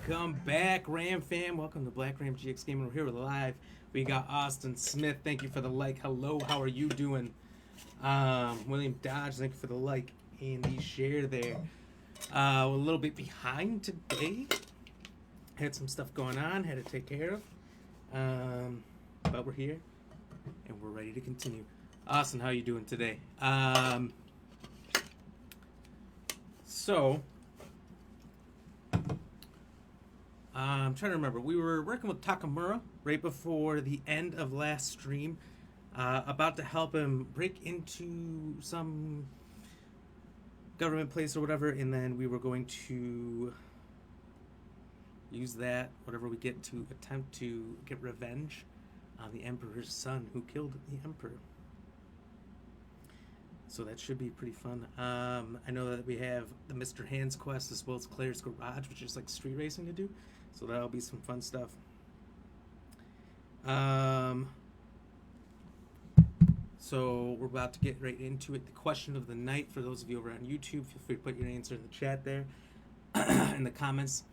Welcome back, Ram fam. Welcome to Black Ram GX Gaming. We're here live. We got Austin Smith. Thank you for the like. Hello, how are you doing? William Dodge, thank you for the like and the share there. We're a little bit behind today. Had some stuff going on, had to take care of. But we're here and we're ready to continue. Austin, how are you doing today? I'm trying to remember. We were working with Takamura right before the end of last stream, about to help him break into some government place or whatever, and then we were going to use that, whatever we get, to attempt to get revenge on the Emperor's son who killed the Emperor. So that should be pretty fun. I know that we have the Mr. Hands quest as well as Claire's Garage, which is like street racing to do. So that'll be some fun stuff. So we're about to get right into it. The question of the night, for those of you over on YouTube, feel free to put your answer in the chat there, in the comments.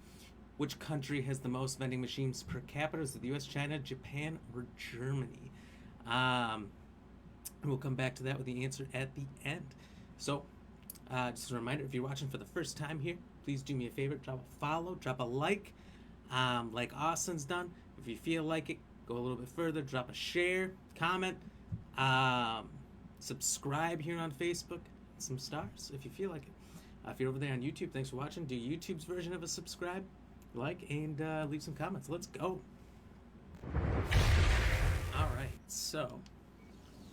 Which country has the most vending machines per capita? Is it the U.S., China, Japan, or Germany? We'll come back to that with the answer at the end. So, just a reminder, if you're watching for the first time here, please do me a favor, drop a follow, drop a like Austin's done. If you feel like it, go a little bit further, drop a share, comment, subscribe here on Facebook, some stars if you feel like it. If you're over there on YouTube, thanks for watching. Do YouTube's version of a subscribe, like, and leave some comments. Let's go. All right, so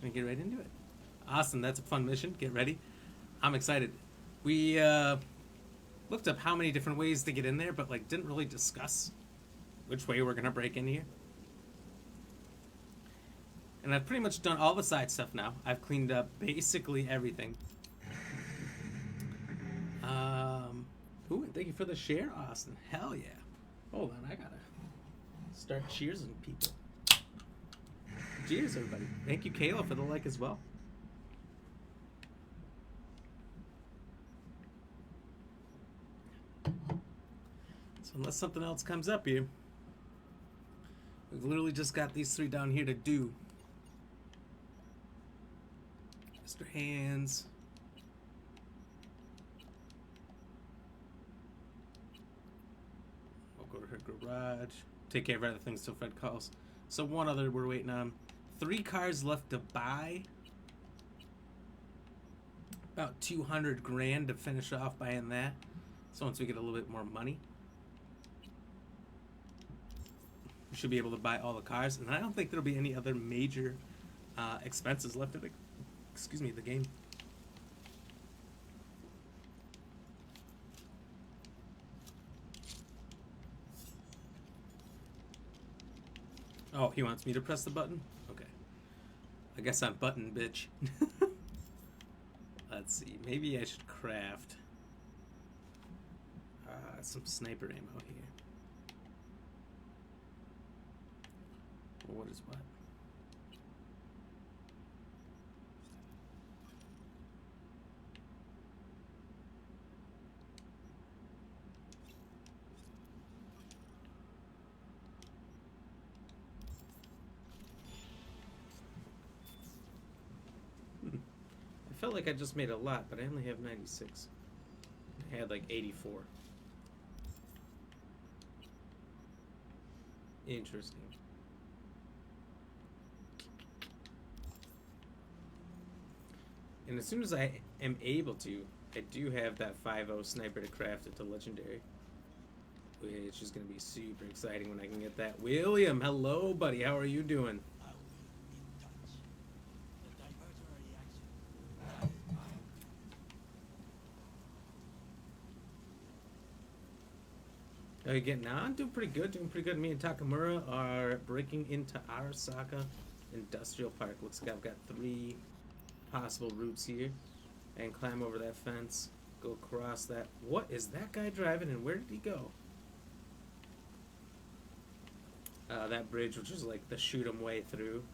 I'm gonna get right into it. Austin, that's a fun mission. Get ready. I'm excited. We looked up how many different ways to get in there, but like didn't really discuss which way we're gonna break in here. And I've pretty much done all the side stuff now. I've cleaned up basically everything. Ooh, and thank you for the share, Austin. Hell yeah. Hold on, I gotta start cheersing people. Cheers, everybody. Thank you, Kayla, for the like as well. So unless something else comes up here, we've literally just got these three down here to do. Mr. Hands. I'll go to her garage. Take care of other things till Fred calls. So one other we're waiting on. 3 cars left to buy. About 200 grand to finish off buying that. So once we get a little bit more money, we should be able to buy all the cars. And I don't think there'll be any other major expenses left in the game. Oh, he wants me to press the button? Okay. I guess I'm button bitch. Let's see. Maybe I should craft some sniper ammo here. Well, what is what? I felt like I just made a lot, but I only have 96. I had like 84. Interesting. And as soon as I am able to, I do have that 5.0 sniper to craft it to legendary, which is going to be super exciting when I can get that. William, hello, buddy. How are you doing? How are you getting on? Doing pretty good. Me and Takamura are breaking into Arasaka Industrial Park. Looks like I've got 3 possible routes here. And climb over that fence. Go across that. What is that guy driving and where did he go? That bridge, which is like the shoot 'em way through.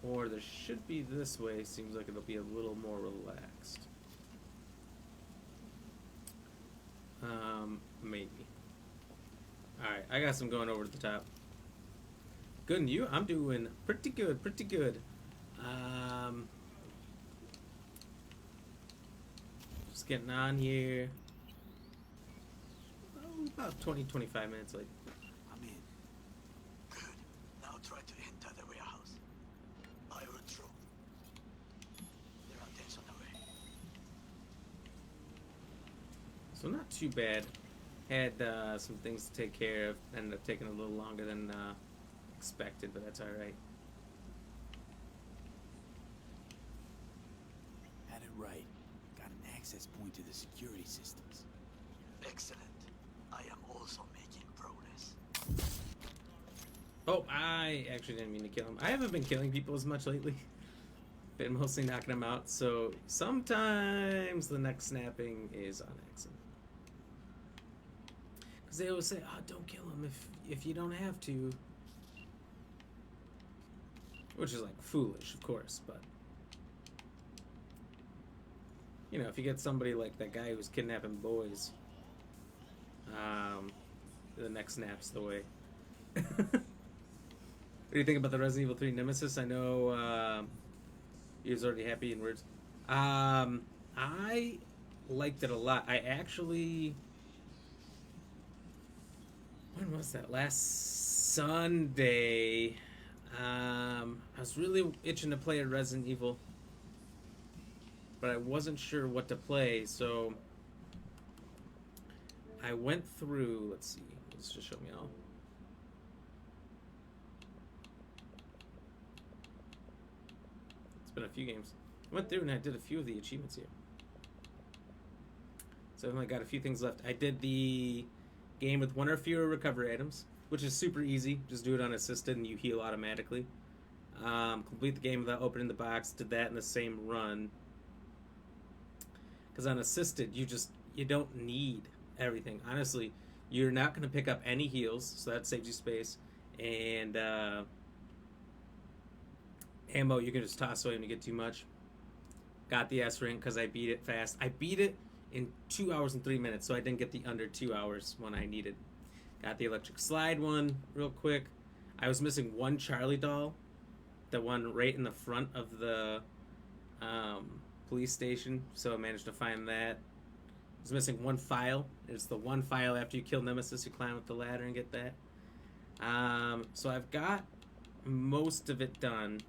Or there should be this way. Seems like it'll be a little more relaxed. Maybe. I got some going over the top. Good, and you? I'm doing pretty good, pretty good. Just getting on here. Oh, about 20-25 minutes late. I'm in. Good. Now try to enter the warehouse. I will through. There are things on the way. So not too bad. Had some things to take care of. Ended up taking a little longer than expected, but that's all right. Had it right. Got an access point to the security systems. Excellent. I am also making progress. Oh, I actually didn't mean to kill him. I haven't been killing people as much lately. Been mostly knocking them out, so sometimes the neck snapping is on accident. Because they always say, oh, don't kill him if you don't have to. Which is, like, foolish, of course, but... You know, if you get somebody like that guy who was kidnapping boys, the neck snaps the way. What do you think about the Resident Evil 3 Nemesis? I know he was already happy in words. I liked it a lot. I actually... When was that? Last Sunday. I was really itching to play a Resident Evil, but I wasn't sure what to play, so I went through, let's see, let's just show me all. It's been a few games. I went through and I did a few of the achievements here. So I've only got a few things left. I did the game with one or fewer recovery items, which is super easy. Just do it on assisted and you heal automatically. Complete the game without opening the box. Did that in the same run. Because on assisted, you don't need everything. Honestly, you're not going to pick up any heals, so that saves you space. And ammo, you can just toss away when you get too much. Got the S rank because I beat it fast. I beat it in 2 hours and 3 minutes, so I didn't get the under 2 hours one I needed. Got the electric slide one real quick. I was missing one Charlie doll, the one right in the front of the police station, so I managed to find that. I was missing one file. It's the one file after you kill Nemesis, you climb up the ladder and get that. So I've got most of it done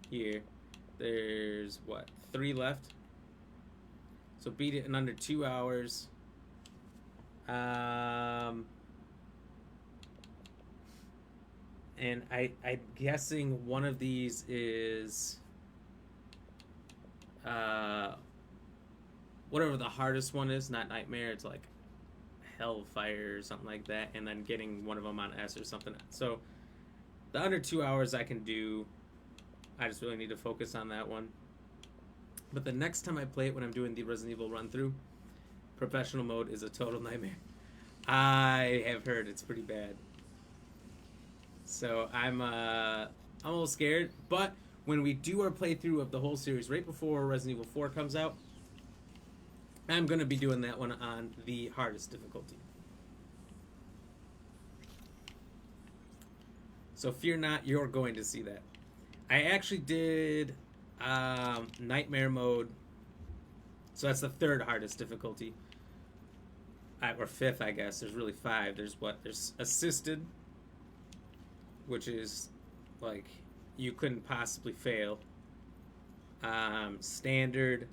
here. There's, what, 3 left? So beat it in under 2 hours. And I'm guessing one of these is whatever the hardest one is, not Nightmare, it's like Hellfire or something like that, and then getting one of them on S or something. So the under 2 hours I can do. I just really need to focus on that one. But the next time I play it, when I'm doing the Resident Evil run-through, professional mode is a total nightmare. I have heard it's pretty bad. So I'm a little scared. But when we do our playthrough of the whole series, right before Resident Evil 4 comes out, I'm going to be doing that one on the hardest difficulty. So fear not, you're going to see that. I actually did Nightmare mode, so that's the 3rd hardest difficulty, or 5th, I guess. There's really 5. There's assisted, which is like you couldn't possibly fail. Standard,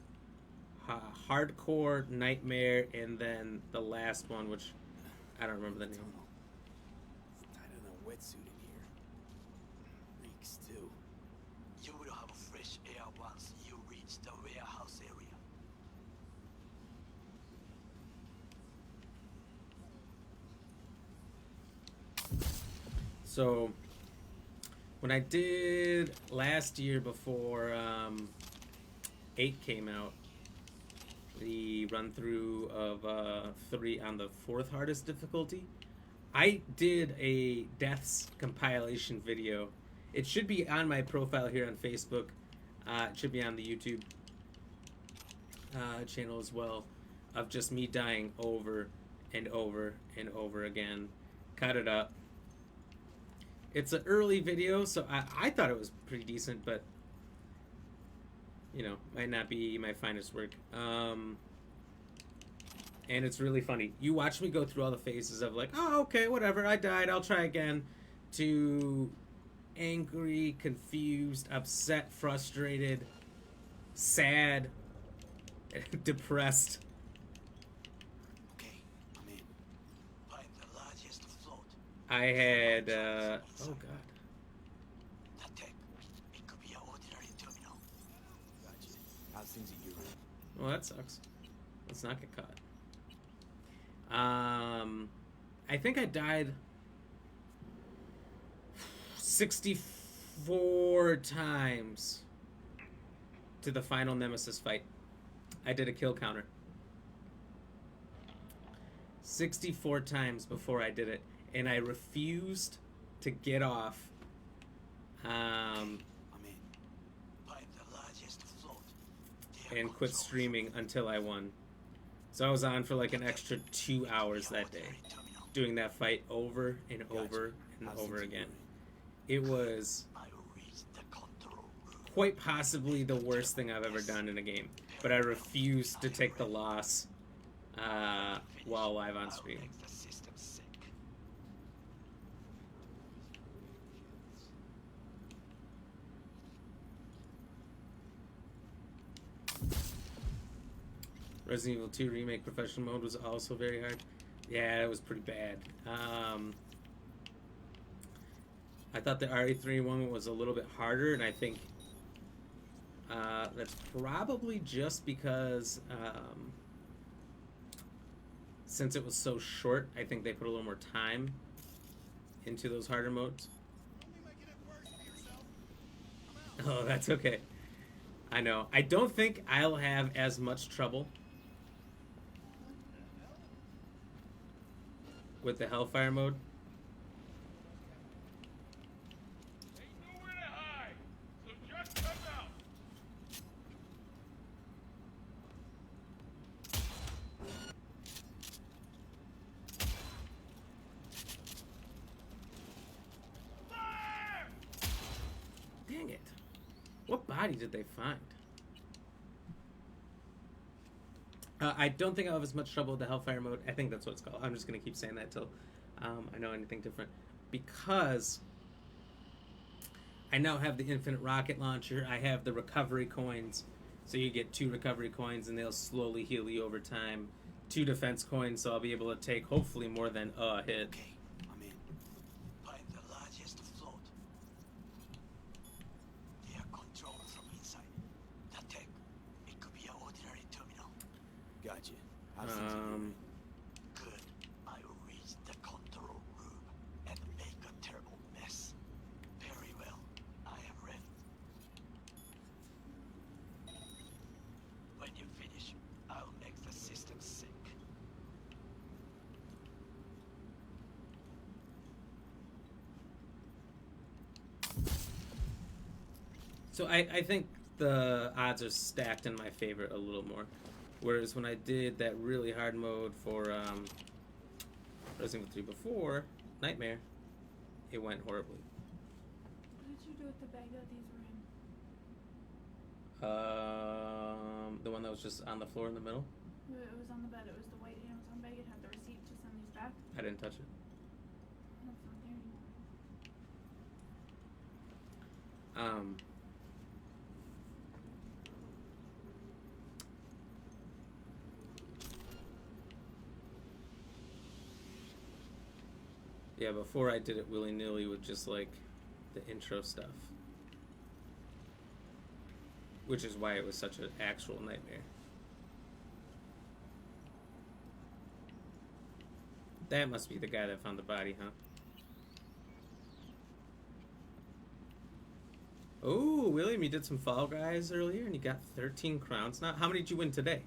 hardcore, Nightmare, and then the last one, which I don't remember the name. It's tighter than a wetsuit in here. Reeks too. You will have fresh air once you reach the warehouse area. So, when I did last year before 8 came out, the run-through of 3 on the 4th hardest difficulty, I did a deaths compilation video. It should be on my profile here on Facebook. It should be on the YouTube channel as well, of just me dying over and over and over again. Cut it up. It's an early video, so I thought it was pretty decent, but you know, might not be my finest work. And it's really funny. You watch me go through all the phases of like, oh, okay, whatever, I died, I'll try again, to angry, confused, upset, frustrated, sad, depressed. Okay, I'm in. Find the largest float. I had, oh god. That tech, it could be an ordinary terminal. Gotcha. How's things at your end? Well, that sucks. Let's not get caught. I think I died 64 times to the final Nemesis fight. I did a kill counter. 64 times before I did it, and I refused to get off. I'm in. Find the largest float. And quit streaming until I won. So I was on for like an extra 2 hours that day, doing that fight over and over and over again. It was quite possibly the worst thing I've ever done in a game, but I refused to take the loss while live on stream. Resident Evil 2 Remake Professional Mode was also very hard. Yeah, it was pretty bad. I thought the RE3 one was a little bit harder, and I think that's probably just because since it was so short, I think they put a little more time into those harder modes. Oh, that's okay. I know. I don't think I'll have as much trouble with the Hellfire mode. Ain't nowhere to hide, so just come out. Fire! Dang it. What body did they find? I don't think I'll have as much trouble with the Hellfire mode. I think that's what it's called. I'm just going to keep saying that till I know anything different. Because I now have the infinite rocket launcher. I have the recovery coins. So you get 2 recovery coins and they'll slowly heal you over time. 2 defense coins, so I'll be able to take hopefully more than a hit. Okay, I'm in. Find the largest float. They are controlled from inside. That tech, it could be an ordinary terminal. Gotcha. How's things at your end? Good. I will reach the control room and make a terrible mess. Very well. I am ready. When you finish, I'll make the system sync. So I think the odds are stacked in my favor a little more. Whereas when I did that really hard mode for Resident Evil 3 before, Nightmare, it went horribly. What did you do with the bag that these were in? The one that was just on the floor in the middle, It was on the bed. It was the white Amazon bag. It had the receipt to send these back. I didn't touch it. That's not there anymore. Yeah, before I did it willy-nilly with just like the intro stuff. Which is why it was such an actual nightmare. That must be the guy that found the body, huh? Oh, William, you did some Fall Guys earlier and you got 13 crowns now. How many did you win today?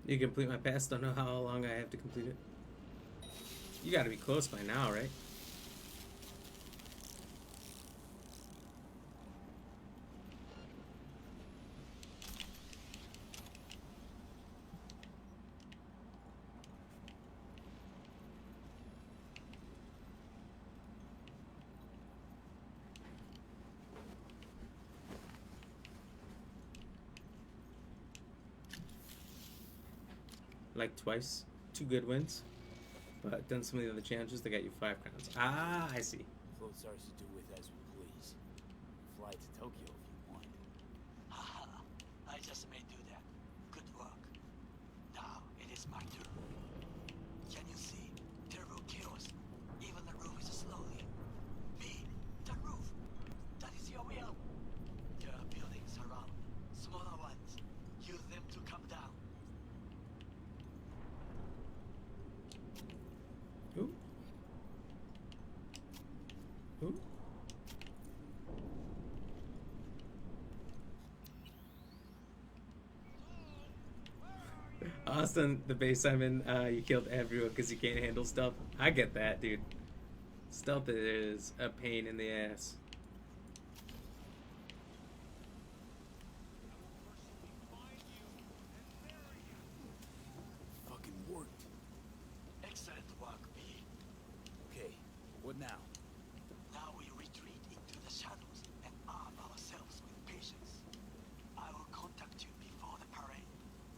You complete my pass. Don't know how long I have to complete it. You got to be close by now, right? Like twice. 2 good wins. But done some of the other challenges, they got you 5 crowns. Ah, I see. Float's ours to do with as we please. Fly to Tokyo if you want. Haha, I just may do that. Good work. Now it is my turn. Can you see? Terrible chaos. Even the roof is slowly. Me, the roof. That is your will. There are buildings around. Smaller ones. Use them to come down. Ooh. Ooh. Austin, the base I'm in, you killed everyone because you can't handle stealth. I get that, dude. Stealth is a pain in the ass. Fucking worked. Excellent work, B. Okay, what now? Now we retreat into the shadows and arm ourselves with patience. I will contact you before the parade.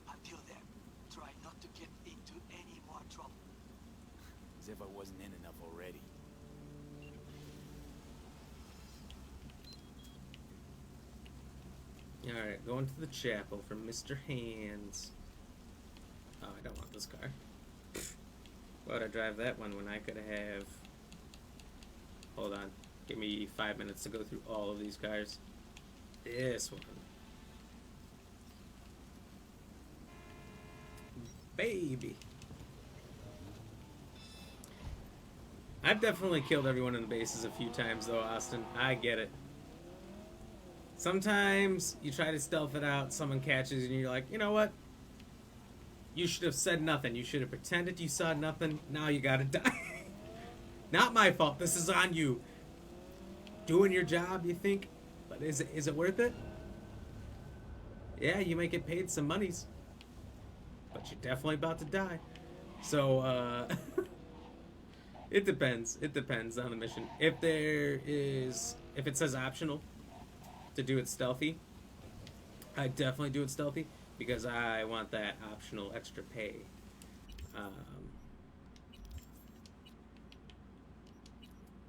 Until then, try not to get into any more trouble. As if I wasn't in enough already. Alright, going to the chapel for Mr. Hands. Oh, I don't want this car. Why would I drive that one when I could have... Hold on. Give me 5 minutes to go through all of these cars. This one. Baby. I've definitely killed everyone in the bases a few times though, Austin. I get it. Sometimes you try to stealth it out, someone catches you and you're like, you know what? You should have said nothing. You should have pretended you saw nothing. Now you gotta die. Not my fault. This is on you. Doing your job, you think? But is it worth it? Yeah, you might get paid some monies. But you're definitely about to die. So, it depends. It depends on the mission. If it says optional to do it stealthy, I definitely do it stealthy because I want that optional extra pay.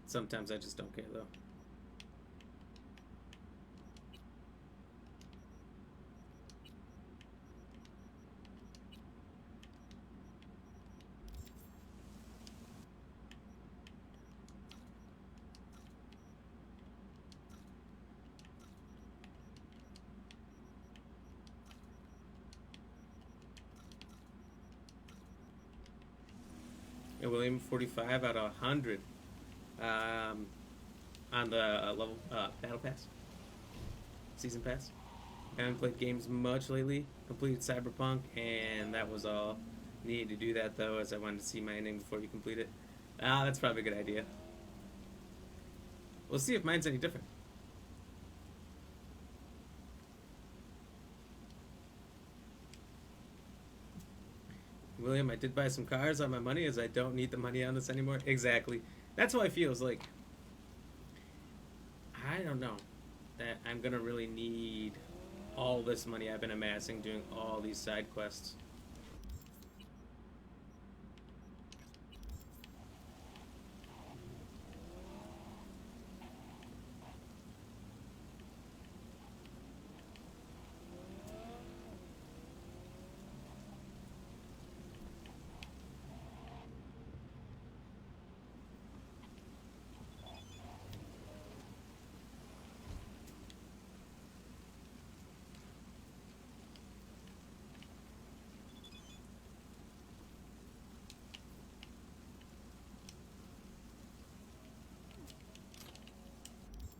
Sometimes I just don't care though. William, 45 out of 100 on the level battle pass, season pass. I haven't played games much lately. Completed CyberPunk, and that was all. Needed to do that though, as I wanted to see my ending before you complete it. That's probably a good idea. We'll see if mine's any different. William, I did buy some cars on my money as I don't need the money on this anymore. Exactly. That's how I feel. It's like, I don't know that I'm going to really need all this money I've been amassing doing all these side quests.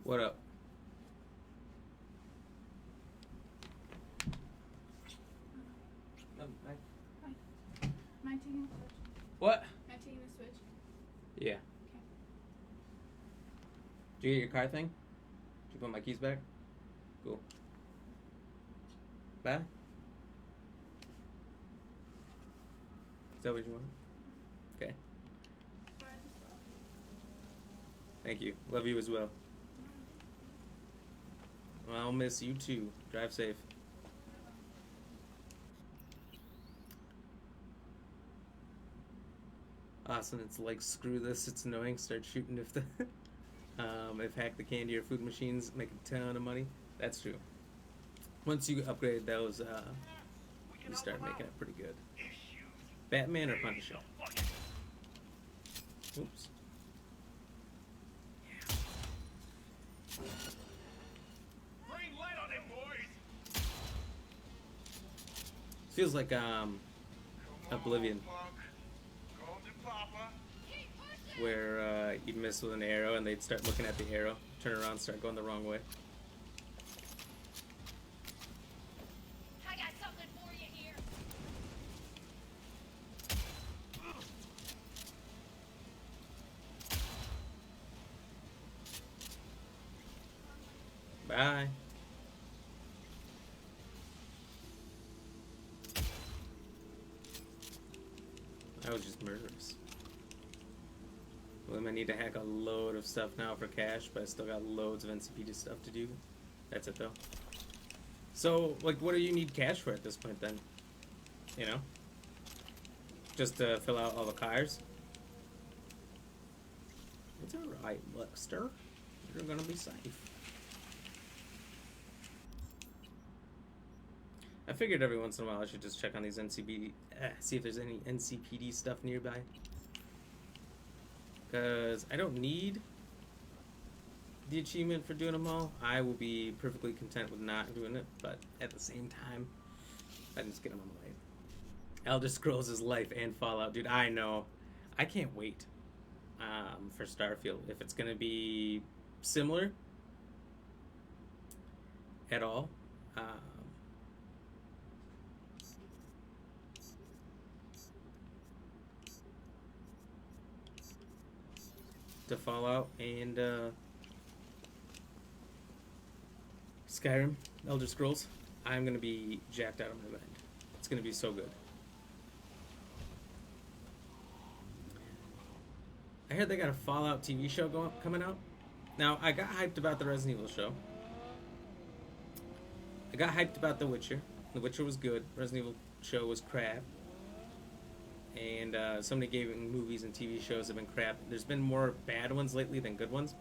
What up? taking the switch? What? Am I taking the switch? Yeah. Did you get your car thing? Did you put my keys back? Cool. Bye. Is that what you want? Okay. Thank you. Love you as well. Well, I'll miss you too. Drive safe. Awesome. It's like, screw this. It's annoying. Start shooting if the if hack the candy or food machines make a ton of money. That's true. Once you upgrade those, you start making it pretty good. Batman or Punisher? Oops. Green light on them, boys. Feels like Oblivion, Golden Papa. where you'd miss with an arrow and they'd start looking at the arrow, turn around, start going the wrong way. I got something for you here. Bye. I was just murderous. Well, I need to hack a load of stuff now for cash, but I still got loads of NCPD stuff to do. That's it, though. So, like, what do you need cash for at this point, then? You know? Just to fill out all the cars? It's alright, Luckster. You're gonna be safe. I figured every once in a while I should just check on these NCPD, see if there's any NCPD stuff nearby. Because I don't need the achievement for doing them all. I will be perfectly content with not doing it, but at the same time, I can just get them on the way. Elder Scrolls is life and Fallout. Dude, I know. I can't wait for Starfield. If it's going to be similar at all, to Fallout and Skyrim, Elder Scrolls, I'm gonna be jacked out of my mind. It's gonna be so good. I heard they got a Fallout TV show coming out. Now, I got hyped about the Resident Evil show. I got hyped about The Witcher. The Witcher was good. Resident Evil show was crap. And so many gaming movies and TV shows have been crap. There's been more bad ones lately than good ones.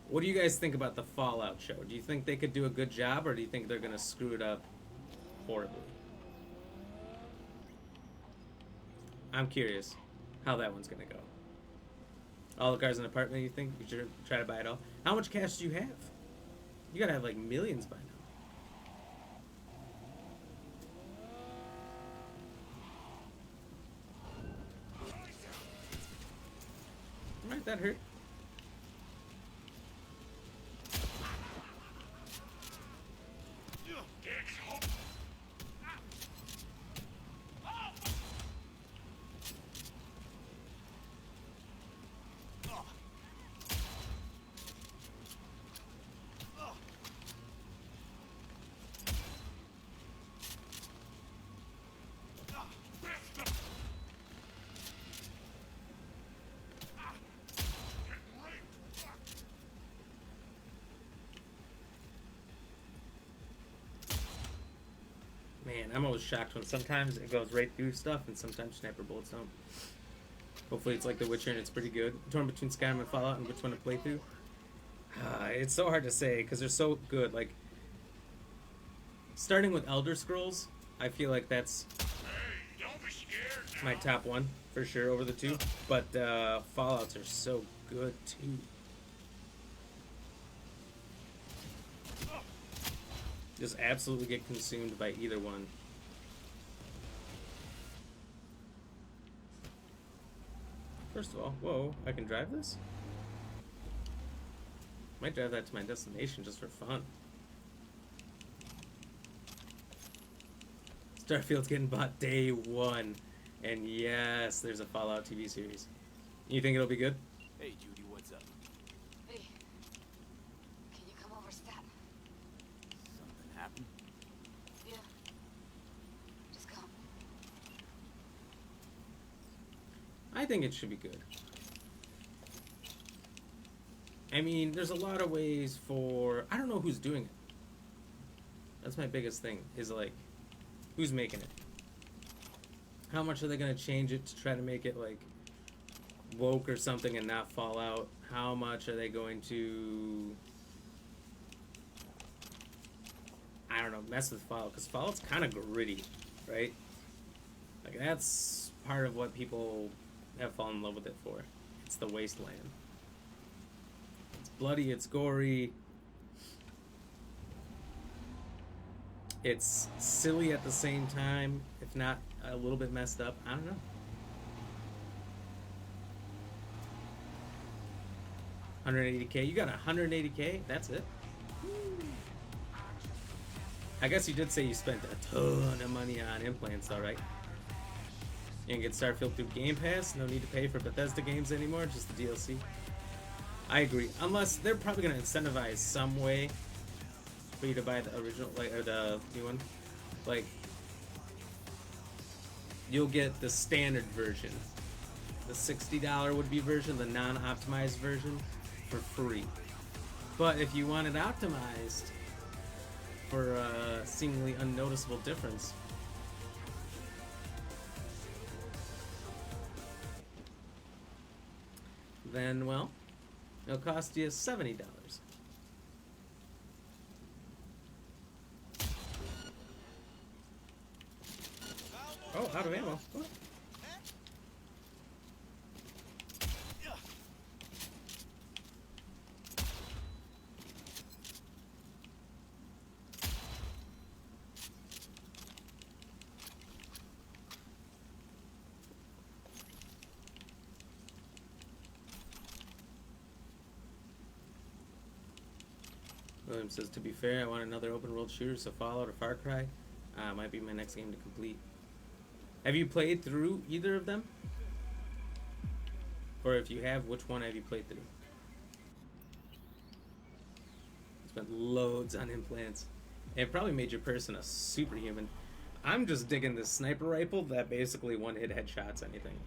What do you guys think about the Fallout show? Do you think they could do a good job, or do you think they're going to screw it up horribly? I'm curious how that one's going to go. All the cars in the apartment, you think? You should try to buy it all. How much cash do you have? You got to have like millions by now. Alright, that hurt. Man, I'm always shocked when sometimes it goes right through stuff and sometimes sniper bullets don't. Hopefully it's like The Witcher and it's pretty good. I'm torn between Skyrim and Fallout and which one to play through. It's so hard to say because they're so good. Like, starting with Elder Scrolls, I feel like that's my top one for sure over the two. But Fallouts are so good too. Just absolutely get consumed by either one. First of all, whoa, I can drive this? Might drive that to my destination just for fun. Starfield's getting bought day one. And yes, there's a Fallout TV series. You think it'll be good? Hey, Judy, what's up? Hey, can you come over, stat? Something happened? Yeah. Just come. I think it should be good. I mean, there's a lot of ways for... I don't know who's doing it. That's my biggest thing, is like, who's making it? How much are they going to change it to try to make it, like, woke or something and not Fallout? How much are they going to... I don't know, mess with Fallout? Because Fallout's kind of gritty, right? Like, that's part of what people have fallen in love with it for. It's the wasteland. It's bloody, it's gory. It's silly at the same time, if not a little bit messed up. I don't know. $180K. You got $180K? That's it? I guess you did say you spent a ton of money on implants, though, right? You can get Starfield through Game Pass. No need to pay for Bethesda games anymore, just the DLC. I agree. Unless they're probably going to incentivize some way for you to buy the original, like, or the new one. Like, you'll get the standard version, the $60 would-be version, the non-optimized version, for free. But if you want it optimized for a seemingly unnoticeable difference, then, well, it'll cost you $70. Oh, out of ammo. What? William says, to be fair, I want another open world shooter, so Fallout or Far Cry might be my next game to complete. Have you played through either of them? Or if you have, which one have you played through? Spent loads on implants. It probably made your person a superhuman. I'm just digging this sniper rifle that basically one-hit headshots anything.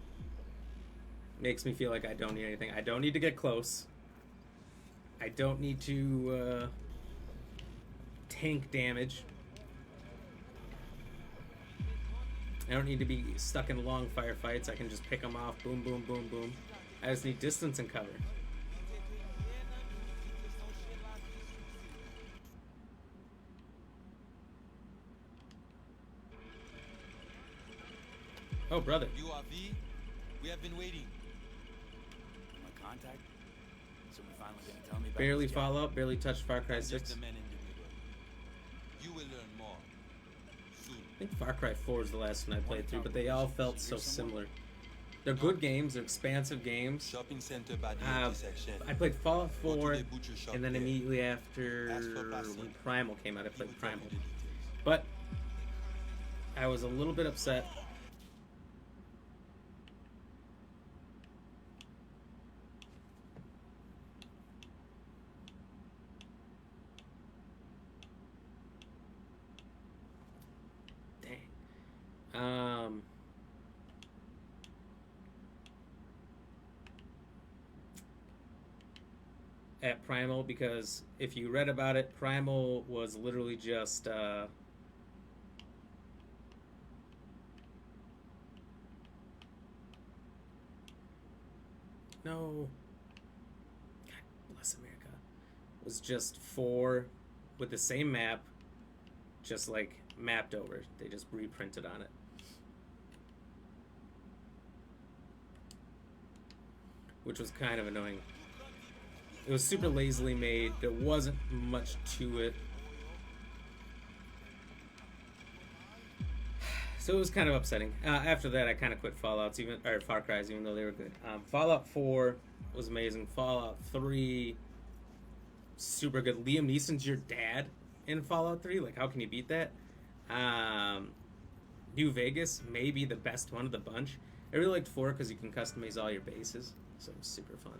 Makes me feel like I don't need anything. I don't need to get close. I don't need to tank damage. I don't need to be stuck in long firefights. I can just pick them off. Boom, boom, boom, boom. I just need distance and cover. Oh, brother. URV, we have been waiting. My contact? Someone finally gonna tell me about Barely this job? Fallout, barely touched Far Cry I'm 6. just a man in the middle. You will learn more soon. I think Far Cry 4 is the last one I played through, but they all felt so similar. They're good games, they're expansive games. Shopping center by the intersection. I played Fallout Go to 4, the butcher shop and then there. immediately after, Ask for passing. when Primal came out, I He will played tell you Primal. the details. But I was a little bit upset. Dang. At Primal, because if you read about it, Primal was literally just no, God bless America, was just 4 with the same map, just like mapped over. They just reprinted on it. Which was kind of annoying. It was super lazily made. There wasn't much to it. So it was kind of upsetting. After that, I kind of quit Fallouts, or Far Cry's, even though they were good. Fallout 4 was amazing. Fallout 3, super good. Liam Neeson's your dad in Fallout 3. Like, how can you beat that? New Vegas may be the best one of the bunch. I really liked 4 because you can customize all your bases, so it was super fun.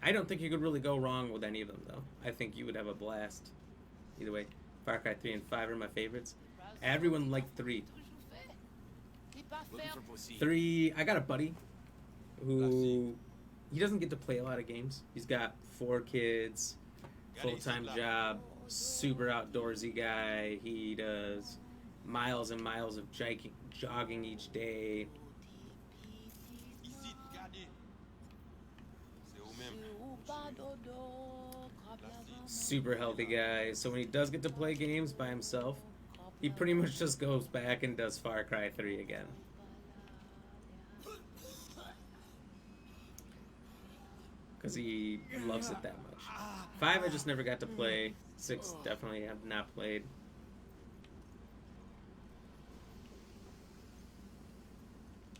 I don't think you could really go wrong with any of them, though. I think you would have a blast. Either way, Far Cry 3 and 5 are my favorites. Everyone liked 3. Looking for Pussy. 3, I got a buddy who, he doesn't get to play a lot of games. He's got 4 kids, full-time job, super outdoorsy guy. He does miles and miles of jogging each day. Ici, regardez. C'est vous-même. Super healthy guy. So when he does get to play games by himself, he pretty much just goes back and does Far Cry 3 again. Because he loves it that much. 5 I just never got to play. 6 definitely have not played.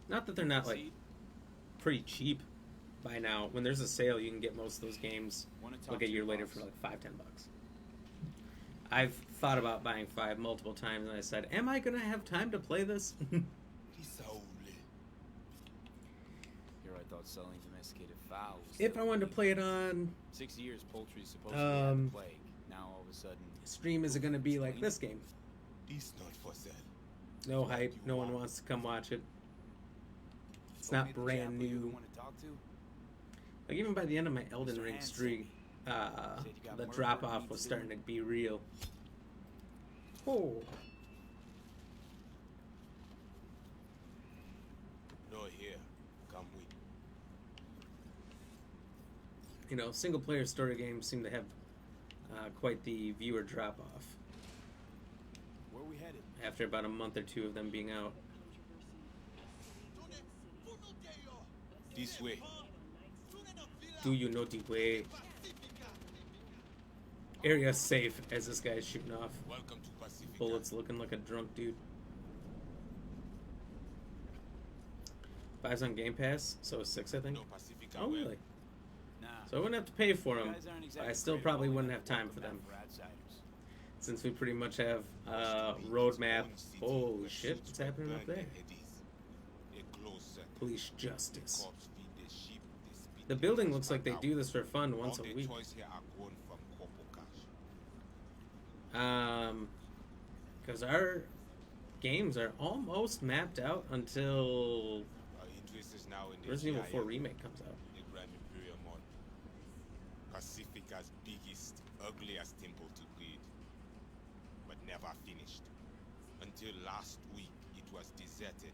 Not that they're not like pretty cheap by now. When there's a sale, you can get most of those games like a year later for like $5-10. I've thought about buying 5 multiple times, and I said, "Am I gonna have time to play this?" Here I thought selling domesticated fowls. If I wanted to play it on 6 years, poultry is supposed to be out of plague. Now all of a sudden, stream, is it gonna be like this game? This not for sale. No hype. No one wants to come watch it. It's not brand new. Want to talk to? Like even by the end of my Elden Ring streak, the drop off was starting to be real. Oh. No here. Come with. You know, single player story games seem to have quite the viewer drop off Where are we headed? after about a month or 2 of them being out. This way. Do you know the way? Area safe as this guy's shooting off. Welcome to Pacifica. Bullets looking like a drunk dude. 5's on Game Pass, so is 6 I think. No Pacifica. Oh well. really? Nah. So I wouldn't have to pay for You them. guys aren't I exactly still great at probably rolling wouldn't out have time the for them. for outsiders. Since we pretty much have roadmap. Holy shit, what's happening up there? Police justice. The building looks like they do this for fun once a week. Because our games are almost mapped out until Resident Evil 4 Remake comes out. Pacifica's biggest, ugliest temple to build, but never finished. Until last week, it was deserted.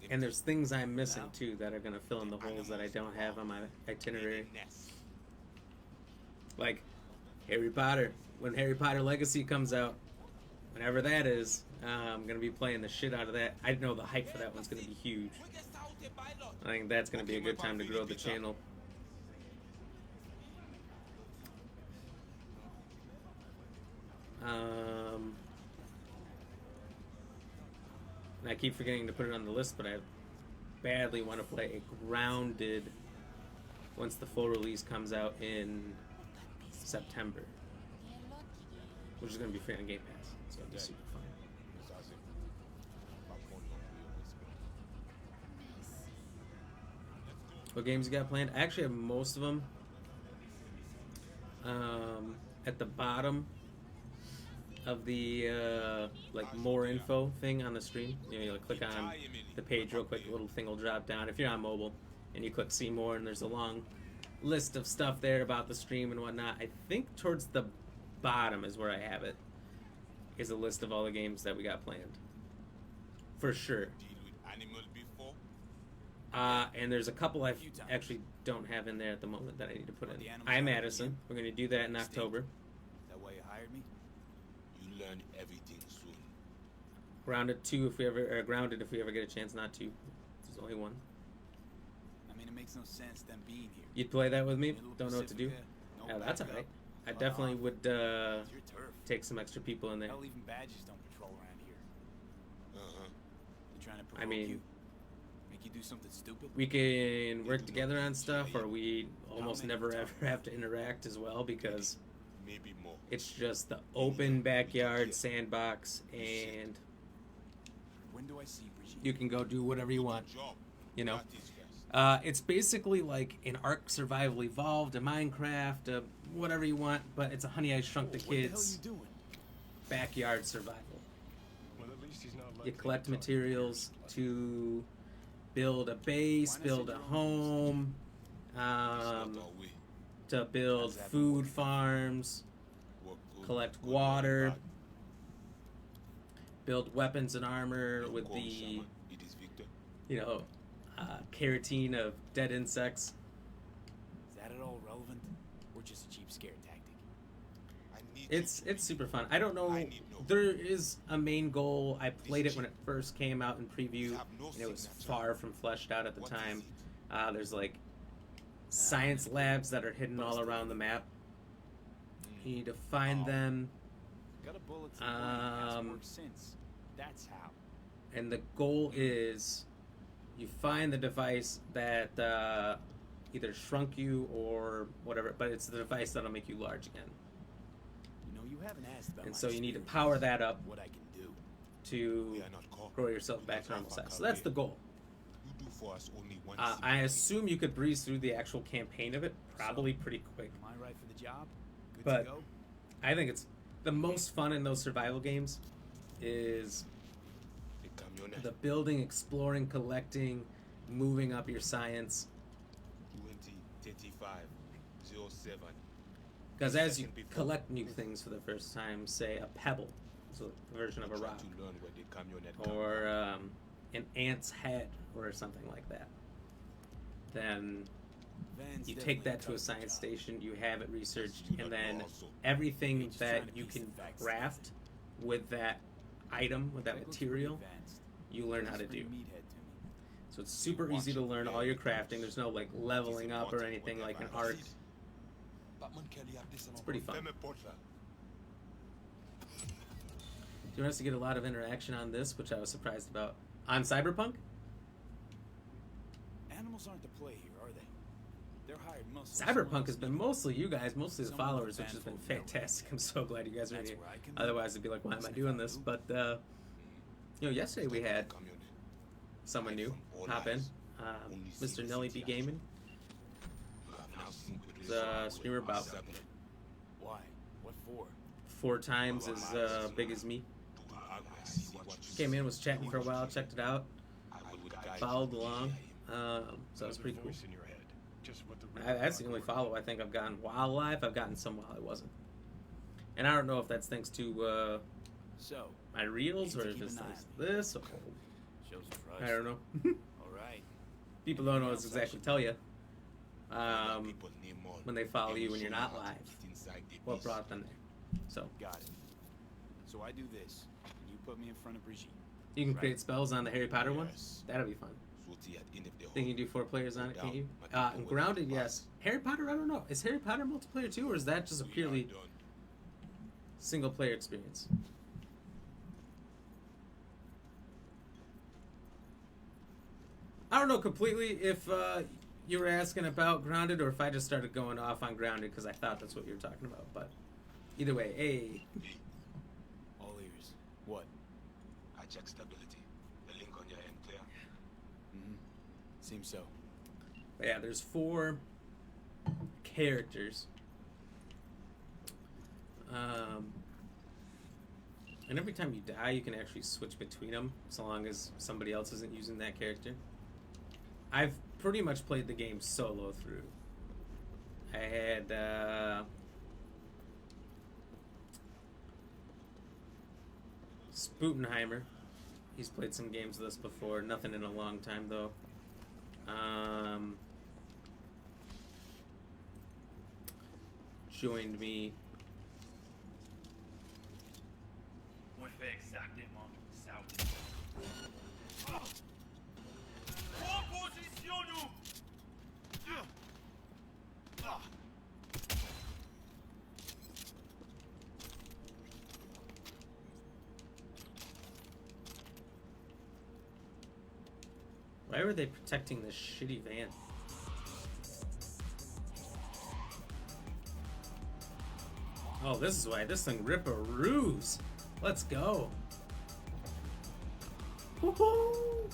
And there's things I'm missing too that are gonna fill in the holes that I don't have on my itinerary. Like Harry Potter. When Harry Potter Legacy comes out, whenever that is, I'm gonna be playing the shit out of that. I know the hype for that one's gonna be huge. I think that's gonna be a good time to grow the channel. And I keep forgetting to put it on the list, but I badly want to play a Grounded once the full release comes out in September, which is going to be free on Game Pass, so it'll be super fun. What games you got planned? I actually have most of them. At the bottom of the like more info thing on the stream, you like click on the page real quick, the little thing will drop down if you're on mobile, and you click see more, and there's a long list of stuff there about the stream and whatnot. I think towards the bottom is where I have it, is a list of all the games that we got planned for sure. And there's a couple I actually don't have in there at the moment that I need to put in. I'm Madison. We're going to do that in October. Is that why you hired me? You learn everything soon. Grounded 2 if we ever, or Grounded if we ever get a chance not to. There's only one. I mean, it makes no sense them being here. You'd play that with me? Middle Don't know what to do? Pacifica, no Yeah, that's backup. alright. I Well, definitely would it's your turf. take some extra people in there. Hell, even badges don't patrol around here. Uh-huh. They're trying to provoke I mean, you. Make you do something stupid. we can work together on stuff, or we almost never ever have to interact as well, because Maybe more. it's just the open backyard sandbox, and When do I see Brigitte? you can go do whatever you want. Job. You know, That is yes. it's basically like an Ark Survival Evolved, a Minecraft, whatever you want, but it's a Honey I Shrunk the What the hell Kids you doing? backyard survival. Well, at least he's not You likely collect to talk. materials to build a base, build a home, It's not our way. to build food farms, Work good, collect good, water, bad. build weapons and armor Your with call, the, Shaman. It is Victor. you know, carotene of dead insects. Is that at all relevant? Or just a cheap scare tactic? I need It's you to super fun. I don't know. I need no- There is a main goal. I played it when it first came out in preview, You have no and it was signature. far from fleshed out at the What is time. it? There's like science labs that are hidden all around the map. You need to find Oh. them, Got a bullet to the point and has Um, worked since. That's how. and the goal is you find the device that either shrunk you or whatever, but it's the device that'll make you large again. You know, you haven't asked about And my so you need to experience, power that up what I can do. to We are not caught. grow yourself back to normal size. So that's the goal. You do for us only one I simple assume you could breeze through the actual campaign of it probably pretty quick. Am I right for the job? Good But- to go? I think it's the most fun in those survival games is thing. The camionette. the building, exploring, collecting, moving up your science. 2035 07. Because as you Second before. collect new things for the first time, say a pebble, so a version of a Try rock, to learn where the camionette come or an ant's head, or something like that, then Van's you definitely take that to cut a the science job. station, you have it researched, You and don't then know also. everything You're just that trying to you piece can the facts craft with that item, with that That looks pretty material, advanced. you learn how to Looks pretty do. meathead to me. So it's super easy to learn all your crafting. There's no like leveling up or anything like an Ark. It's pretty fun. Femme Portla. Do you want us to get a lot of interaction on this, which I was surprised about? On CyberPunk? Animals aren't the play here, are they? They're hired mostly. CyberPunk has been mostly you guys, mostly the Someone followers, with which has been Van Folk fantastic. I'm so glad you guys are That's here. where I can Otherwise, it'd be like, why am I doing this? But, you know, yesterday we had Camionette. someone new hop in. Mr. Nelly B Gaming. You have now seen the He's a result streamer with about Master. Why? What for? 4 times as big as me. To Agnes, see what you Came in, was chatting for a while, checked it out, I would guide followed you. along. So it's pretty cool. Voice in your head. Just what the That's the only follow I think I've gotten while live. I've gotten some while I wasn't. And I don't know if that's thanks to So, my reels or Need if to it's keep an eye thanks on to this. Or, shows trust. I don't know. All right. People don't know what to exactly tell you People name all. when they follow you when you're not Show how to live. fit inside the What beast. brought them there. So Got it. So I do this, and you put me in front of Brigitte. you can Right. create spells on the Harry Potter one. Yes. That'll be fun. Sooty at end of the Think you hall. can do 4 players on it, can't you? My people And will Grounded, pass. yes. Harry Potter, I don't know. Is Harry Potter multiplayer too, or is that just a We are purely done. single player experience? I don't know completely if you were asking about Grounded or if I just started going off on Grounded because I thought that's what you were talking about. But either way, hey, All ears. What? I check stability. The link on your end clear. Mm-hmm. Seems so. but yeah, there's 4 characters. And every time you die, you can actually switch between them, so long as somebody else isn't using that character. I've pretty much played the game solo through. I had Sputenheimer. He's played some games with us before. Nothing in a long time though. Joined me. On fait exactement ça. En position, nous! Why were they protecting this shitty van? Oh, this is why. This thing rip-a-roos. Let's go. Woohoo!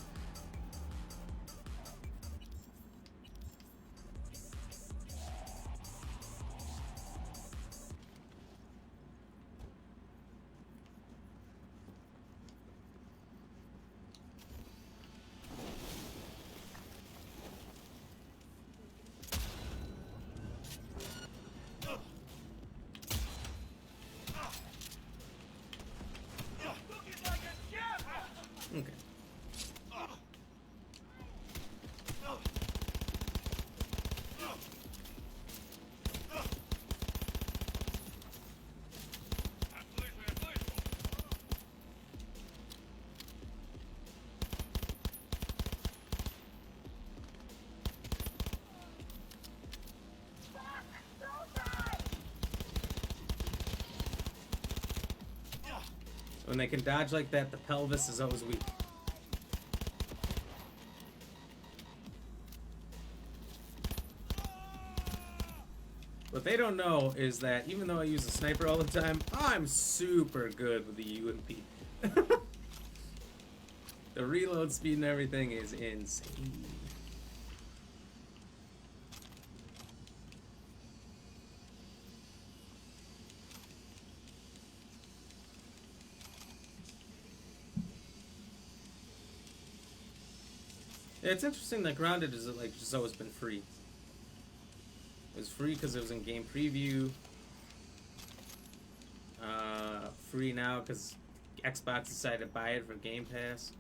Okay. When they can dodge like that, the pelvis is always weak. What they don't know is that even though I use a sniper all the time, I'm super good with the UMP. The reload speed and everything is insane. Yeah, it's interesting that Grounded is like just always been free. It was free because it was in game preview. Free now because Xbox decided to buy it for Game Pass.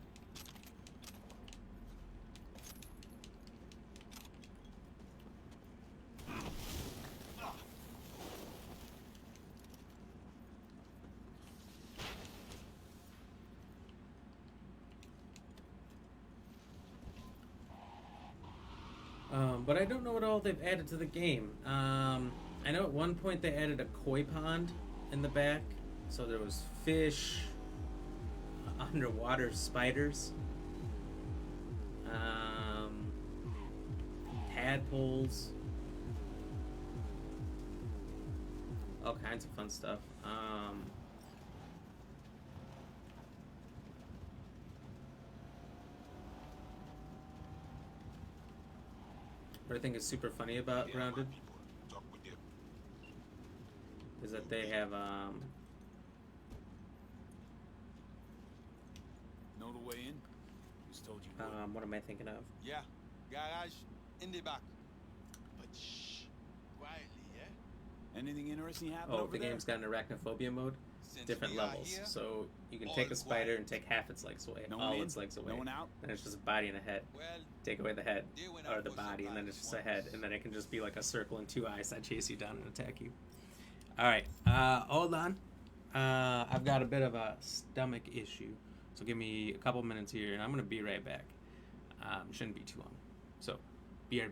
But I don't know what all they've added to the game. I know at one point they added a koi pond in the back, so there was fish, underwater spiders, tadpoles, all kinds of fun stuff. What I think is super funny about Grounded is that they have Know the way in? Who's told you? what am I thinking of? Yeah, garage in the back. But shh, quietly, yeah? Anything interesting happen Oh, over the there? game's got an arachnophobia mode. Since Different we are levels. here, So you can all take a is spider quiet. and take half its legs away, No all one in? its legs away. No one out? And it's just a body and a head. Well, Take away the head they went or out the for body, and then it's just a supplies head, and then it can just be like a circle and two eyes that chase you down and attack you. All right, hold on. I've got a bit of a stomach issue, so give me a couple minutes here, and I'm gonna be right back. Shouldn't be too long. So, BRB.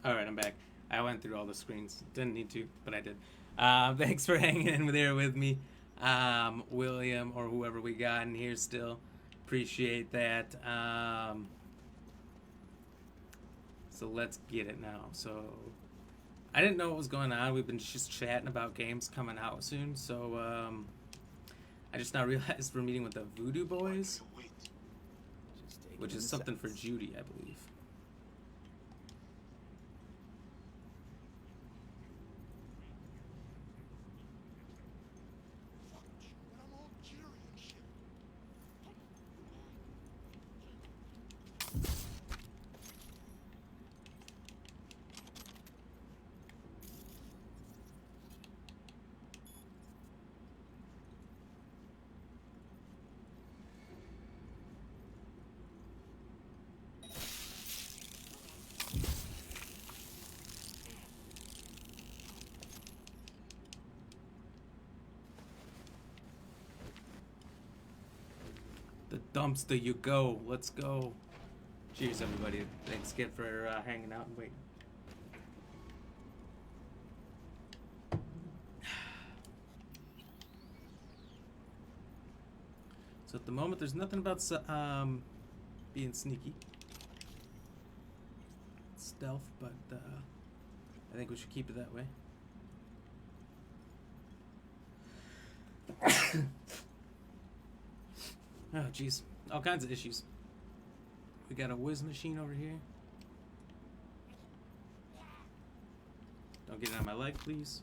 Alright, I'm back. I went through all the screens. Didn't need to, but I did. Thanks for hanging in there with me. William, or whoever we got in here still. Appreciate that. So let's get it now. So I didn't know what was going on. We've been just chatting about games coming out soon. So I just now realized we're meeting with the Voodoo Boys, Wait. Just take which it is in something for seconds. Judy, I believe. But I'm all jittery and shit. The dumpster you go. Let's go. Cheers, everybody. Thanks again for hanging out and waiting. So at the moment, there's nothing about being sneaky. Stealth, but I think we should keep it that way. Oh, jeez. All kinds of issues. We got a whiz machine over here. Don't get it on my leg, please.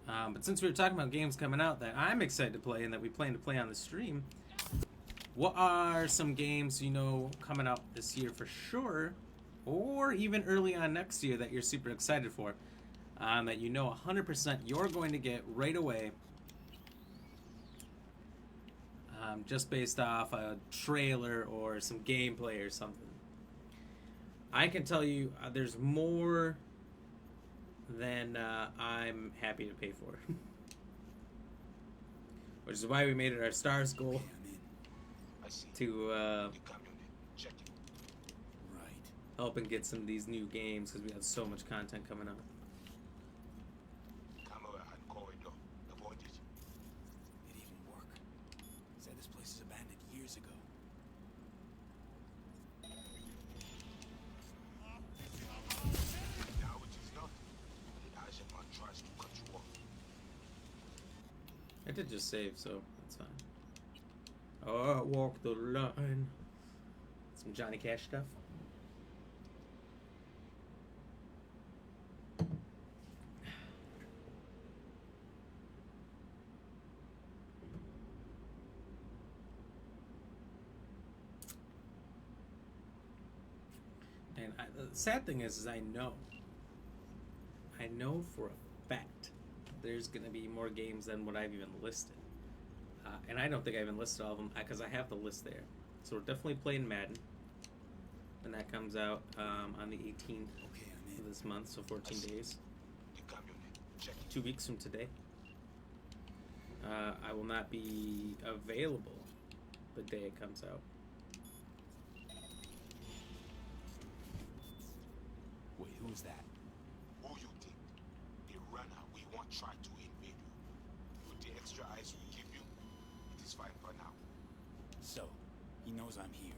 But since we were talking about games coming out that I'm excited to play and that we plan to play on the stream, what are some games you know coming out this year for sure, or even early on next year that you're super excited for? That you know 100% you're going to get right away, just based off a trailer or some gameplay or something. I can tell you there's more than I'm happy to pay for. Which is why we made it our stars goal Okay, I'm in. I see. to The community. Check it. Right. help and get some of these new games because we have so much content coming up. Camera and corridor. Avoid it. It even work. Said this place is abandoned years ago. Now it is not. The Asian man tries to cut you off. I did just save, so that's fine. Oh, walk the line. Some Johnny Cash stuff. And the sad thing is I know for a fact there's going to be more games than what I've even listed. And I don't think I even listed all of them because I have the list there. So we're definitely playing Madden when that comes out on the 18th Okay, I'm of in. this month, so 14 days. The community. Check it. 2 weeks from today. I will not be available the day it comes out. Wait, who was that? Who you think? A runner we won't try to invade you. With the extra eyes we give you, it is fine for now. So, he knows I'm here.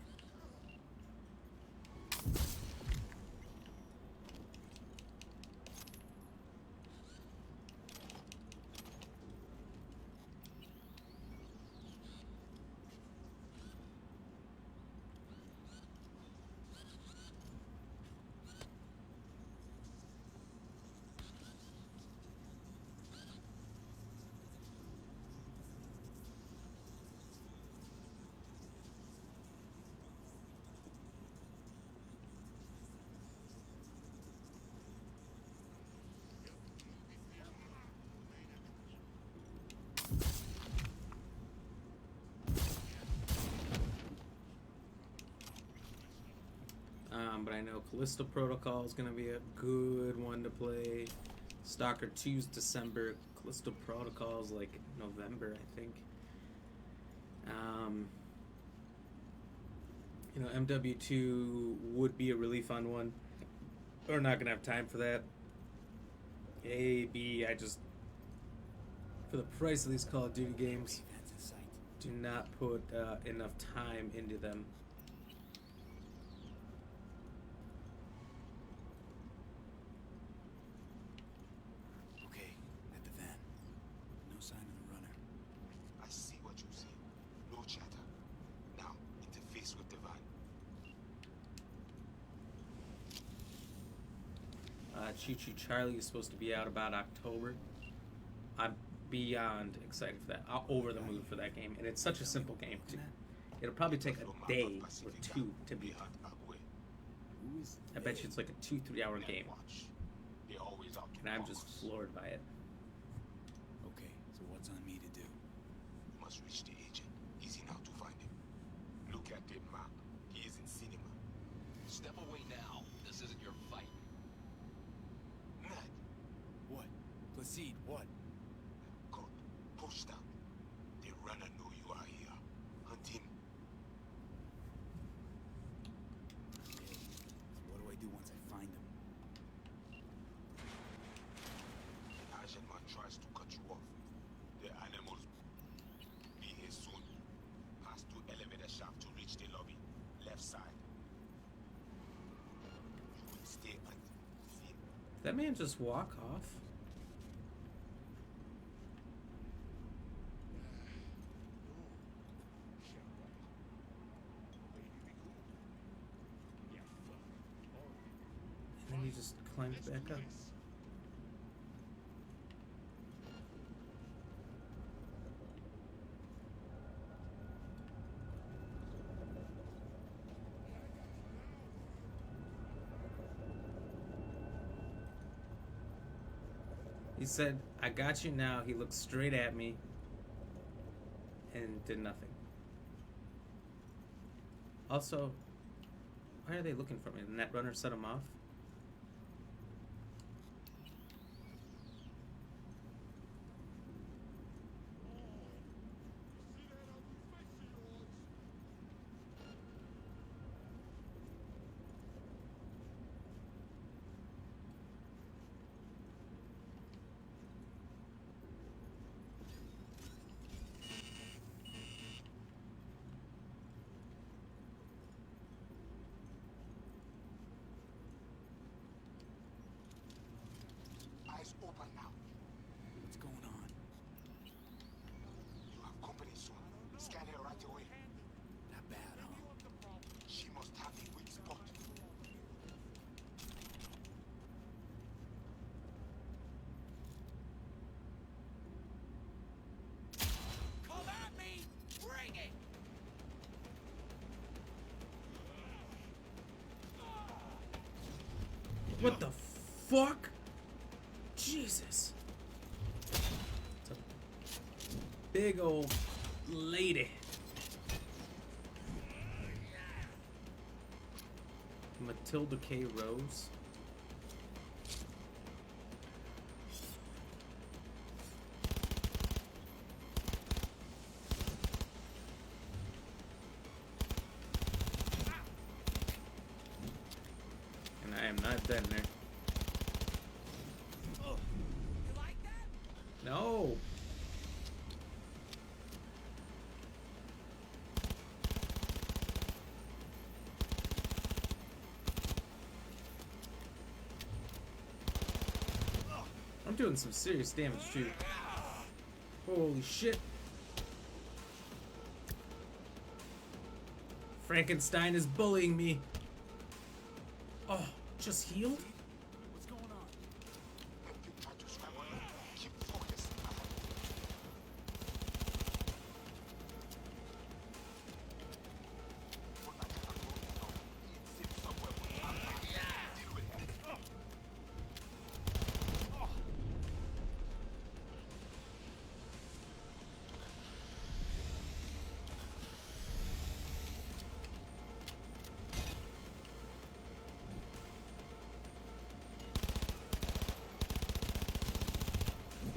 But I know Callisto Protocol is going to be a good one to play. Stalker 2's December. Callisto Protocol is like November, I think. You know, MW2 would be a really fun one. We're not gonna have time for that. A, B, I just, for the price of these Call of Duty games, That's in sight. do not put enough time into them. Okay, at the van. No sign of the runner. I see what you see. No chatter. Now, interface with the van. Choo Choo Charlie is supposed to be out about October. I'm beyond excited for that. I'm over the moon for that game, and it's such a simple game too. It'll probably take a day or two to beat. Who is I bet you it's like a 2-3 hour game, They're always out to and I'm just focus. floored by it. Okay, so what's on me to do? You must reach the agent. Easy now to find him. Look at the map. He is in cinema. Step away now. This isn't your fight. Ned, What? Placide, what? good. Push down. The runner know you are here. Hunt him. Okay, so what do I do once I find him? An agent man tries to cut you off. The animals be here soon. Pass through elevator shaft to reach the lobby. Left side. You will stay unseen. Did that man just walk off? And then he just climbed back up. He said, "I got you now." He looked straight at me and did nothing. Also, why are they looking for me? The Netrunner set him off? Eyes open now. What's going on? You have company soon. Scan her right away. Not bad, huh? She must have a weak spot. Come at me! Bring it! What the fuck? Jesus. It's a big old lady. Matilda K. Rose. And I am not dead there. You like that? No. I'm doing some serious damage too. Holy shit. Frankenstein is bullying me. Oh, just healed? What's going on? If you try to scramble, keep focused. Put that kind of move down. Sit somewhere with one hand. Deal with it.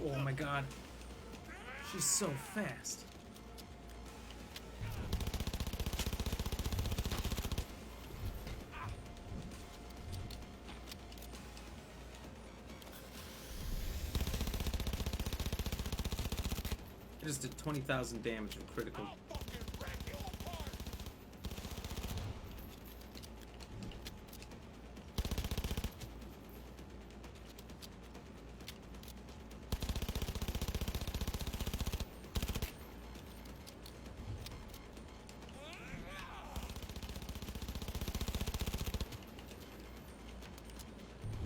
Oh my god. She's so fast. Just did 20,000 damage from critical. I'll fucking wreck you apart!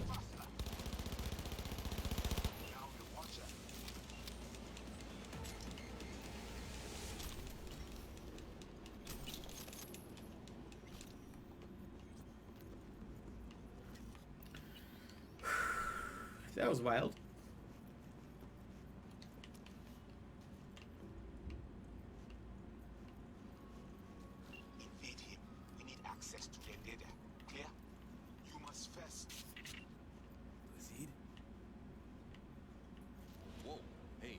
Faster! Now the watcher. That was wild. Invade him. We need access to their data. Clear? You must first. Lazid? Whoa, hey,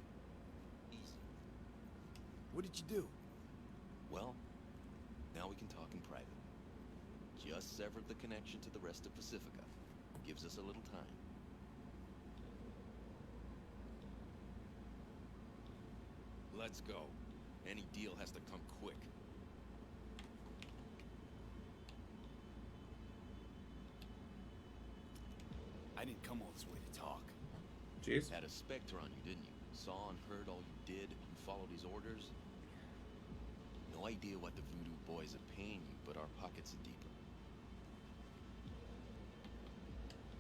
easy. What did you do? Well, now we can talk in private. Just severed the connection to the rest of Pacifica. Gives us a little time. Let's go. Any deal has to come quick. I didn't come all this way to talk. Cheers. Had a Spectre on you, didn't you? Saw and heard all you did and followed his orders? No idea what the Voodoo Boys are paying you, but our pockets are deeper.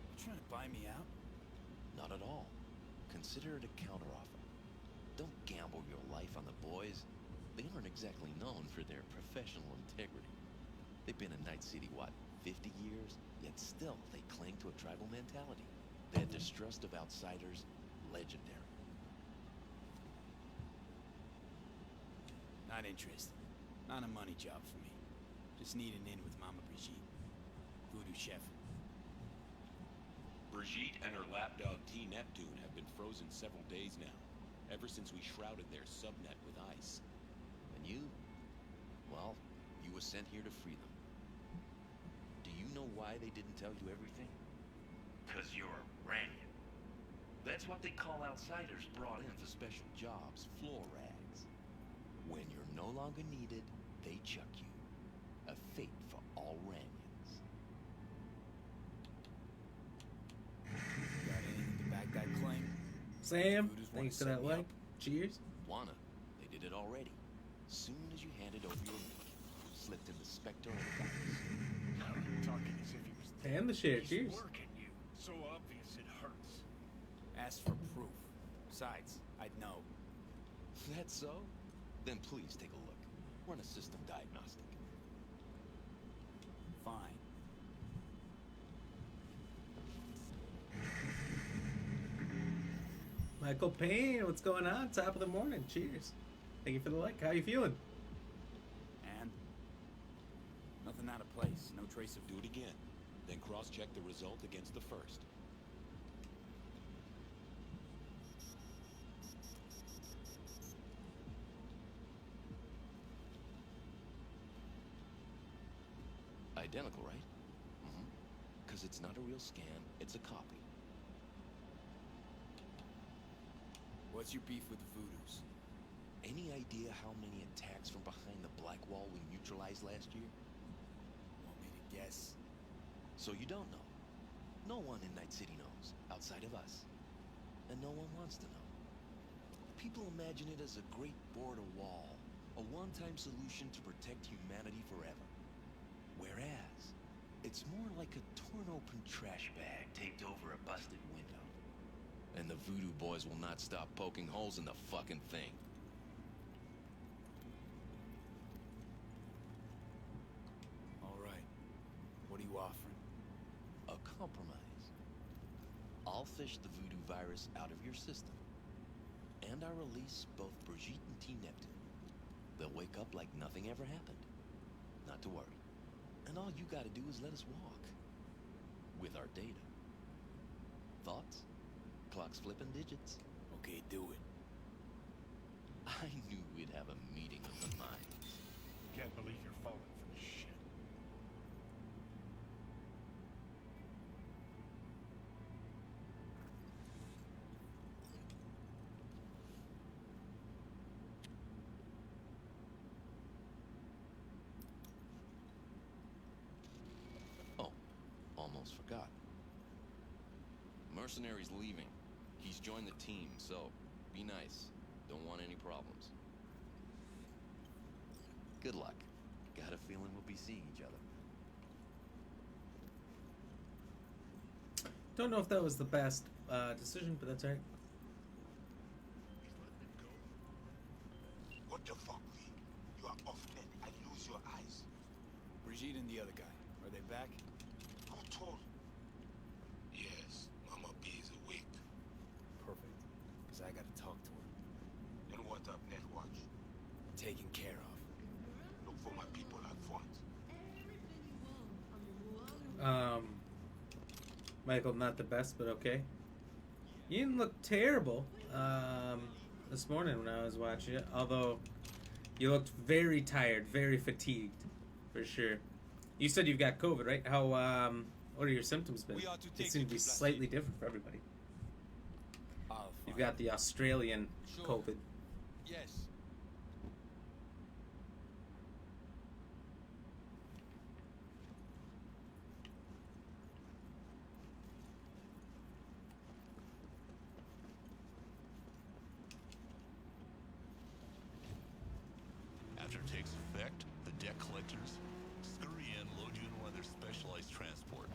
You trying to buy me out? Not at all. Consider it a counteroffer. Don't gamble your life on the boys. They aren't exactly known for their professional integrity. They've been in Night City, what, 50 years? Yet still, they cling to a tribal mentality. Their distrust of outsiders, legendary. Not interested. Not a money job for me. Just need an in with Mama Brigitte. Voodoo chef. Brigitte and her lapdog T. Neptune have been frozen several days now, ever since we shrouded their subnet with ice. And you? Well, you were sent here to free them. Do you know why they didn't tell you everything? 'Cause you're a Ranyan. That's what they call outsiders brought in for special jobs, floor rags. When you're no longer needed, they chuck you. A fate for all Ranyans. Got anything to back that claim? Sam, Voodoo's wanna thanks for set that me like. up. Cheers. Wanna? They did it already. Soon as you handed over your leak, slipped in the Spectre and the Goddess. Talking as if he was dead. And the share. He's Cheers. working you. So obvious it hurts. Ask for proof. Besides, I'd know. That's so? Then please take a look. Run a system diagnostic. Fine. Michael Payne, what's going on? Top of the morning. Cheers. Thank you for the like. How you feeling? And? Nothing out of place. No trace of... Do it again, then cross-check the result against the first. Identical, right? Mm-hmm. Because it's not a real scan, it's a copy. What's your beef with the Voodoos? Any idea how many attacks from behind the Black Wall we neutralized last year? Want me to guess? So you don't know. No one in Night City knows, outside of us. And no one wants to know. People imagine it as a great border wall, a one-time solution to protect humanity forever. Whereas, it's more like a torn-open trash bag taped over a busted window. And the Voodoo Boys will not stop poking holes in the fucking thing. All right. What are you offering? A compromise. I'll fish the voodoo virus out of your system. And I'll release both Brigitte and T. Neptune. They'll wake up like nothing ever happened. Not to worry. And all you gotta do is let us walk. With our data. Thoughts? Clock's flipping digits. Okay, do it. I knew we'd have a meeting of the minds. Can't believe you're falling for this shit. Mercenary's leaving. He's joined the team, so be nice. Don't want any problems. Good luck. Got a feeling we'll be seeing each other. Don't know if that was the best decision, but that's alright. What the fuck, V? You are off net. I lose your eyes. Brigitte and the other guy, are they back? Who told? Yes, Mama B is awake. Perfect, because I gotta talk to her. And what up, Netwatch? Taken care of. Look for my people at front. Michael, not the best, but okay. You didn't look terrible this morning when I was watching it, although you looked very tired, very fatigued, for sure. You said you've got COVID, right? How, what are your symptoms been? We ought to It take seems you to be to slightly different for everybody. You've got the Australian Sure. COVID. Yes. After it takes effect, the debt collectors scurry in, load you in one of their specialized transport.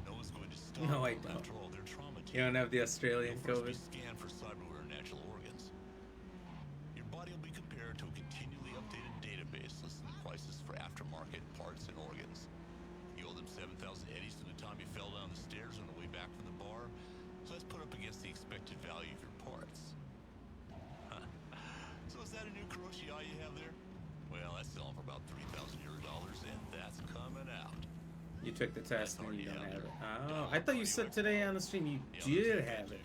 No one's going to stop No, I them don't. after all their trauma. You don't have the Australian You'll first COVID? be scanned for cyberware and natural organs. Your body will be compared to a continually updated database listing the prices for aftermarket parts and organs. You owe them 7,000 eddies from the time you fell down the stairs on the way back from the bar, so that's put up against the expected value of your parts. So is that a new Kuroshi eye you have there? Well, that's selling for about $3,000 dollars, and that's coming out. You took the test and already you don't out have there. it. Oh, I thought you said today on the stream you did have it.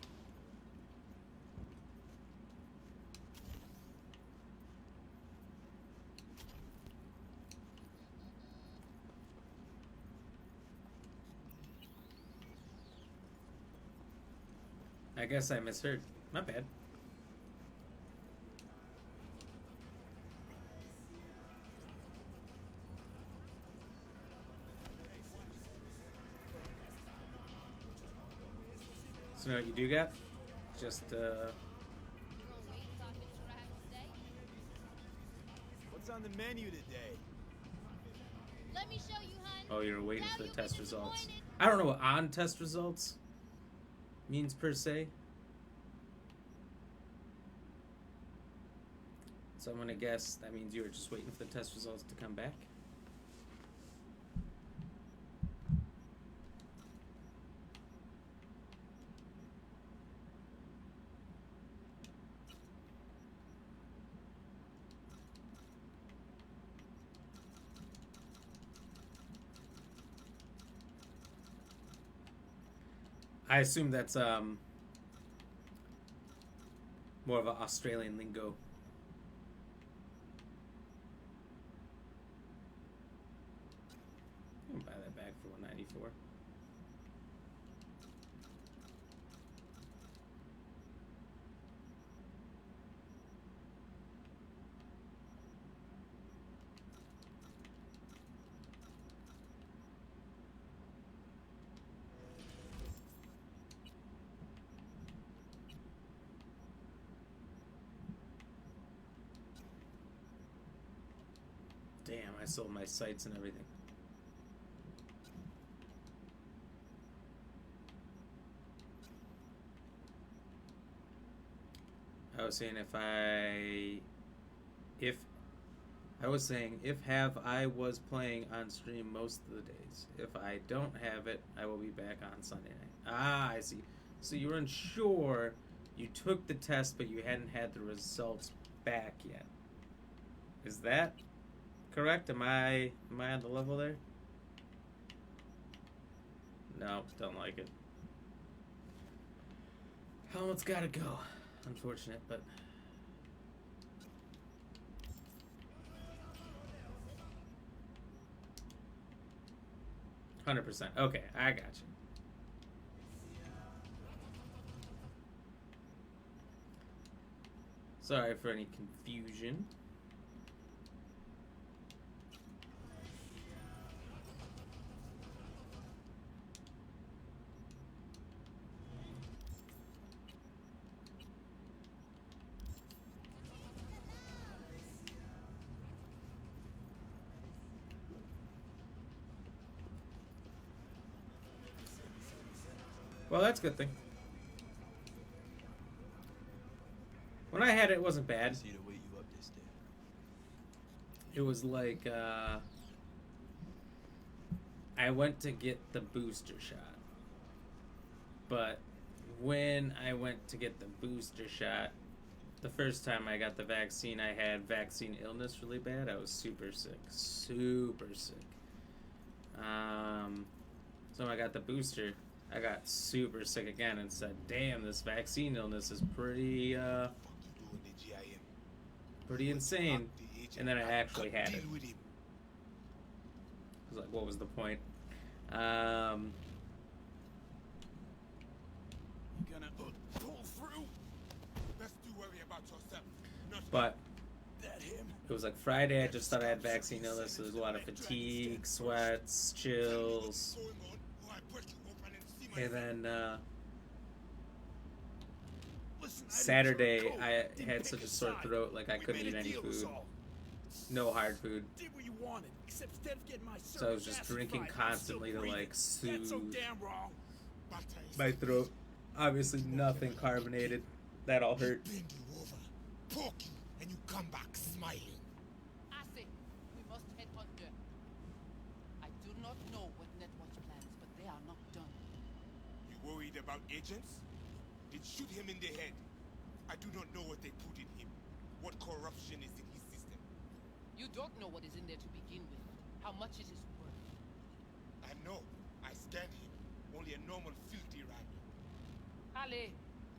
I guess I misheard. My bad. So know what you do got? Just What's on the menu today? Let me show you, hun. oh, you're waiting Now for the you've test been results. disappointed. I don't know what on test results means per se. So I'm gonna guess that means you were just waiting for the test results to come back. I assume that's more of an Australian lingo. I can buy that bag for $194. Damn, I sold my sites and everything. I was saying if have I was playing on stream most of the days. If I don't have it, I will be back on Sunday night. Ah, I see. So you were unsure. You took the test, but you hadn't had the results back yet. Is that correct? Am I on the level there? No, don't like it. Helmet's gotta go. Unfortunate, but 100%. Okay, I got you. Sorry for any confusion. Well, that's a good thing. When I had it, it wasn't bad. See the way you up this day. It was like, I went to get the booster shot. But when I went to get the booster shot, the first time I got the vaccine, I had vaccine illness really bad. I was super sick. Super sick. So when I got the booster, I got super sick again and said, damn, this vaccine illness is pretty insane. And then I actually had it. I was like, what was the point? You gonna pull through? Best you worry about yourself. But That him? it was like Friday, I just thought I had vaccine illness. There was a lot of fatigue, sweats, chills. And then Saturday, I had such a sore throat, like I couldn't eat any food. No hard food. Did what you wanted, except instead of getting my So I was just drinking constantly to like soothe That's so damn wrong. my throat. Obviously nothing carbonated. That all hurt. Bend you over, poke you, and you come back smiling. I say, we must head under. I do not know what Netwatch plans, but they are not done. You worried about agents? Then shoot him in the head. I do not know what they put in him. What corruption is in his system. You don't know what is in there to begin with. How much it is worth. I know. I scanned him. Only a normal filthy rider. Ale,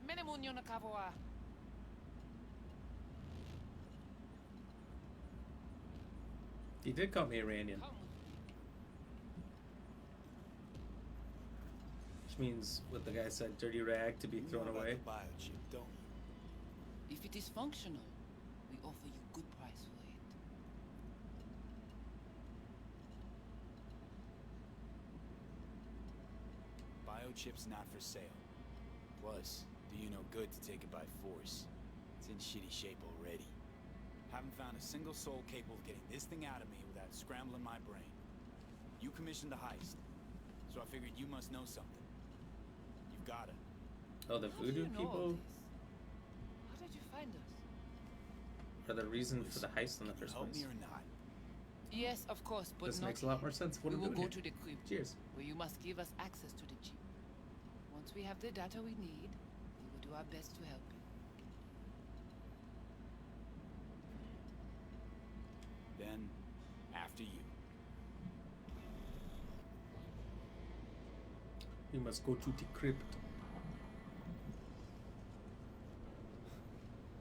menemunyo na kavoa. He did call me Iranian. Come with me. Which means what the guy said, dirty rag to be thrown away. Biochip, don't you? If it is functional, we offer you good price for it. Biochip's not for sale. Plus, do you no good to take it by force. It's in shitty shape already. Haven't found a single soul capable of getting this thing out of me without scrambling my brain. You commissioned the heist, so I figured you must know something. You've gotta. Oh, the How do you voodoo know all people this? How did you find us? are the reason for the heist in the first Help place. me or not? Yes, of course, but This not makes a lot here. more sense. What we I'm will doing go here. to the crypt, Cheers. where you must give us access to the jeep. Once we have the data we need, we will do our best to help you. Then, after you. We must go to the crypt.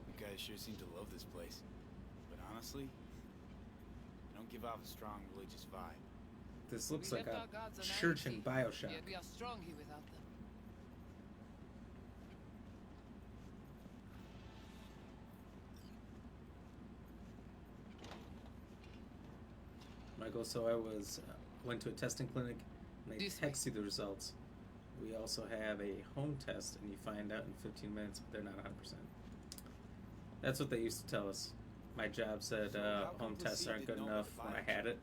You guys sure seem to love this place. But honestly, I don't give off a strong religious vibe. This looks We like left a our gods on church in Island Bioshock. Yet we are strong here without them. Michael, so I went to a testing clinic and they This text you the results. We also have a home test and you find out in 15 minutes if they're not 100%. That's what they used to tell us. My job said So how come home tests Placide aren't good didn't know enough about when I biochip? had it.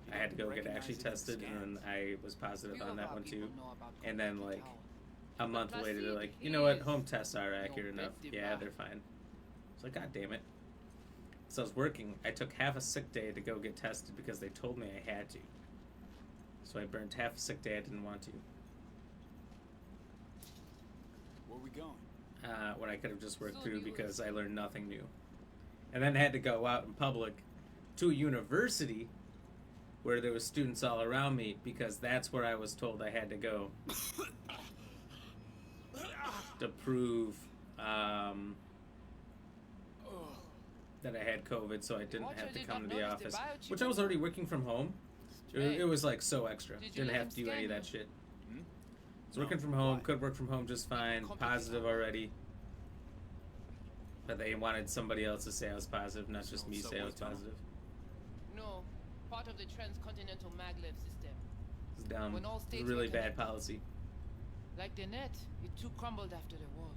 You I had to didn't go get recognize actually it in the tested and then scans. I was positive Few on of that our one people too. know about And then Connected like Tower. a month But later they're Placide like, you know what, is home tests are no accurate enough. bête de Yeah, bras. they're fine. It's like, god damn it. So I was working. I took half a sick day to go get tested because they told me I had to. So I burned half a sick day I didn't want to. Where we going? When I could have just worked So through you because I learned nothing new. And then had to go out in public to a university where there was students all around me because that's where I was told I had to go to prove that I had COVID, so I didn't Watcher have to did come not to the notice the office. biochip Which I was already working from home. It was like so extra. Did you Didn't let have him to do any scan of that you? shit. Hmm? Was working No, from home, why? could work from home just fine, Completely positive fine. already. But they wanted somebody else to say I was positive, not just me say I was positive. No, part of the transcontinental maglev system. It's down. When all It's a states really were bad connected. policy. Like the net, it too crumbled after the war.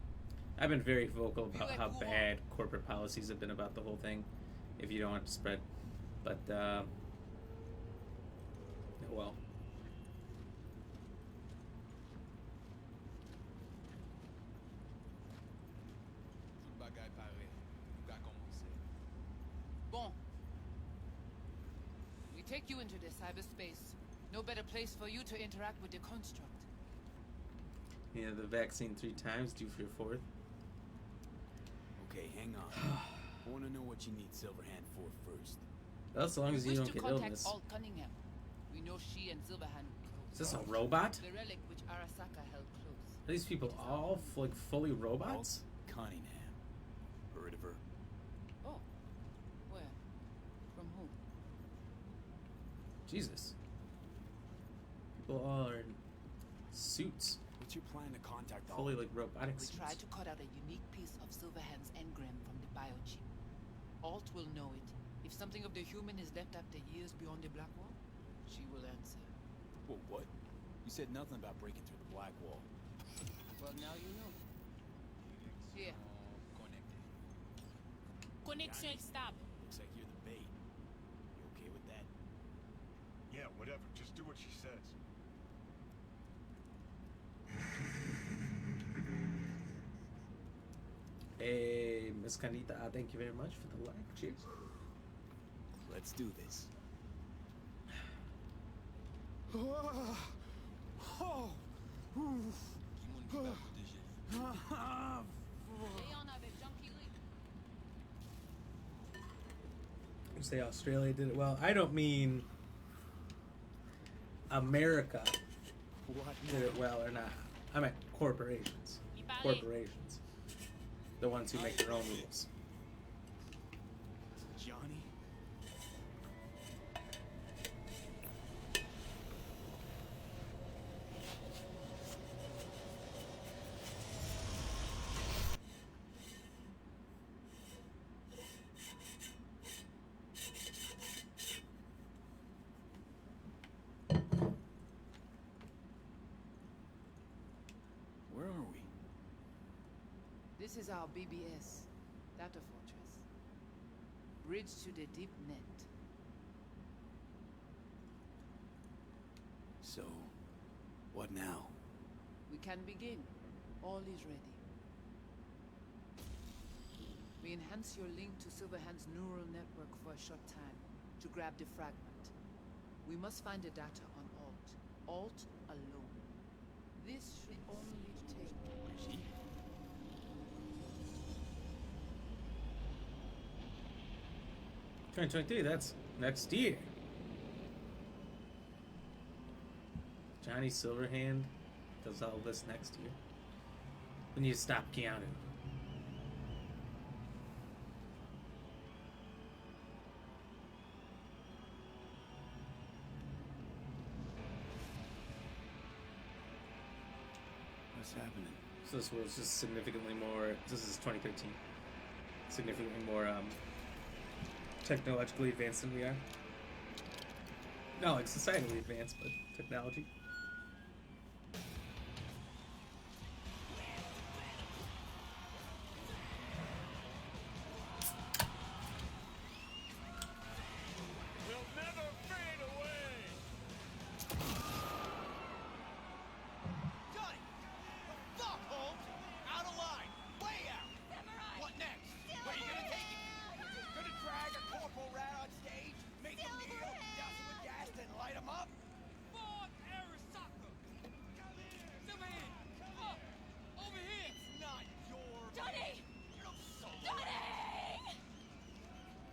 I've been very vocal about like how who bad corporate policies have been about the whole thing, if you don't want it to spread. But, well. gars est paré. On va commencer. Bon. We take you into the cyberspace. No better place for you to interact with the construct. Yeah, the vaccine 3 times, due for your 4th. Okay, hang on. I want to know what you need Silverhand for first. Well, as long as you Wish don't to get contact illness. Alt Cunningham. We know she and Silverhand Is this a robot? the relic which Arasaka held close. Are these people all like fully robots? Cunningham. Heard of her? Oh. Where? From who? Jesus. People all are in suits. What's your plan to contact Fully Alt? like robotic We suits. tried to cut out a unique piece of Silverhand's engram from the biochip. Alt will know it. If something of the human is left after years beyond the Black Wall, she will answer. Whoa, what? You said nothing about breaking through the Black Wall. Well, now you know. Here. Connection stable. Looks like you're the bait. You okay with that? Yeah, whatever. Just do what she says. Hey, Miss Canita, thank you very much for the like. Cheers. Let's do this. Leon avec Junkie Lee. You say Australia did it well. I don't mean America did it well or not. I meant corporations. Corporations. The ones who make their own rules. Johnny? Where are we? This is our BBS, Data Fortress. Bridge to the deep net. So, what now? We can begin. All is ready. We enhance your link to Silverhand's neural network for a short time to grab the fragment. We must find the data on Alt. Alt alone. This should only take... 2023, that's next year. Johnny Silverhand does all this next year. We need to stop Keanu. What's happening? So this was just significantly more. This is 2013. Significantly more technologically advanced than we are. Not like societally advanced, but technology. Will never fade away. Johnny! The fuck, Holmes? Out of line! Way out! What next? Where are you gonna take it? Gonna drag a corporal rat on stage, make him kneel, douse him with gas, then light him up? Fuck Arasaka. Come here. Silverhand! Up! Over here! It's not your... Johnny! You're no solo. Johnny!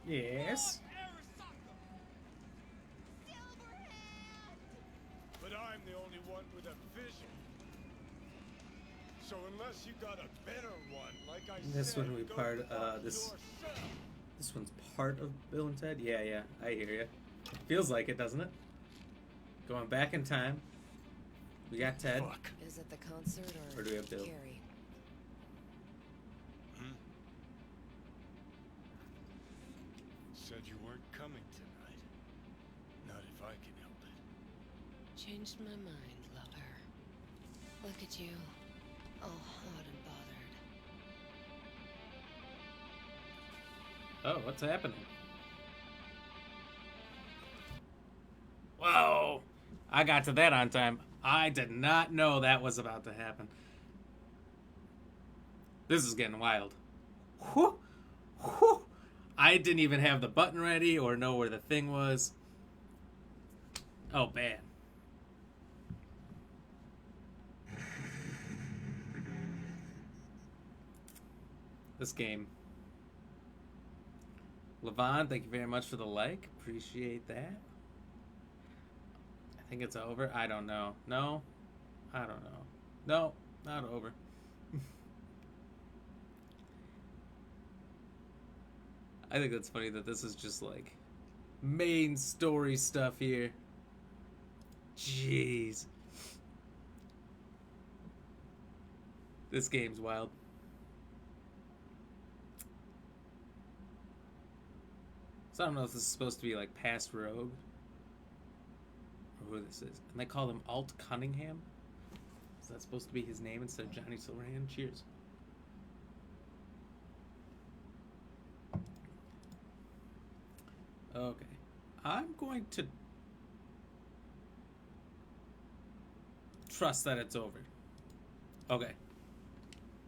Yes. Arasaka. Silverhand! But I'm the only one with a vision. So unless you got a better one, like I This said, one we go part. fuck This yourself. This one's part of Bill and Ted. Yeah, I hear you. It feels like it, doesn't it? Going back in time. We got Ted. Fuck. Is it the concert Or do we have Bill? Carrie? Said you weren't coming tonight. Not if I can help it. Changed my mind, lover. Look at you, all hot and bothered. Oh, what's happening? Whoa! I got to that on time. I did not know that was about to happen. This is getting wild. Whew. Whew. I didn't even have the button ready or know where the thing was. Oh, man. This game. Levon, thank you very much for the like. Appreciate that. I think it's over. I don't know. No? I don't know. No, not over. I think that's funny that this is just like main story stuff here. Jeez. This game's wild. So I don't know if this is supposed to be like past Rogue or who this is. And they call him Alt Cunningham. Is that supposed to be his name instead of Johnny Silverhand? Cheers. Okay. I'm going to trust that it's over. Okay.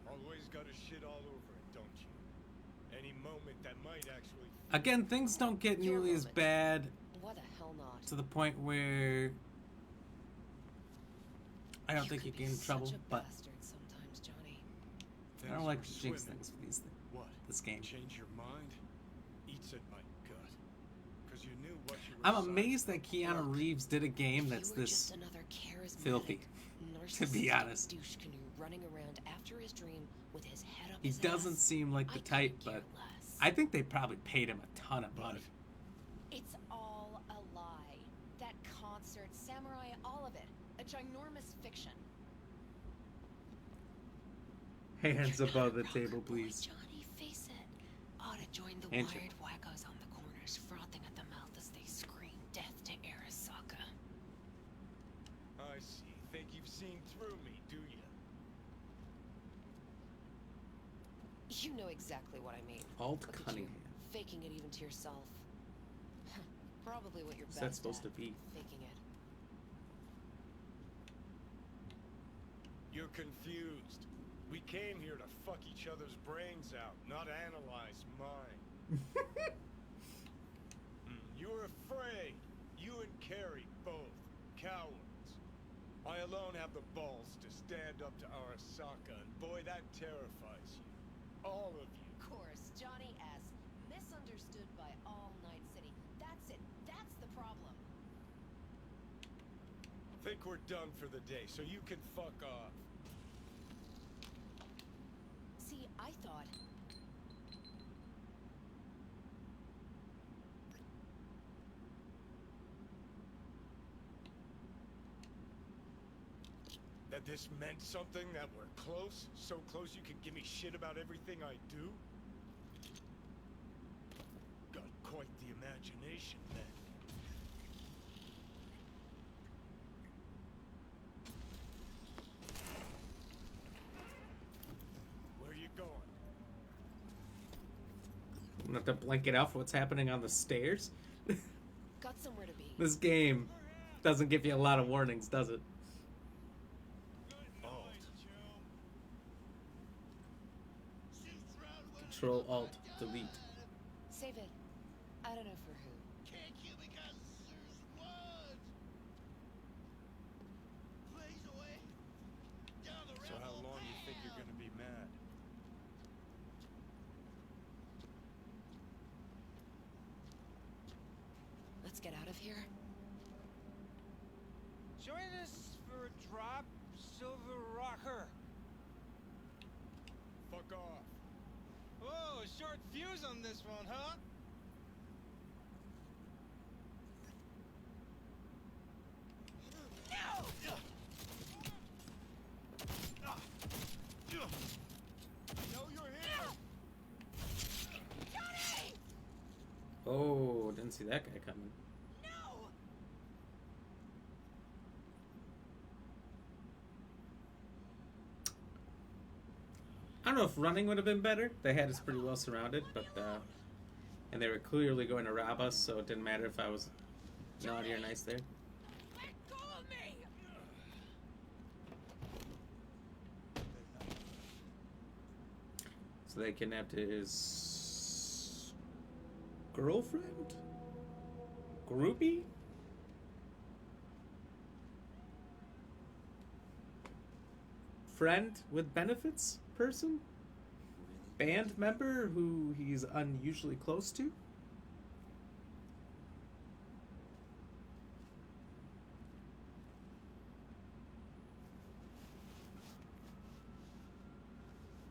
Always gotta shit all over it, don't you? Any moment that might actually... Again, things don't get nearly as bad What the hell not? to the point where I don't think you get in trouble, but Sometimes, Johnny. I don't like to jinx things for these things. What? This game. Change your mind? Eats at my gut. Because you knew what you were I'm amazed that Keanu Reeves did a game that's this filthy. To be honest, Douche canoe running around after his dream with his head up he his doesn't ass. seem like the type, but I think they probably paid him a ton of money. It's all a lie. That concert, Samurai, all of it. A ginormous fiction. Hands above the table, please. Johnny, face it. Ought to join the Handshake. wired wackos on the corners, frothing at the mouth as they scream death to Arasaka. I see. Think you've seen through me, do you? You know exactly what I mean. Alt Look at you, Cunningham. faking it even to yourself. Probably what you're What's best that supposed at, to be? faking it. You're confused. We came here to fuck each other's brains out, not analyze mine. You were afraid. You and Carrie both. Cowards. I alone have the balls to stand up to Arasaka, and boy, that terrifies you. All of you. Of course, Johnny S. Misunderstood by all Night City. That's it. That's the problem. Think we're done for the day, so you can fuck off. See, I thought... That this meant something, that we're close? So close you can give me shit about everything I do? Got quite the imagination, then. Where you going? I'm gonna have to blanket out for what's happening on the stairs. Got somewhere to be. This game doesn't give you a lot of warnings, does it? Control Alt Delete. Save it. I don't know for who. Can't kill because there's blood. Blaze away. Down the So how long you think you're gonna be mad? Let's get out of here. Join us for a drop, Silver Rocker. Fuck off. Oh, short fuse on this one, huh? know you're here. Johnny! Oh, didn't see that guy coming. No! I don't know if running would have been better. They had us pretty well surrounded, but and they were clearly going to rob us, so it didn't matter if I was naughty or nice there. Let go of me! So they kidnapped his girlfriend? Groupie? Friend with benefits person? Band member who he's unusually close to?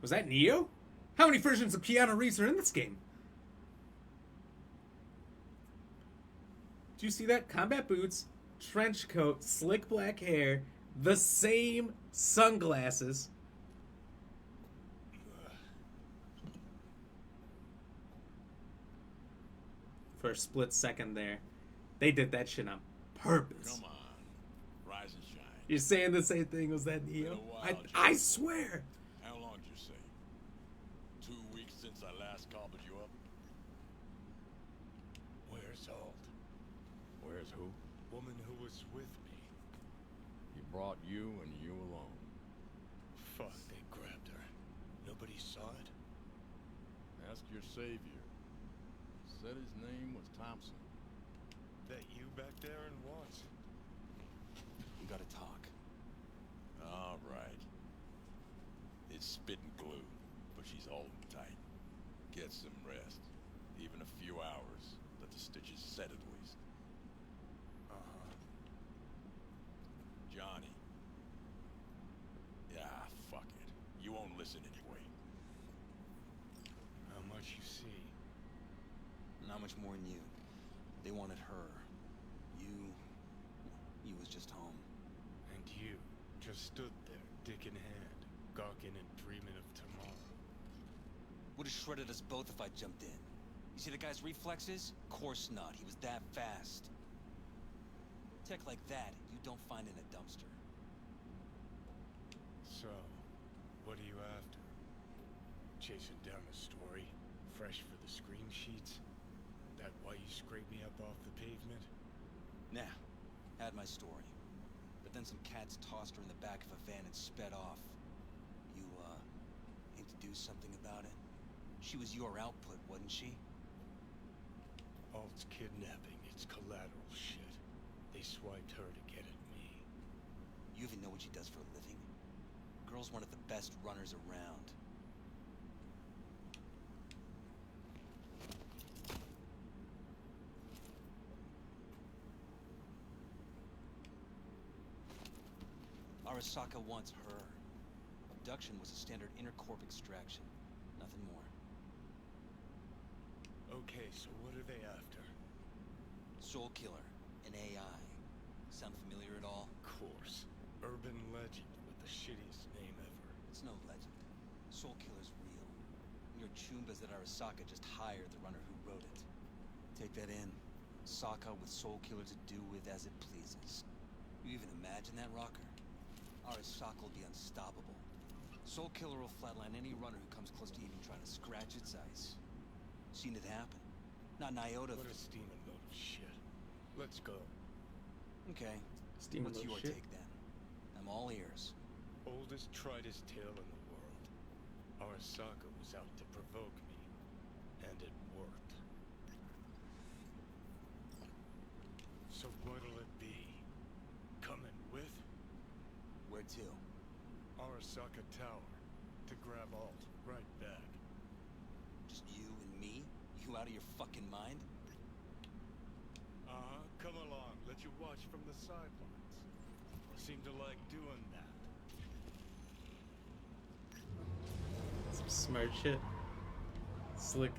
Was that Neo? How many versions of Keanu Reeves are in this game? Do you see that? Combat boots, trench coat, slick black hair, the same sunglasses. For a split second there. They did that shit on purpose. Come on. Rise and shine. You're saying the same thing. Was that Neo? I swear. How long did you say? 2 weeks since I last cobbled you up? Where's Alt? Where's who? Woman who was with me. He brought you and you alone. Fuck, they grabbed her. Nobody saw it? Ask your savior. Said his name was Thompson. That you back there in Watts? We gotta talk. All right. It's spit and glue, but she's holding tight. Get some rest. Even a few hours. Let the stitches set at least. Uh-huh. Johnny. Yeah, fuck it. You won't listen anyway. How much you see? Not much more than you. They wanted her. You was just home. And you just stood there, dick in hand, gawking and dreaming of tomorrow. Would have shredded us both if I jumped in. You see the guy's reflexes? Course not. He was that fast. Tech like that, you don't find in a dumpster. So, what are you after? Chasing down a story? Fresh for the scream sheets? That why you scraped me up off the pavement? Nah, had my story. But then some cats tossed her in the back of a van and sped off. You, aim to do something about it? She was your output, wasn't she? Alt's kidnapping, it's collateral shit. They swiped her to get at me. You even know what she does for a living? Girl's one of the best runners around. Arasaka wants her. Abduction was a standard intercorp extraction. Nothing more. Okay, so what are they after? Soul Killer, an AI. Sound familiar at all? Of course. Urban legend with the shittiest name ever. It's no legend. Soul Killer's real. Your Chumbas that Arasaka just hired the runner who wrote it. Take that in. Sokka with Soul Killer to do with as it pleases. You even imagine that, Rocker? Arasaka will be unstoppable. Soul Killer will flatline any runner who comes close to even trying to scratch its ice. Seen it happen. Not an iota of... What a steaming load of shit. Let's go. Okay. Steaming What's load your of shit? take then? I'm all ears. Oldest, tritest tale in the world. Arasaka was out to provoke me. And it worked. So what'll it be? Coming with? Where to? Arasaka Tower. To grab Alt. Right back. Just you and me? You out of your fucking mind? Uh-huh. Come along. Let you watch from the sidelines. Seem to like doing that. Some smart shit. Slick.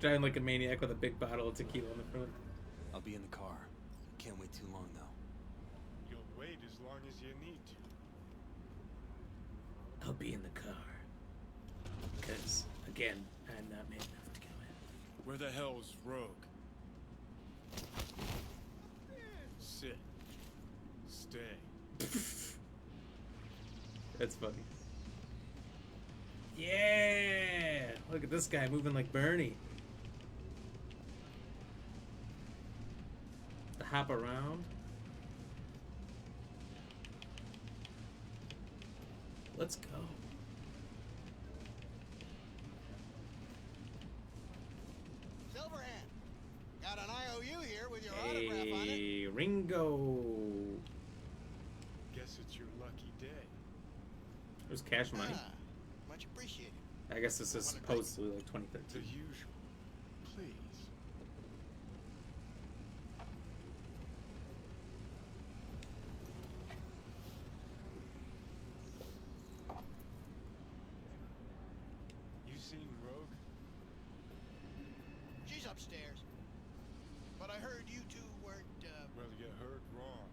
Driving like a maniac with a big bottle of tequila in the front. I'll be in the car. Can't wait too long, though. You'll wait as long as you need to. I'll be in the car. Because, again, I'm not man enough to go in. Where the hell's Rogue? Sit. Stay. That's funny. Yeah! Look at this guy moving like Bernie. The hop around. Let's go. There's cash money. Ah, much appreciated. I guess this is supposedly like The 2013. usual. Please. You seen Rogue? She's upstairs. But I heard you two weren't, Well, you heard wrong.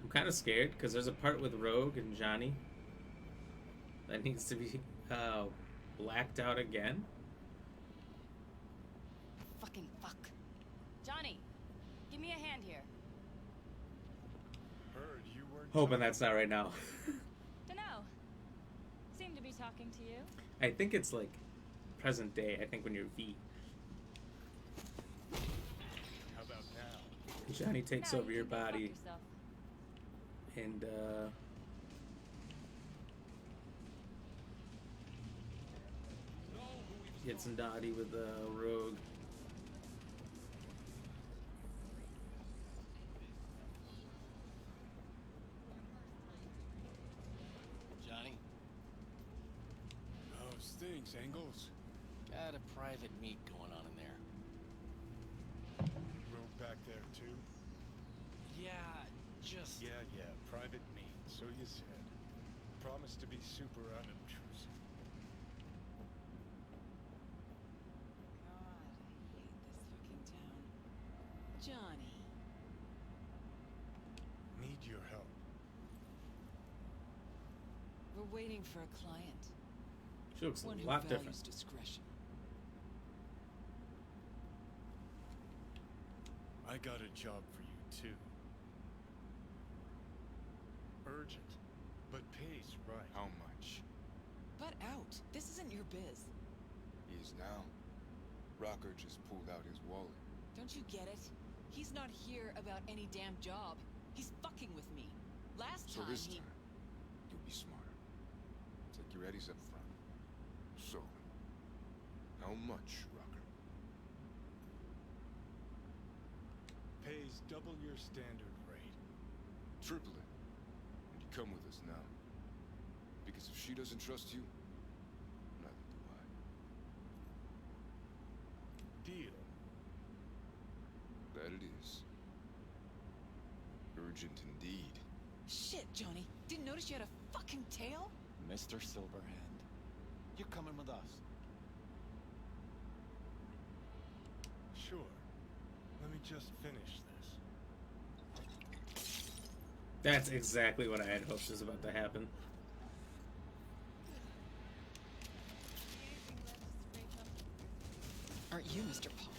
I'm kind of scared because there's a part with Rogue and Johnny that needs to be blacked out again. Fucking fuck. Johnny, give me a hand here. Heard you weren't. Hoping that's not right now. Dunno. Seem to be talking to you. I think it's like present day. I think when you're V. How about now? Johnny takes Now over you your can go fuck body yourself. and gets naughty with Rogue. Johnny, Oh, stinks, Engels. got a private meet going on in there. Rogue back there too? Yeah, just... Yeah, private meet, so you said. Promise to be super unobtrusive. God, I hate this fucking town. Johnny. Need your help. We're waiting for a client. She looks One a who lot values different. discretion. I got a job for you too. Urgent, but pays right. How much? Butt out. This isn't your biz. Is now. Rocker just pulled out his wallet. Don't you get it? He's not here about any damn job. He's fucking with me. Last So time this he... time, you'll be smarter. Take your eddies up front. So, how much, Rocker? Pays double your standard rate. Triple it. And you come with us now. Because if she doesn't trust you, neither do I. Deal. That it is. Urgent indeed. Shit, Johnny. Didn't notice you had a fucking tail? Mr. Silverhand, you coming with us? Sure. Let me just finish this. That's exactly what I had hoped was about to happen. Aren't you Mr. Popular?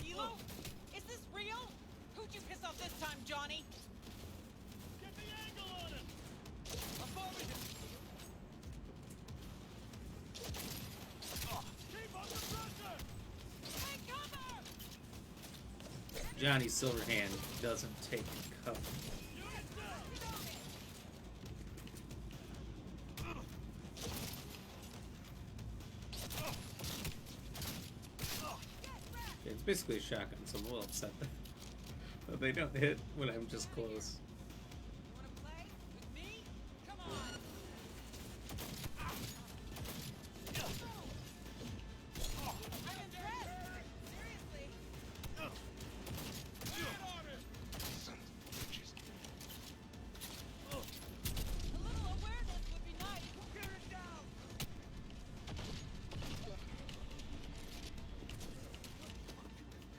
Hilo? Is this real? Who'd you piss off this time, Johnny? Get the angle on him! Above it! Keep under pressure! Take cover! Johnny Silverhand doesn't take cover. It's basically a shotgun, so I'm a little upset that they don't hit when I'm just close.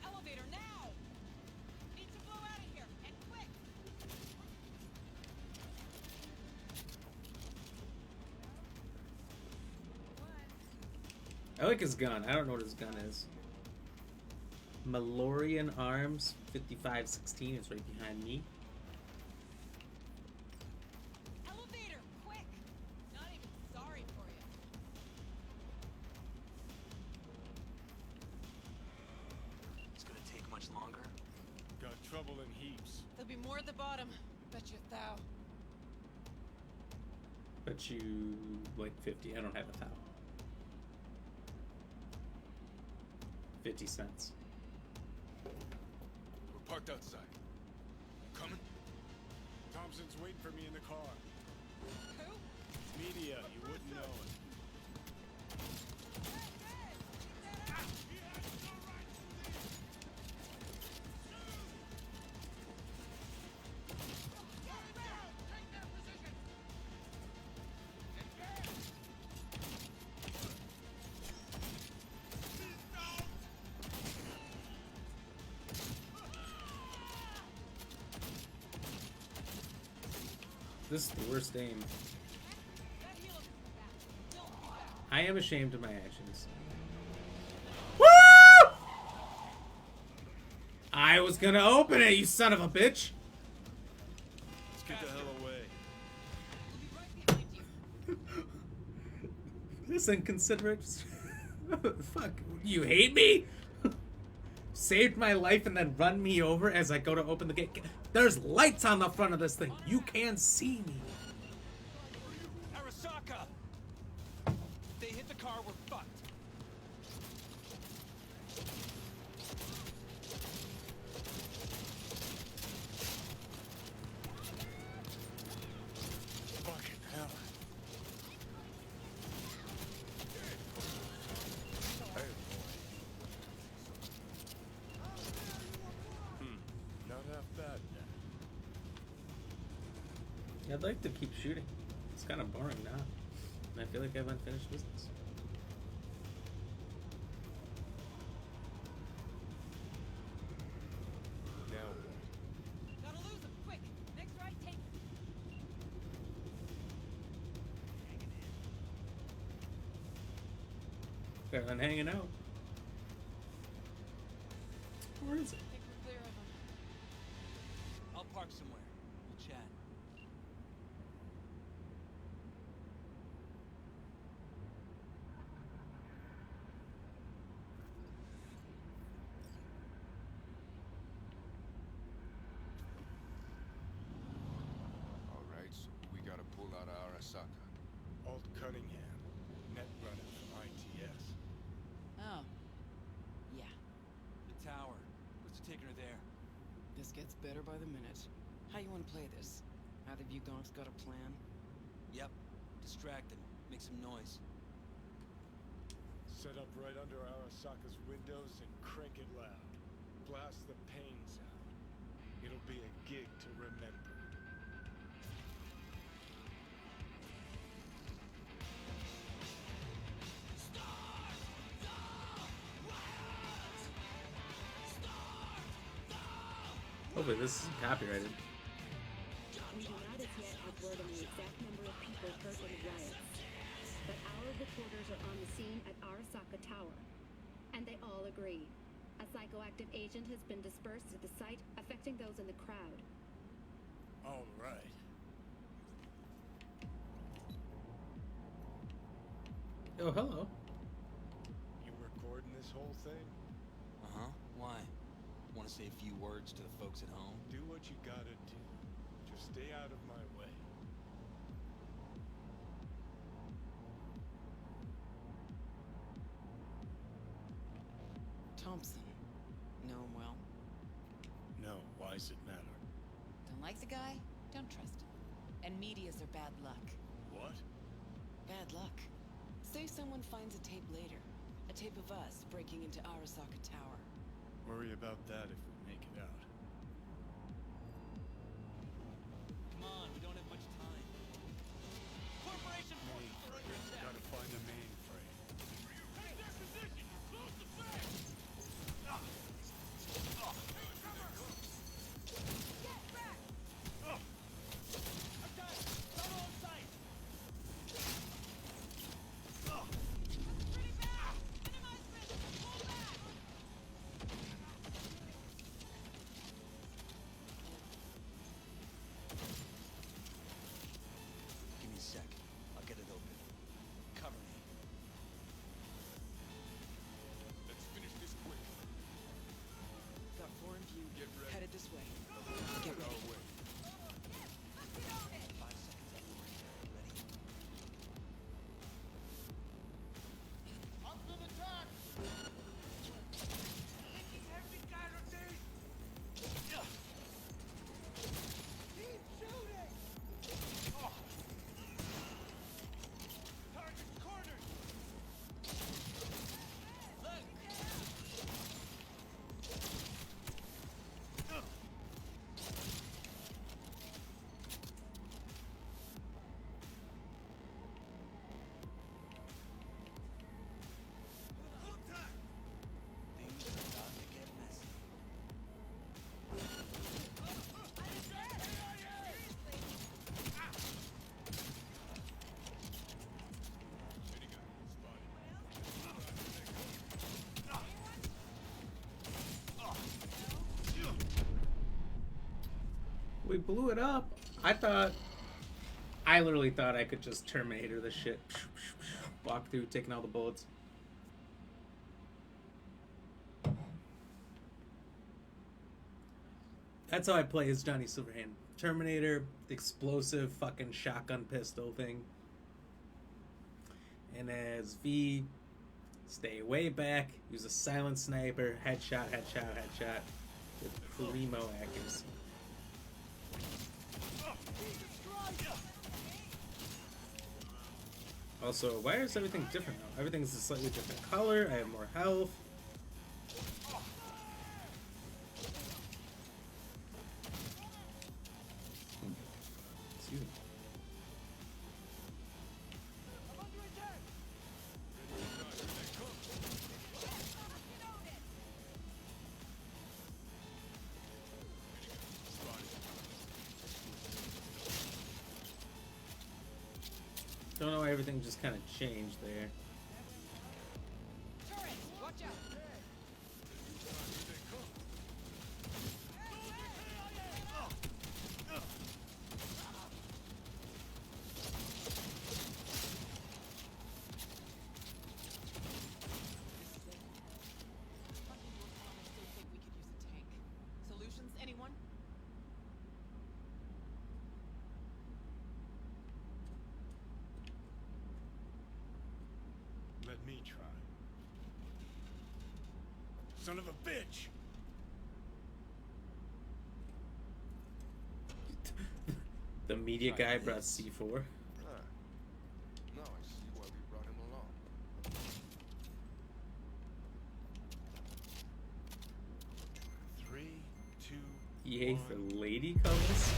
Elevator now! Need to blow out of here, and quick! I like his gun. I don't know what his gun is. Malorian Arms 5516 is right behind me. Elevator, quick! Not even sorry for you. It's gonna take much longer. Got trouble in heaps. There'll be more at the bottom. Bet you thou. Bet you like 50. I don't have a thou. 50 cents. We're parked outside. Coming? Thompson's waiting for me in the car. Who? Media, you wouldn't know it. This is the worst aim. I am ashamed of my actions. Woo! I was gonna open it, you son of a bitch! Let's get the hell away. This inconsiderate. Fuck. You hate me? Saved my life and then run me over as I go to open the gate. There's lights on the front of this thing. You can see me. Arasaka! They hit the car, we're fucked. Fucking hell. Not half bad. I'd like to keep shooting. It's kind of boring now. And I feel like I have unfinished business. Now Gotta lose him, quick! Next right, take Fairland hanging out. Where is it? think we're clear of him. I'll park somewhere. We'll chat. Alright, so we gotta pull out of Arasaka. Alt Cunningham, net runner from ITS. Oh. Yeah. The tower. What's taking her there? This gets better by the minute. How you want to play this? Either of you gonks got a plan? Yep. Distract him. Make some noise. Set up right under Arasaka's windows and crank it loud. Blast the pains out. It'll be a gig to remember. Hopefully this isn't copyrighted. We do not as yet have word on the exact number of people hurt in the riots, but our reporters are on the scene at Arasaka Tower, and they all agree. A psychoactive agent has been dispersed at the site, affecting those in the crowd. All right. Oh, hello. You recording this whole thing? Uh-huh. Why? Want to say a few words to the folks at home? Do what you gotta do. Just stay out of my way. Thompson. Know him well? No, why's it matter? Don't like the guy? Don't trust him. And medias are bad luck. What? Bad luck. Say someone finds a tape later. A tape of us breaking into Arasaka Tower. Worry about that if we make it out. Come on, we don't have much time. Corporation forces are under attack. Gotta find the mainframe. Take their position! Close the fence! Get back! Attack! Tunnel on sight! Pretty bad! Minimize risk! Pull back! We blew it up. I literally thought I could just Terminator the shit. Walk through, taking all the bullets. That's how I play as Johnny Silverhand. Terminator, explosive fucking shotgun pistol thing. And as V, stay way back, use a silent sniper, headshot, headshot, headshot, with primo accuracy. Also, why is everything different now? Everything's a slightly different color, I have more health. Excuse me. Don't know why everything just kind of changed there. Turret, watch out. Solutions, anyone? Let me try. Son of a bitch! The media guy brought C4. Ah. Now I see why we brought him along. 3, 2, EA for lady colors?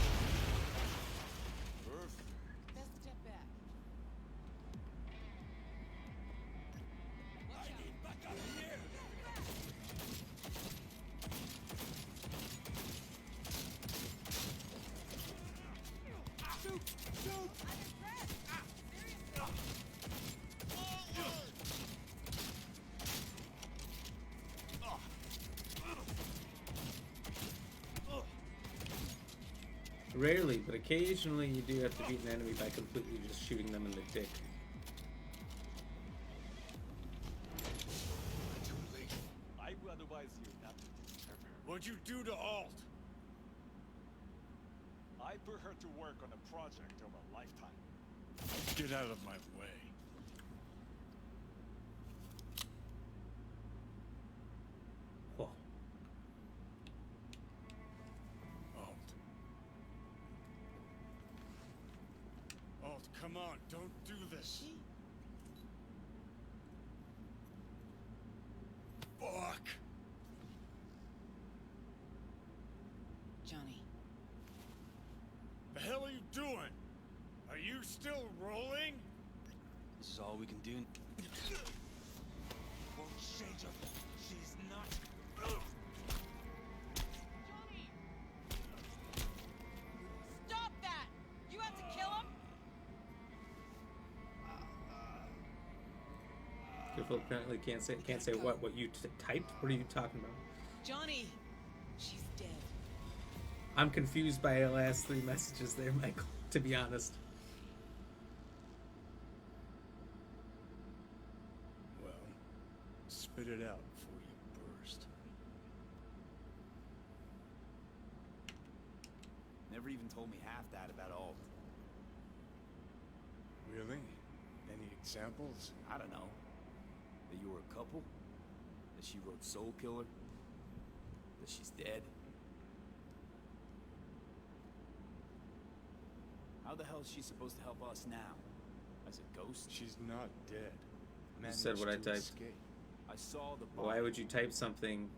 Best step back. Watch out. back up here! Shoot! Shoot! I'm impressed. Seriously. Rarely, but occasionally you do have to beat an enemy by completely just shooting them in the dick. Too late. I would advise you not to disturb her. What'd you do to Alt? I put her to work on a project of a lifetime. Get out of my way. Whoa. Alt. Alt, come on, don't do this. Fuck! Johnny. The hell are you doing? Are you still rolling? This is all we can do. Won't change her. She's not. Johnny! Stop that! You have to kill him? Careful, apparently can't say what you typed? What are you talking about? Johnny! She's dead. I'm confused by your last 3 messages there, Michael, to be honest. Well, spit it out before you burst. Never even told me half that about Alt. Really? Any examples? I don't know. That you were a couple? That she wrote Soul Killer? That she's dead? How the hell is she supposed to help us now? As a ghost? She's not dead. You said what I Managed to typed. escape. I saw the Why would you type something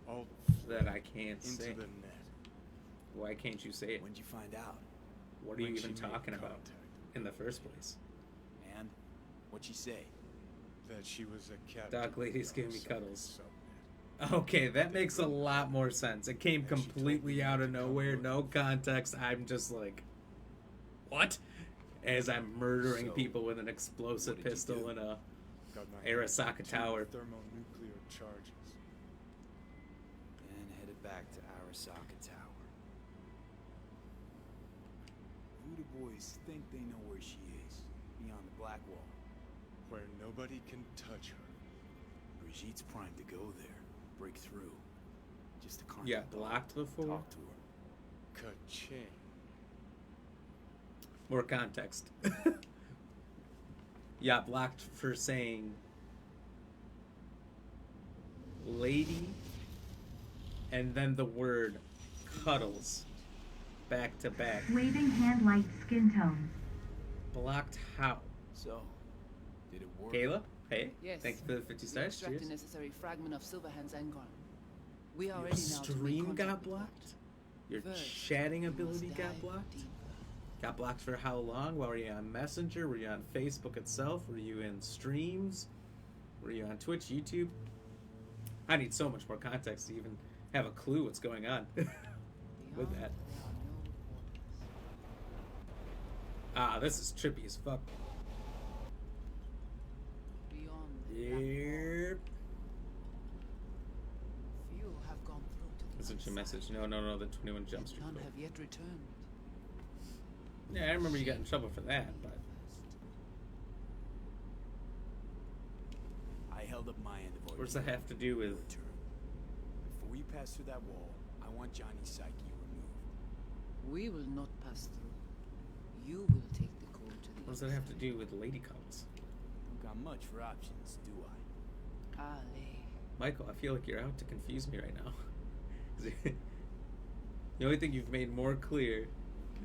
Alt that I can't into say? the net. Why can't you say it? When'd you find out? What are you When even she made talking about contact. in the first place? And? What'd she say? That she was a captive. Doc lady's on giving me some cuddles. subnet. Okay, that makes a lot more sense. It came completely out of nowhere, no context. I'm just like, what? As I'm murdering So, people with an explosive what did you pistol do? in a Got my Arasaka two tower. thermonuclear charges. And headed back to Arasaka Tower. Voodoo Boys think they know where she is, beyond the Black Wall. Where nobody can touch her. Brigitte's primed to go there, break through. Just to contact Yeah, blocked before. Talk to her. Ka-ching. More context. Yeah, blocked for saying lady and then the word cuddles back to back. Waving hand light skin tones. Blocked how? So, did it work? Kayla? Hey, Yes. thank you for the 50 We stars. extract the Cheers. necessary fragment of Silverhand's engram. We are Your ready now to make stream contact got with blocked? Your First, chatting we must ability got dive blocked? deeper. Got blocked for how long? Were you on Messenger? Were you on Facebook itself? Were you in streams? Were you on Twitch, YouTube? I need so much more context to even have a clue what's going on with that. Ah, this is trippy as fuck. Beyond the Yep. few have gone through to the That's other what your message. side. No, the 21 Jump Street. None quote. have yet returned. Yeah, I remember you got in trouble for that, but I held up my end of our what does that have to do with? return. Before you pass through that wall, I want Johnny's psyche removed. We will not pass through. You will take the code to the What does other that have to side. do with lady cults? Don't got much for options, do I? Ali. Michael, I feel like you're out to confuse me right now. The only thing you've made more clear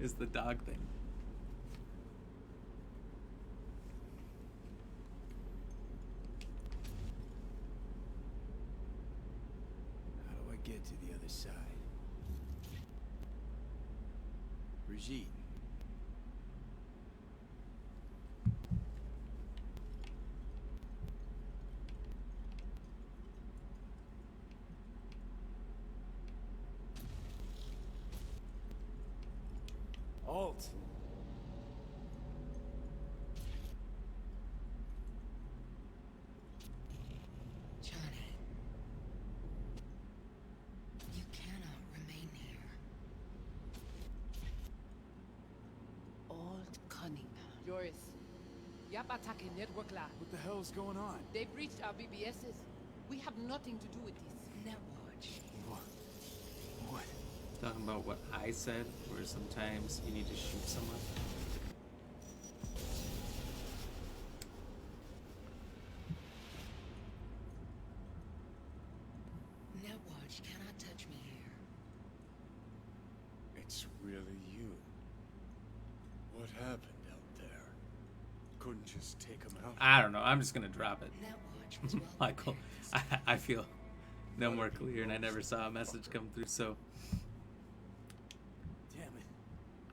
is the dog thing. How do I get to the other side? Brigitte. Alt. Johnny. You cannot remain here. Old Cunningham. Joris. Yap attacking network lab. What the hell is going on? They breached our BBSs. We have nothing to do with this. Netwatch. What? Talking about what I said, where sometimes you need to shoot someone. Netwatch cannot touch me here. It's really you. What happened out there? Couldn't just take him out? I don't know. I'm just gonna drop it. Netwatch was well Michael, I feel no more clear, and I never saw a message come through. So Damn it.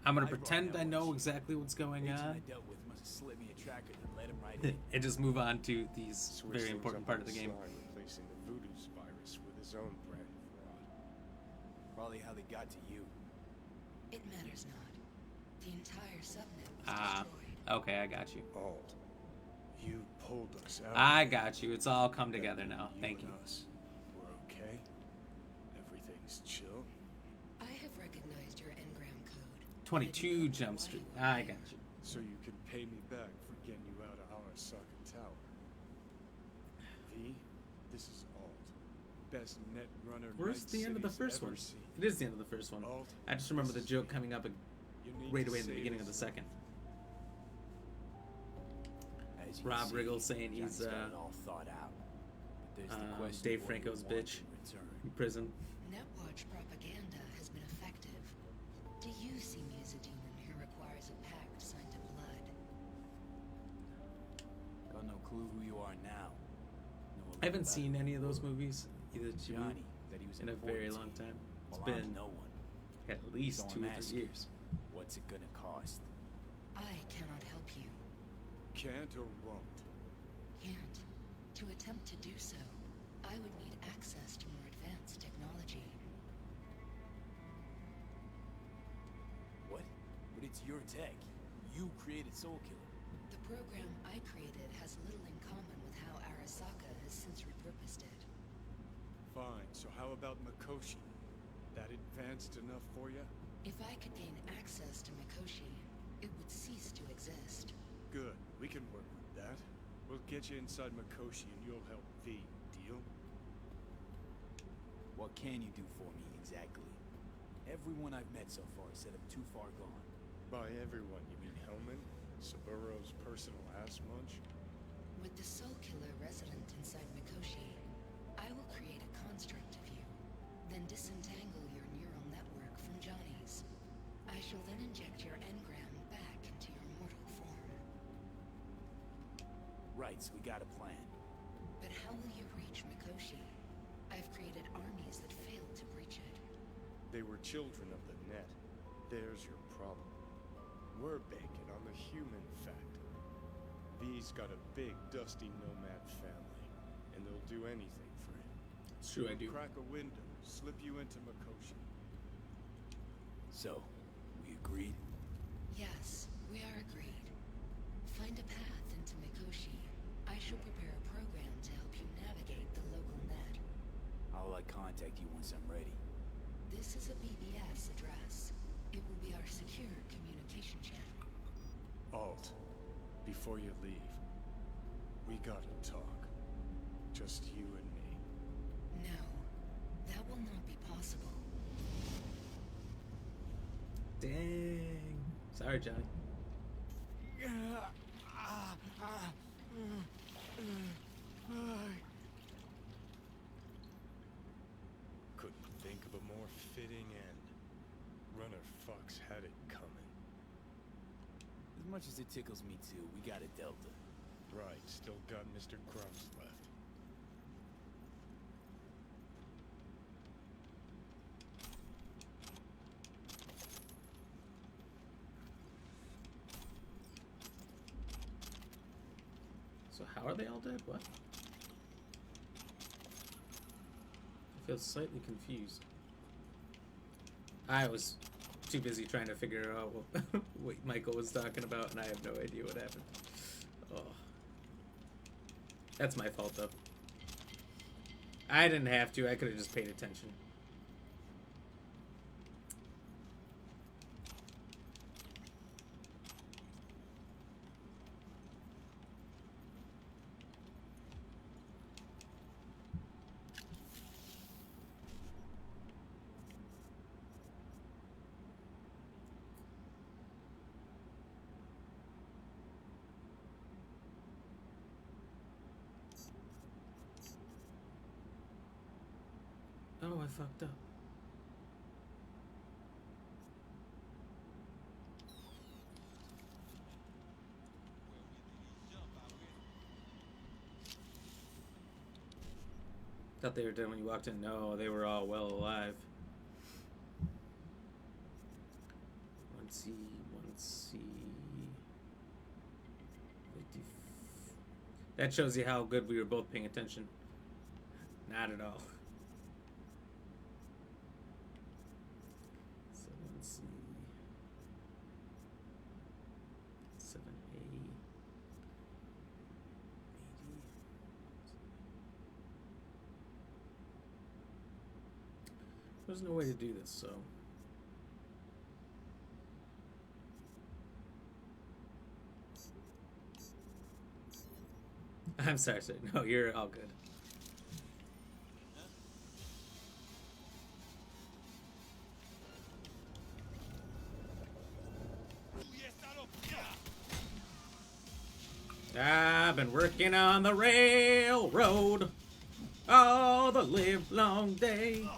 I'm gonna pretend I know exactly what's going Agent on, I dealt with must have slipped me a tracker that led him right in. and just move on to these Switch very things important up part on of the game. sly, replacing the Voodoo's virus with his own brand of fraud. Probably how they got to you. It matters not. The entire subnet was Ah, destroyed. okay, I got you. Alt, you pulled us out. I got you. It's all come together now. Thank you. And us. We're okay. Everything's chill. I have recognized your engram code. 22 Jump Street. I got you. So you can pay me back for getting you out of Arasaka Tower. V, this is Alt. Best net runner Where's Night the end of the City's first ever one? seen. It is the end of the first one. Alt, I just remember the this is joke you. coming up You need right to away in the save beginning of the us. second. As you can Rob see, Riggle saying Johnny's he's got it all thought out. But there's the question Dave of what he Franco's wants bitch in return. in prison. Netwatch propaganda has been effective. Do you see me as a demon who requires a pact signed in blood? Got no clue who you are now. I haven't seen any of those movies, either two, Johnny, that he was in a important very to long you. time. It's Well, I'm been no one. at least So 2 I'm or 3 asking, years. What's it gonna cost? I cannot help you. Can't or won't. Can't. To attempt to do so, I would need access to more advanced technology. What? But it's your tech. You created Soul Killer. The program I created has little in common with how Arasaka has since repurposed it. Fine, so how about Mikoshi? that advanced enough for you? If I could gain access to Mikoshi, it would cease to exist. Good. We can work with that. We'll get you inside Mikoshi and you'll help V. Deal? What can you do for me, exactly? Everyone I've met so far said I'm too far gone. By everyone, you mean Hellman? Saburo's personal ass munch? With the Soul Killer resident inside Mikoshi, I will create a construct of you, then disentangle your neural network from Johnny's. I shall then inject your engram back into your mortal form. Right, so we got a plan. But how will you reach Mikoshi? I've created armies that failed to breach it. They were children of the net. There's your problem. We're banking on the human factor. V's got a big, dusty nomad family, and they'll do anything for him. It's true, I do. Crack a window, slip you into Mikoshi. So, we agreed? Yes, we are agreed. Find a path into Mikoshi. I shall prepare a program to help you navigate the local net. I'll contact you once I'm ready. This is a BBS address. It will be our secure communication channel. Alt, before you leave, we gotta talk. Just you and me. No, that will not be possible. Dang. Sorry, Johnny. Couldn't think of a more fitting end. Runner fucks had it coming. As much as it tickles me too, we got a Delta. Right, still got Mr. Grumps left. So how are they all dead? What? I feel slightly confused. I was too busy trying to figure out what Michael was talking about, and I have no idea what happened. Oh. That's my fault, though. I didn't have to. I could have just paid attention. Oh, I fucked up. Thought they were dead when you walked in. No, they were all well alive. Let's see. That shows you how good we were both paying attention. Not at all. So let's see. 7A. 80. There's no way to do this, so. I'm sorry. No, you're all good. I've been working on the railroad all the live long day.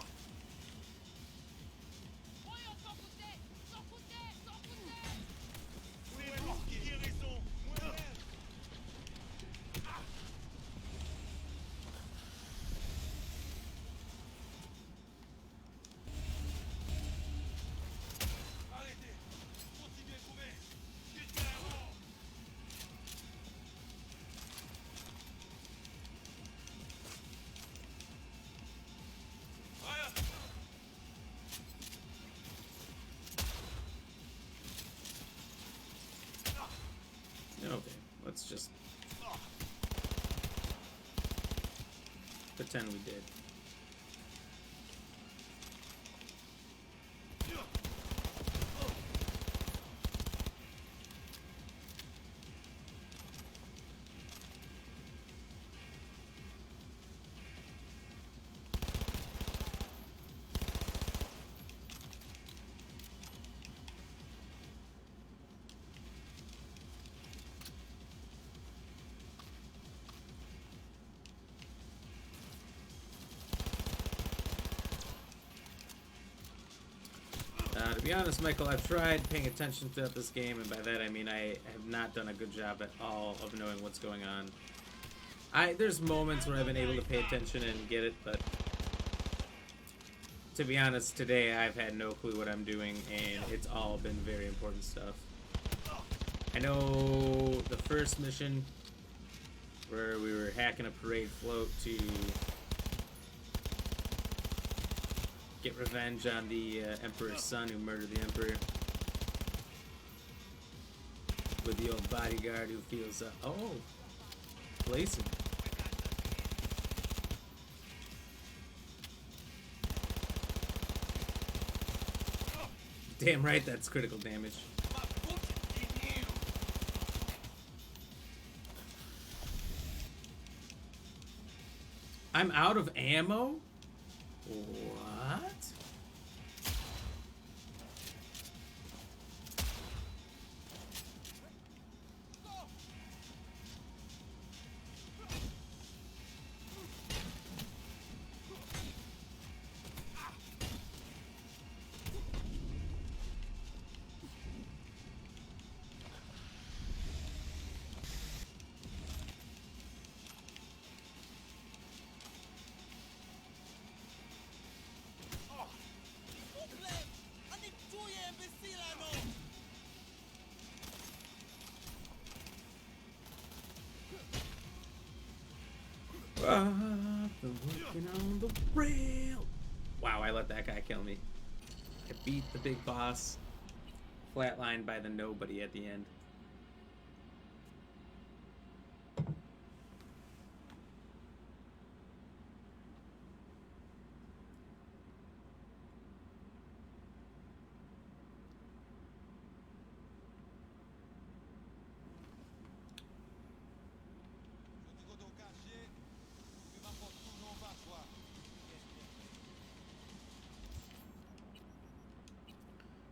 Okay, let's just pretend we did. be honest, Michael, I've tried paying attention throughout this game, and by that I mean I have not done a good job at all of knowing what's going on. There's moments where I've been able to pay attention and get it, but to be honest, today I've had no clue what I'm doing, and it's all been very important stuff. I know the first mission where we were hacking a parade float to get revenge on the Emperor's son who murdered the Emperor. With the old bodyguard who feels, oh, placement. Damn right, that's critical damage. I'm out of ammo? What? I've been working on the rail. Wow, I let that guy kill me. I beat the big boss. Flatlined by the nobody at the end.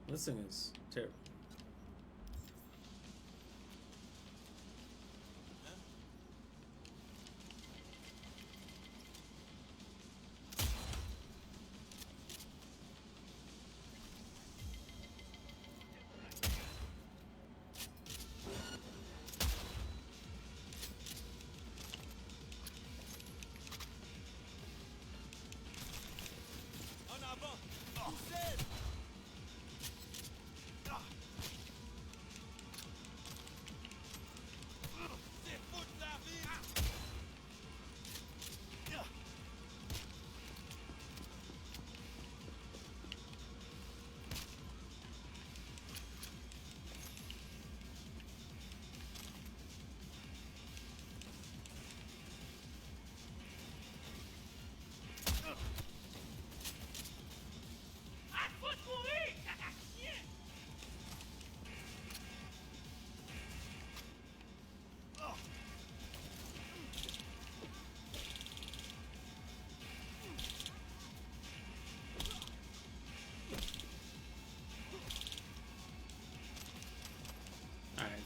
This thing is terrible.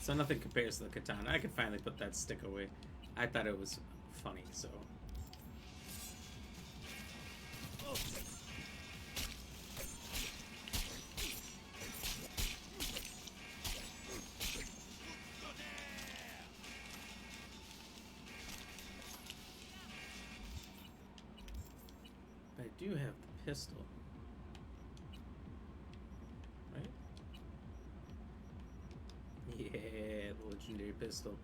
So nothing compares to the katana. I can finally put that stick away. I thought it was funny, so. I do have the pistol. Right? Yeah, the legendary pistol.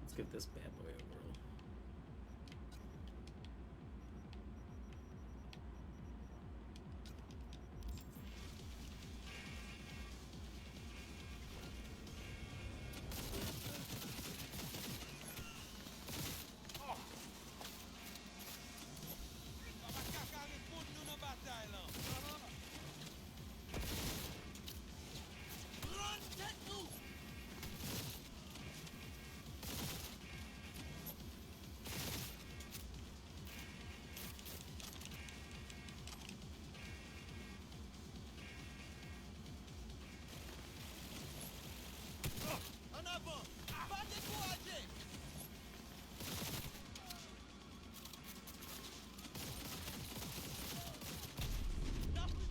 Let's give this bad boy a whirl.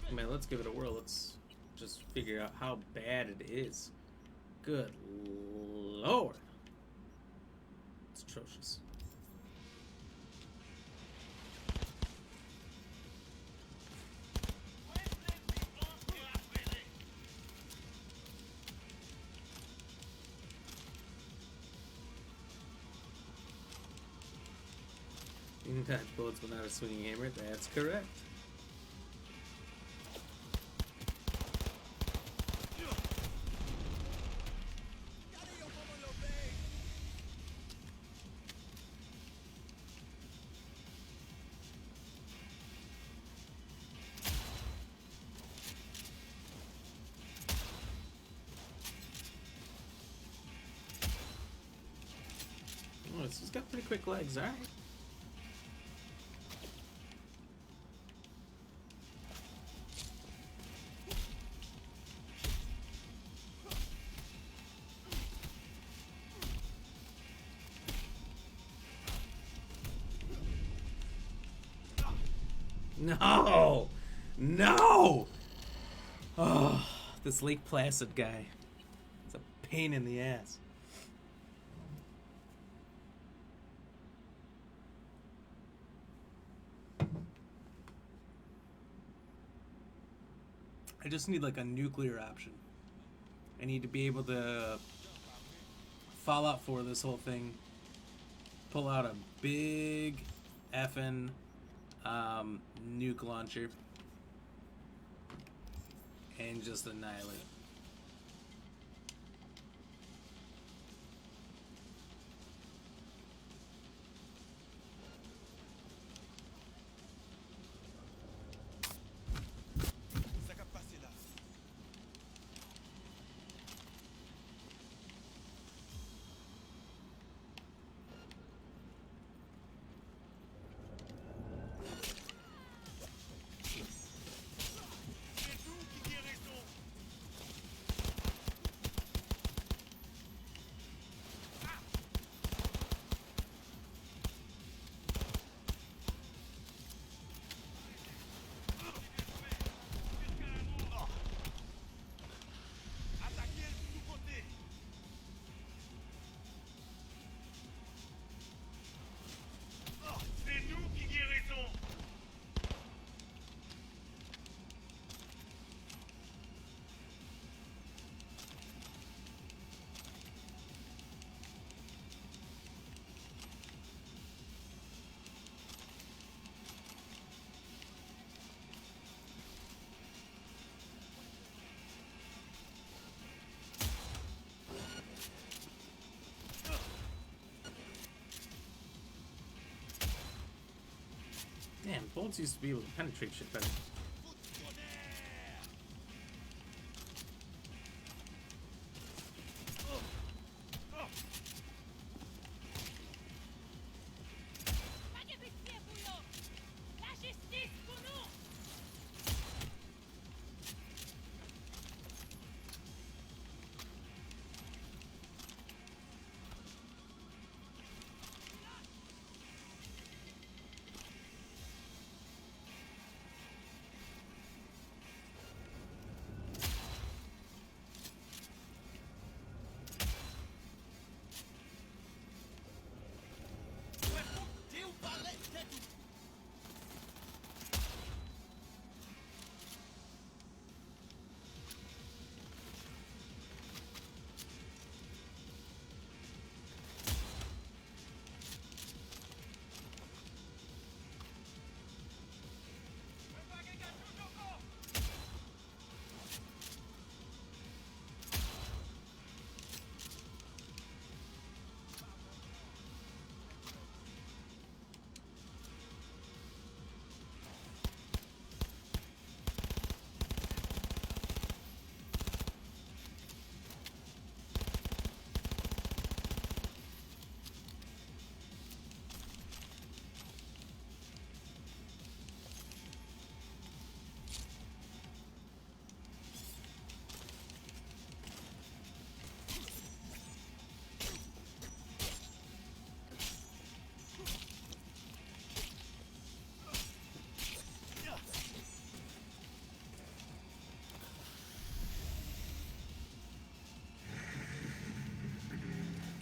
Man, let's give it a whirl. Let's just figure out how bad it is. Good lord. It's atrocious. You can dodge bullets without a swinging hammer. That's correct. Oh, it's got pretty quick legs, alright. No! No! Oh, this Lake Placid guy. It's a pain in the ass. I just need like a nuclear option. I need to be able to Fallout 4 this whole thing. Pull out a big effing nuke launcher and just annihilate. Damn, bullets used to be able to penetrate shit better.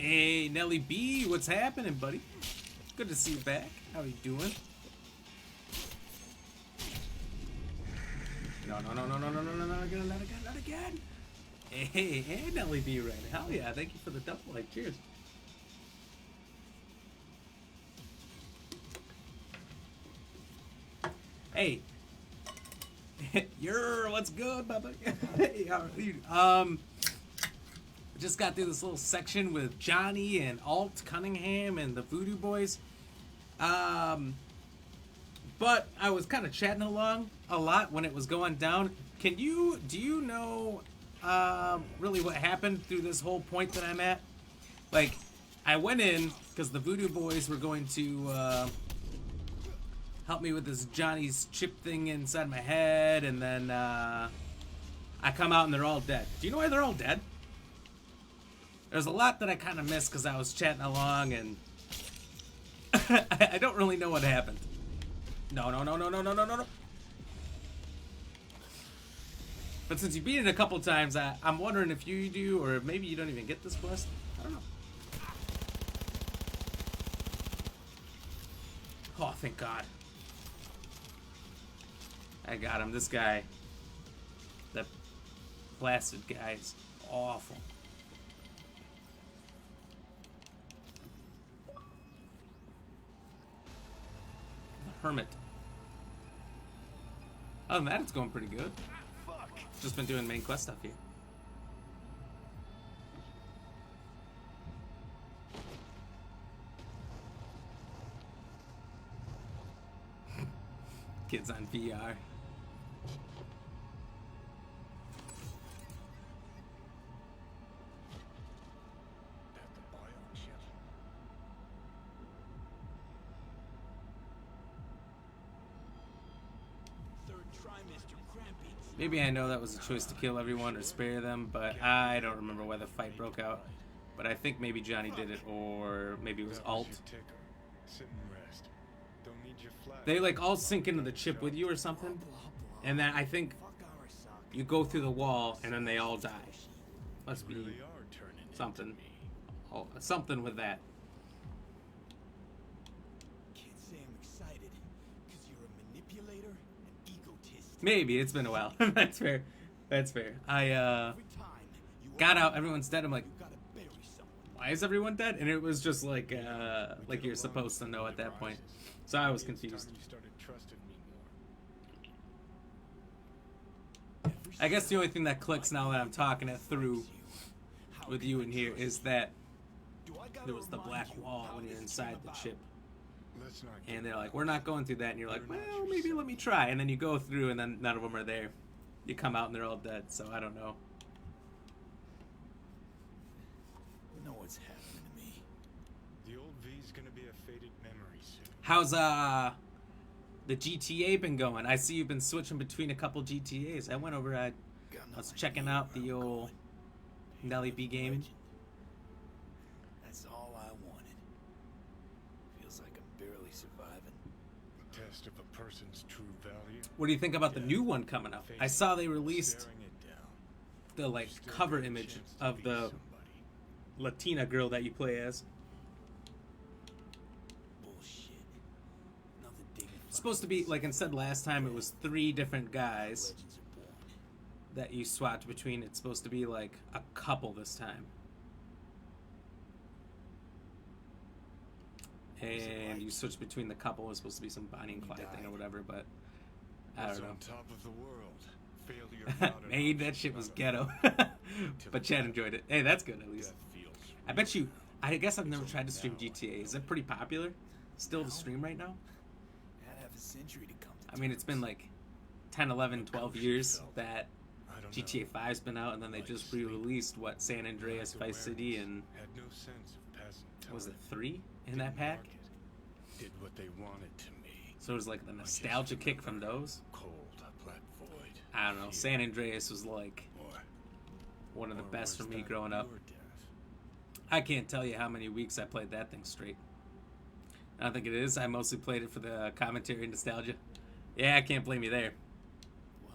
Hey, Nelly B, what's happening, buddy? Good to see you back. How you doing? No, not again, not again. Hey, Nelly B, right? Hell yeah, thank you for the double like. Cheers. Hey. What's good, Bubba? Hey, how are you? Just got through this little section with Johnny and Alt Cunningham and the Voodoo Boys. But I was kind of chatting along a lot when it was going down. Do you know really what happened through this whole point that I'm at? Like, I went in because the Voodoo Boys were going to help me with this Johnny's chip thing inside my head, and then I come out and they're all dead. Do you know why they're all dead? There's a lot that I kind of missed because I was chatting along, and I don't really know what happened. No. But since you beat it a couple times, I'm wondering if you do, or maybe you don't even get this quest. I don't know. Oh, thank God. I got him. This guy, that placid guy, is awful. The Hermit. Other than that, it's going pretty good. Just been doing main quest stuff here. Kids on VR. Maybe I know that was a choice to kill everyone or spare them, but I don't remember why the fight broke out. But I think maybe Johnny did it, or maybe it was Alt. They like all sink into the chip with you or something, and then I think you go through the wall and then they all die. Must be something. Oh, something with that. Can't say I'm excited, because you're a manipulator and egotist. Maybe, it's been a while. That's fair. That's fair. I got out, everyone's dead. I'm like, why is everyone dead? And it was just like you're supposed to know at that point. So I was confused. I guess the only thing that clicks now that I'm talking it through with you in here is that there was the black wall when you're inside the chip. And they're like, we're not going through that. And you're like, well, maybe let me try. And then you go through and then none of them are there. You come out and they're all dead. So I don't know. You know what's happening to me. The old V's gonna be a faded memory soon. How's the GTA been going? I see you've been switching between a couple GTAs. I went over, I was checking out the old Nelly B game. That's all I wanted. Feels like I'm barely surviving. Test of a person's true value. What do you think about the new one coming up? I saw they released the like cover image of the Latina girl that you play as. It's supposed to be, like I said last time, it was 3 different guys that you swapped between. It's supposed to be like a couple this time. And you switch between the couple. It was supposed to be some Bonnie and Clyde thing or whatever, but I don't know. On top of the world. Failure. Man, that shit was ghetto. But Chad enjoyed it. Hey, that's good at least. I bet you, I guess I've never tried to stream GTA. Is it pretty popular still to stream right now? A century to come to I mean, it's been like 10, 11, 12 years that GTA 5's been out, and then they just re-released, what, San Andreas, Vice City, and was it 3 in that pack? Did what they wanted to me. So it was like the nostalgia kick from those? Cold, black void. I don't know, San Andreas was like one of the best for me growing up. I can't tell you how many weeks I played that thing straight. I don't think it is. I mostly played it for the commentary and nostalgia. Yeah, I can't blame you there. Well,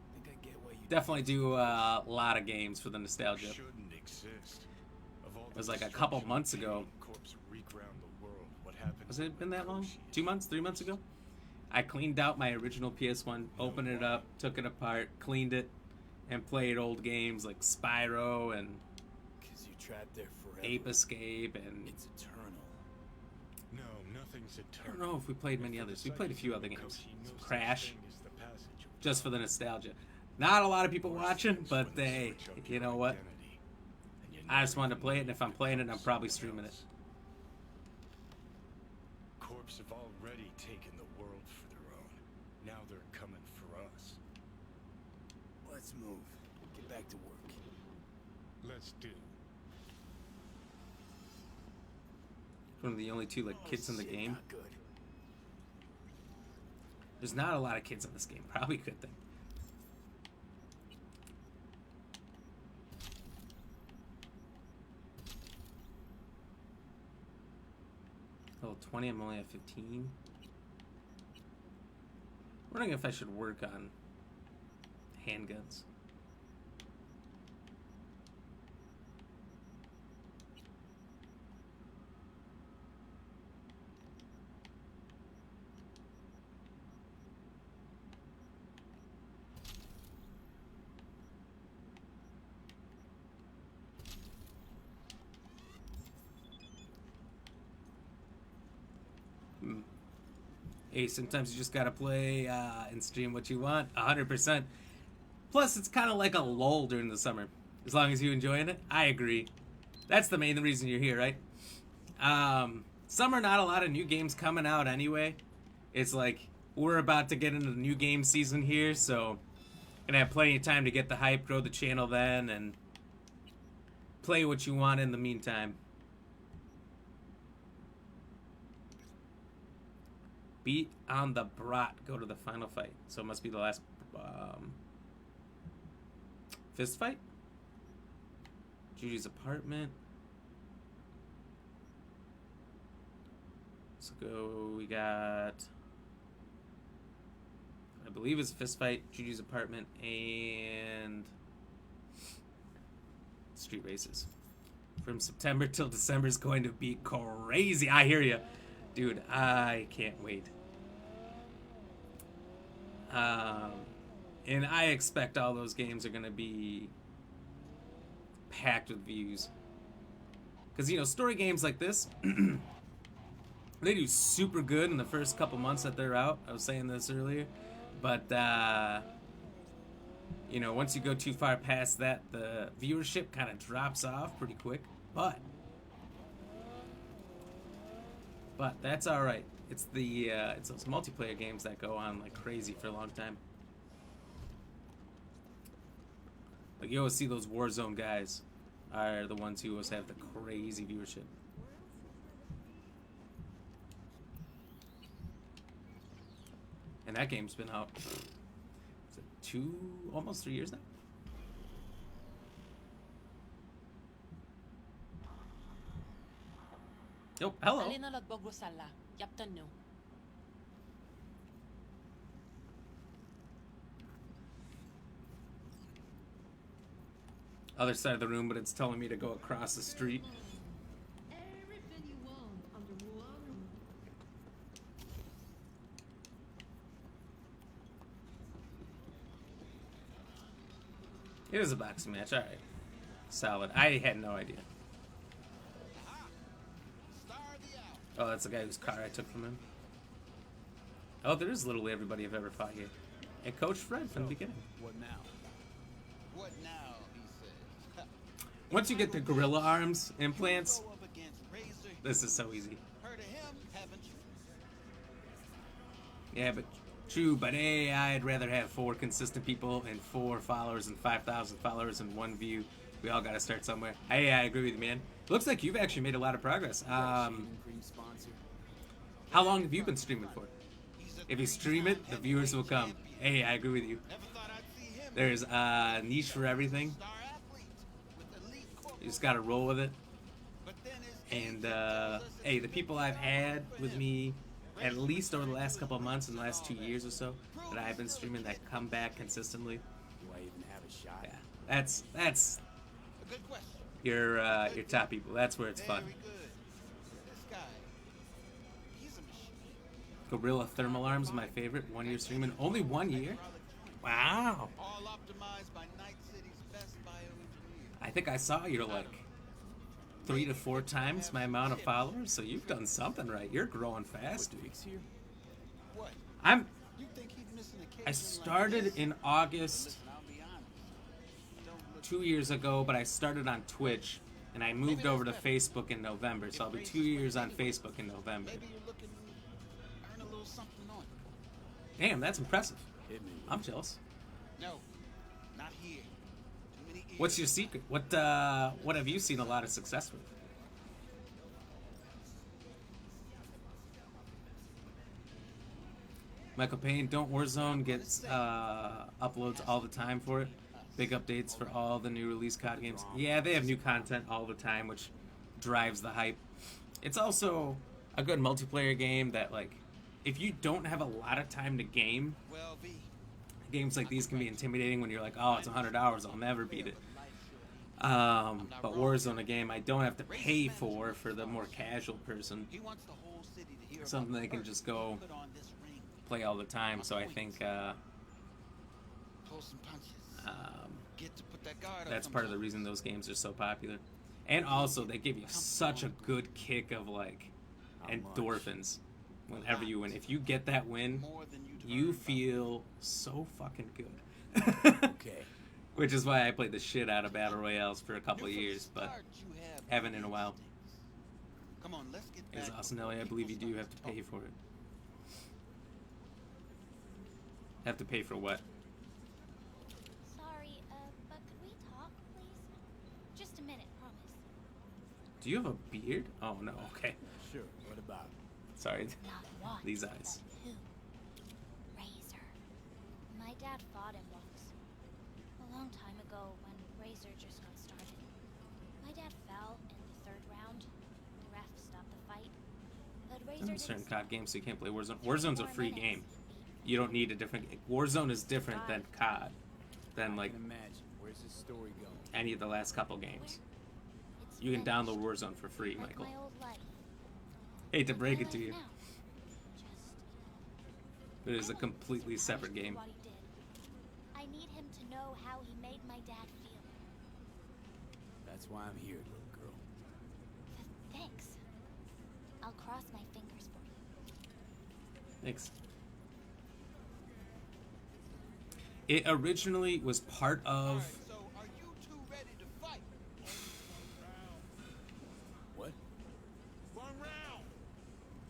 I think I get why you definitely do a lot of games for the nostalgia. Shouldn't exist. Of It was like a couple months ago. Corpse reek round the world. What happened? Has it been that long? 2 months? 3 months ago? I cleaned out my original PS1, opened it up, took it apart, cleaned it, and played old games like Spyro and Trapped there forever. Ape Escape and it's eternal. No, nothing's eternal. I don't know if we played many others. We played a few other games. Crash, just for the nostalgia. Not a lot of people watching, but they, you know what? I just wanted to play it, and if I'm playing it, I'm probably streaming it. Corps have already taken the world for their own. Now they're coming for us. Let's move. Get back to work. Let's do. One of the only two like kids in the game. There's not a lot of kids in this game. Probably a good thing. Level 20, I'm only at 15. Wondering if I should work on handguns. Hey, sometimes you just gotta play and stream what you want, 100%. Plus, it's kind of like a lull during the summer. As long as you're enjoying it, I agree. That's the main reason you're here, right? Summer, not a lot of new games coming out anyway. It's like, we're about to get into the new game season here, so gonna have plenty of time to get the hype, grow the channel then, and play what you want in the meantime. Beat on the brat. Go to the final fight. So it must be the last fist fight. Judy's apartment. Let's go. We got, I believe it's fist fight, Judy's apartment, and street races. From September till December is going to be crazy. I hear you. Dude, I can't wait. And I expect all those games are going to be packed with views. Because, you know, story games like this, they do super good in the first couple months that they're out. I was saying this earlier. But, you know, once you go too far past that, the viewership kind of drops off pretty quick. But that's all right. It's the it's those multiplayer games that go on like crazy for a long time. Like you always see those Warzone guys are the ones who always have the crazy viewership. And that game's been out, is it almost 3 years now? Oh, hello. Other side of the room, but it's telling me to go across the street. It is a boxing match, alright. Solid. I had no idea. Oh, that's the guy whose car I took from him. Oh, there is literally everybody I've ever fought here. And Coach Fred from the beginning. What now? What now, he says. Once you get the gorilla arms implants, this is so easy. Heard of him, haven't you? Yeah, but true, but hey, I'd rather have 4 consistent people and 4 followers and 5,000 followers and 1 view. We all gotta start somewhere. Hey, I agree with you, man. Looks like you've actually made a lot of progress. How long have you been streaming for? If you stream it, the viewers will come. Hey, I agree with you. There's a niche for everything. You just gotta roll with it. And hey, the people I've had with me at least over the last couple of months, in the last 2 years or so, that I've been streaming that come back consistently. Do I even have a shot? Yeah, that's a good question. your top people. That's where it's fun. Very good. This guy, he's a machine. Gorilla Thermal Arms, my favorite. 1 year streaming. Only 1 year? Wow. All optimized by Night City's best bioengineers. I think I saw you're like 3 to 4 times my amount of followers, so you've done something right. You're growing fast, dude. What? You think he's missing a case I started in August 2 years ago, but I started on Twitch, and I moved over to Facebook in November, so I'll be 2 years on Facebook in November. Maybe you're looking to earn a little something on it. Damn, that's impressive. I'm jealous. No, not here. Too many ears. What's your secret? What have you seen a lot of success with? Michael Payne, don't Warzone gets uploads all the time for it. Big updates for all the new release COD games. Yeah, they have new content all the time, which drives the hype. It's also a good multiplayer game that, like, if you don't have a lot of time to game, games like these can be intimidating when you're like, oh, it's 100 hours, I'll never beat it. But Warzone, a game I don't have to pay for the more casual person. Something they can just go play all the time. So I think that's part of the reason those games are so popular. And also, they give you such a good kick of, like, endorphins whenever you win. If you get that win, you feel so fucking good. Okay. Which is why I played the shit out of Battle Royales for a couple of years, but haven't in a while. Come on, let's get back. As Asinelli, I believe you do have to pay for it. Have to pay for what? Sorry, but could we talk, please? Just a minute, promise. Do you have a beard? Oh, no, okay. Sure, what about? Sorry. Not what, These eyes. but who? Razor. My dad fought him once. A long time ago, when Razor just got started. My dad fell in the 3rd round. The ref stopped the fight. But Razor There's certain didn't COD games so you can't play Warzone. Warzone's a free game. You don't need a different... Warzone is different than COD. Than, like, Imagine, where's this story going? any of the last couple games. You can download Warzone for free, Michael. my old life. Hate to break it to you. Now. But it is a completely separate game. What he did. I need him to know how he made my dad feel. That's why I'm here, little girl. Thanks. I'll cross my fingers for you. Thanks. It originally was part of... So are you two ready to fight? What? One round.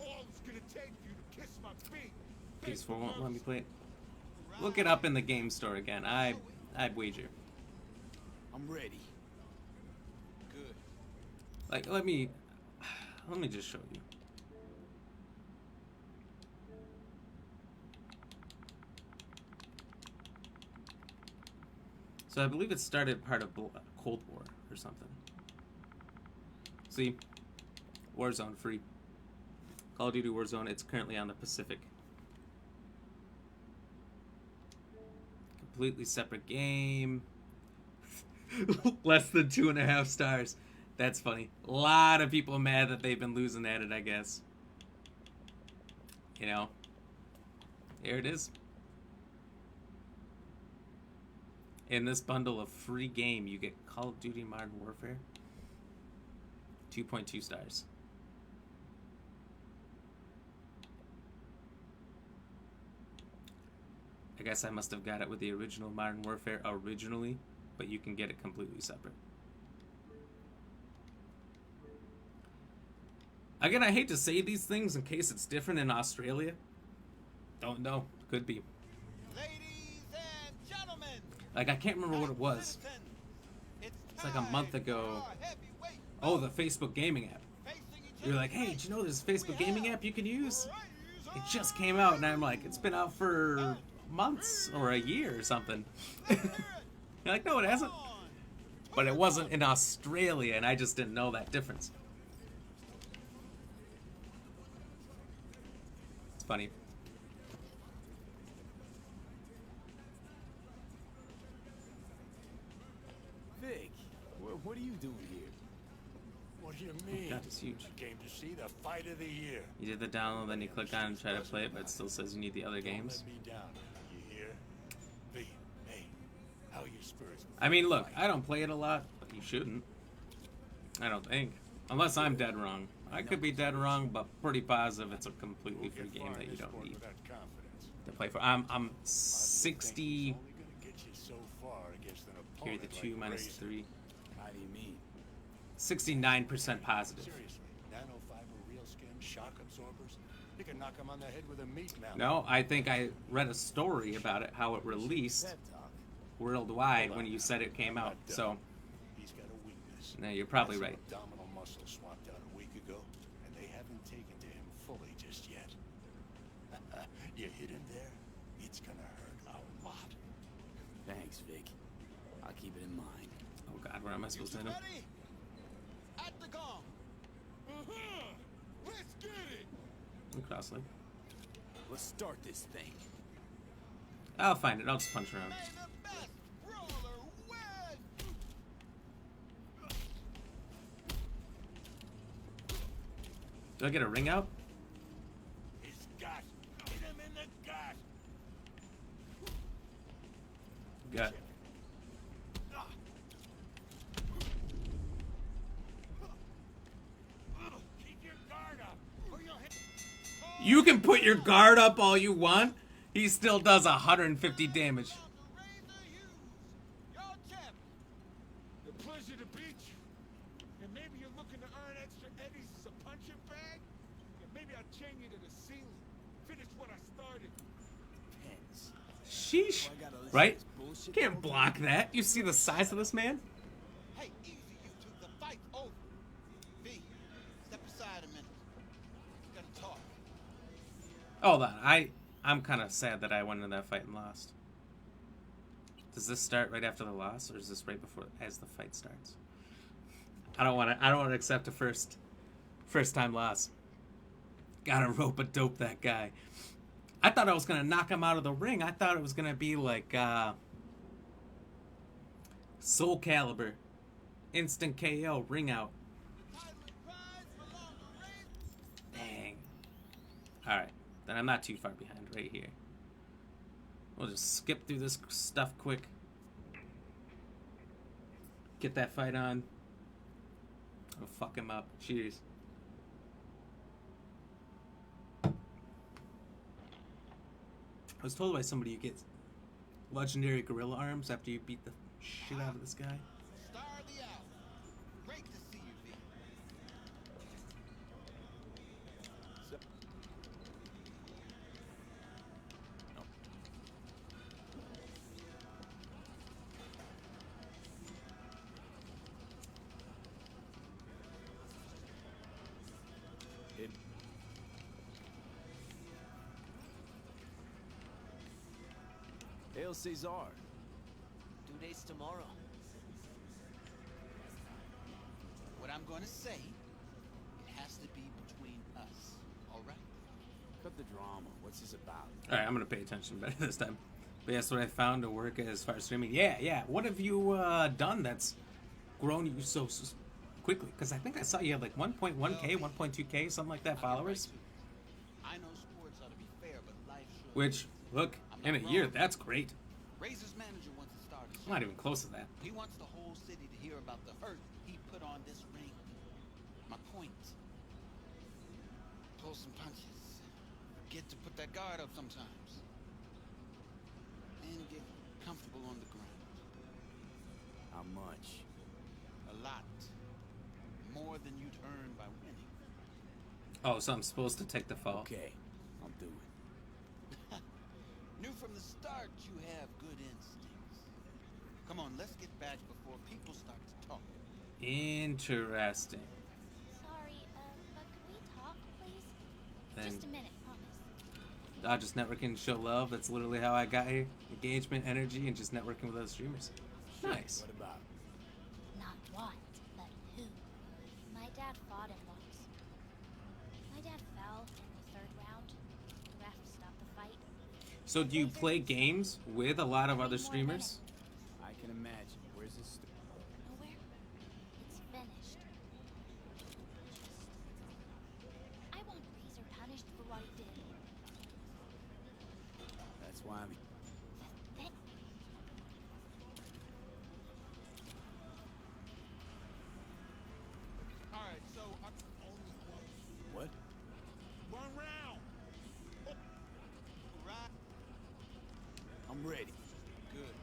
All it's gonna take for you to kiss my feet. PS4 won't let me play it. Look it up in the game store again. I'd wager. I'm ready. Good. Like, let me just show you. So I believe it started part of Cold War or something. See? Warzone free. Call of Duty Warzone, it's currently on the Pacific. Completely separate game. Less than 2.5 stars. That's funny. A lot of people mad that they've been losing at it, I guess. You know? Here it is. In this bundle of free game, you get Call of Duty Modern Warfare. 2.2 stars. I guess I must have got it with the original Modern Warfare originally, but you can get it completely separate. Again, I hate to say these things in case it's different in Australia. Don't know. Could be. Ladies and gentlemen. Like, I can't remember what it was. It's like a month ago. Oh, the Facebook gaming app. You're like, hey, did you know there's a Facebook gaming app you can use? It just came out, and I'm like, it's been out for months or a year or something. You're like, no, it hasn't. But it wasn't in Australia, and I just didn't know that difference. It's funny. Vic, What are you doing here? What do you mean? God, it's huge. I came to see the fight of the year. You did the download, then you click on and try to play it, but it still says you need the other games. Don't let me down. You hear? V, hey, how are your spirits? I mean, look, I don't play it a lot, but you shouldn't. I don't think. Unless I'm dead wrong. I could be dead wrong, but pretty positive it's a completely free game that you don't need to play for. I'm 60. Here, the 2 minus 3. How do you mean? 69% positive. Seriously, nanofiber, real skin, shock absorbers. You can knock them on the head with a meat mallet. No, I think I read a story about it, how it released worldwide when you said it came out. So, He's got a weakness. no, you're probably That's right. an abdominal muscle swapped out a week ago, and they haven't taken to him fully just yet. You hit him there, it's gonna hurt a lot. Thanks, Vic. I'll keep it in mind. Oh God, where am I supposed to hit him? Ready? At the gong. Let's get it. Crossly. Let's start this thing. I'll find it. I'll just punch around. Do I get a ring out? His gut. Hit him in the gut. Got. Keep your guard up, or you'll hit. You can put your guard up all you want. He still does 150 damage. The pleasure to beat you. And maybe you're looking to earn extra eddies as a punching bag? And maybe I'll chain you to the ceiling. Finish what I started. Pens. Sheesh. Right? Can't block that. You see the size of this man? Hey, easy, you two. The fight's over. V, step aside a minute. We gotta talk. Hold on. I'm kind of sad that I went into that fight and lost. Does this start right after the loss, or is this right before as the fight starts? I don't want to accept a first time loss. Gotta rope a dope that guy. I thought I was gonna knock him out of the ring. I thought it was gonna be like Soul Calibur, instant KO, ring out. Dang. All right, then I'm not too far behind right here. We'll just skip through this stuff quick. Get that fight on. I'll fuck him up. Cheers. I was told by somebody you get legendary gorilla arms after you beat the shit out of this guy. Star of the hour. Great to see you, V. Hail Cesar. 2 days tomorrow. What I'm gonna say, it has to be between us, all right? Cut the drama. What's this about? Alright, I'm gonna pay attention better this time. But yes, what I found to work as far as streaming. Yeah. What have you done that's grown you so quickly? Because I think I saw you had like 1.1k, 1.2k, something like that followers. I know sports ought to be fair, but life sure. Which, look, in a year, that's great. Razor's manager wants to start a I'm not even close to that. He wants the whole city to hear about the hurt he put on this ring. My point. Pull some punches. Get to put that guard up sometimes. And get comfortable on the ground. How much? A lot. More than you'd earn by winning. Oh, so I'm supposed to take the fall. Okay, I'll do it. Knew from the start you have good instincts. Come on, let's get back before people start to talk. Interesting. Sorry, but could we talk, please? Then Just a minute, promise. Just networking to show love. That's literally how I got here. Engagement, energy, and just networking with other streamers. Nice. What about? Not what, but who. My dad fought him once. My dad fell in the 3rd round. The ref stopped the fight. So do you play games with a lot of other streamers? I can imagine. Where's this? Nowhere. I'm ready. Good.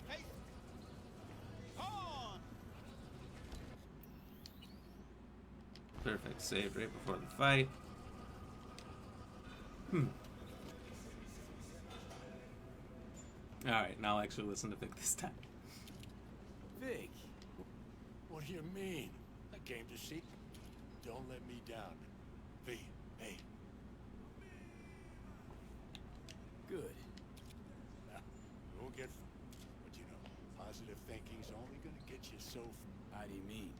Hey! On! Perfect save right before the fight. Alright, now I'll actually listen to Vic this time. Vic. What do you mean? I came to see. Don't let me down. V, hey. Good. Won't get. But you know, positive thinking's only gonna get you so. How do you mean?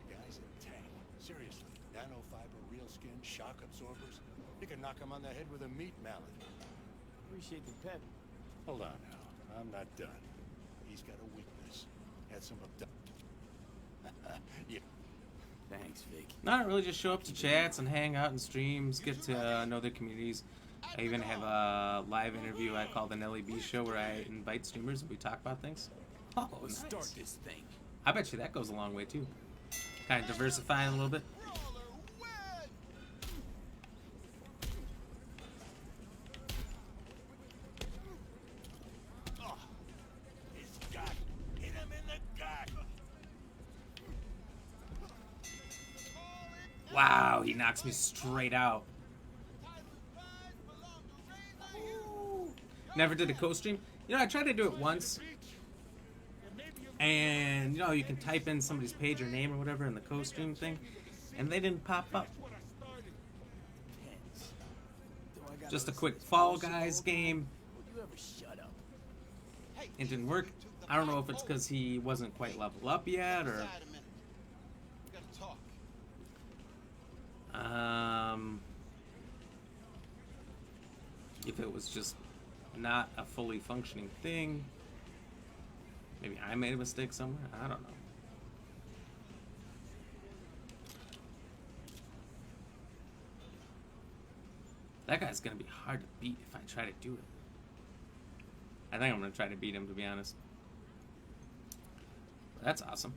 The guy's a tank. Seriously. Nanofiber, real skin, shock absorbers. You can knock him on the head with a meat mallet. Appreciate the pep. Hold on now. I'm not done. He's got a weakness. Had some yeah. Thanks, Vic. Not really, just show up to chats and hang out and streams, get to know their communities. I even have a live interview I call the Nelly B Show where I invite streamers and we talk about things. Oh, Let's nice. start this thing. I bet you that goes a long way too. Kind of diversifying a little bit. Wow, he knocks me straight out. Never did a co-stream. You know, I tried to do it once. And, you know, you can type in somebody's page or name or whatever in the co-stream thing. And they didn't pop up. Just a quick Fall Guys game. It didn't work. I don't know if it's because he wasn't quite level up yet or... if it was just not a fully functioning thing. Maybe I made a mistake somewhere. I don't know. That guy's gonna be hard to beat if I try to do it. I think I'm gonna try to beat him, to be honest. That's awesome.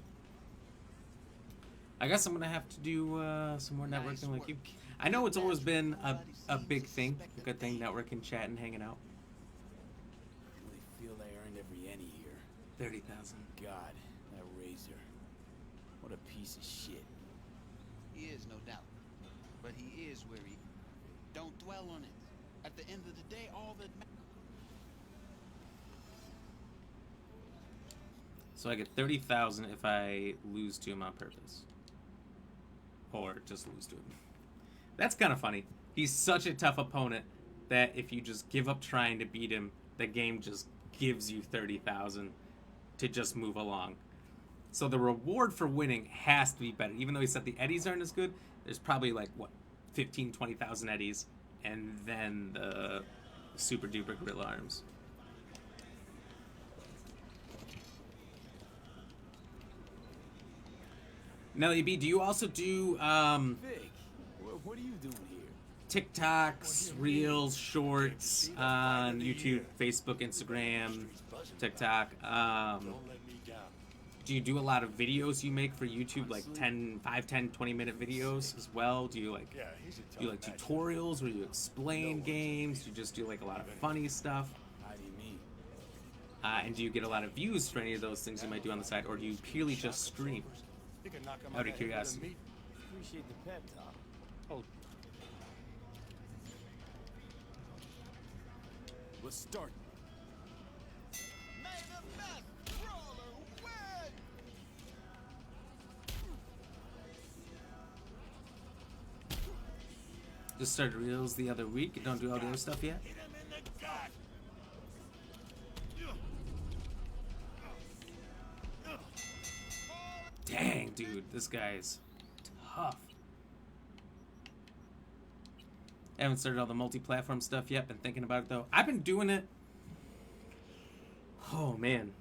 I guess I'm gonna have to do some more networking like you. I know it's always been a big thing, a good thing, networking, chatting, hanging out. Really feel they earned every penny here. 30,000. God, that Razor. What a piece of shit. He is, no doubt. But he is where he... Don't dwell on it. At the end of the day, all that matters... So I get 30,000 if I lose to him on purpose. Or just lose to him. That's kind of funny. He's such a tough opponent that if you just give up trying to beat him, the game just gives you 30,000 to just move along. So the reward for winning has to be better. Even though he said the eddies aren't as good, there's probably like, what, 15, 20,000 eddies, and then the super duper gorilla arms. Nelly B, do you also do Vic, what are you doing here? TikToks, Reels, Shorts on YouTube, Facebook, Instagram, TikTok? Do you do a lot of videos you make for YouTube, like 5, 10, 20-minute videos as well? Do you like tutorials where you explain games? Do you just do like a lot of funny stuff? How do you mean? And do you get a lot of views for any of those things you might do on the side, or do you purely just stream? Out of curiosity. Appreciate the pep talk. Oh. Let's start. May the best brawler win! Just started Reels the other week. You don't do all the other stuff yet? Dang, dude, this guy's tough. I haven't started all the multi-platform stuff yet. Been thinking about it, though. I've been doing it. Oh, man.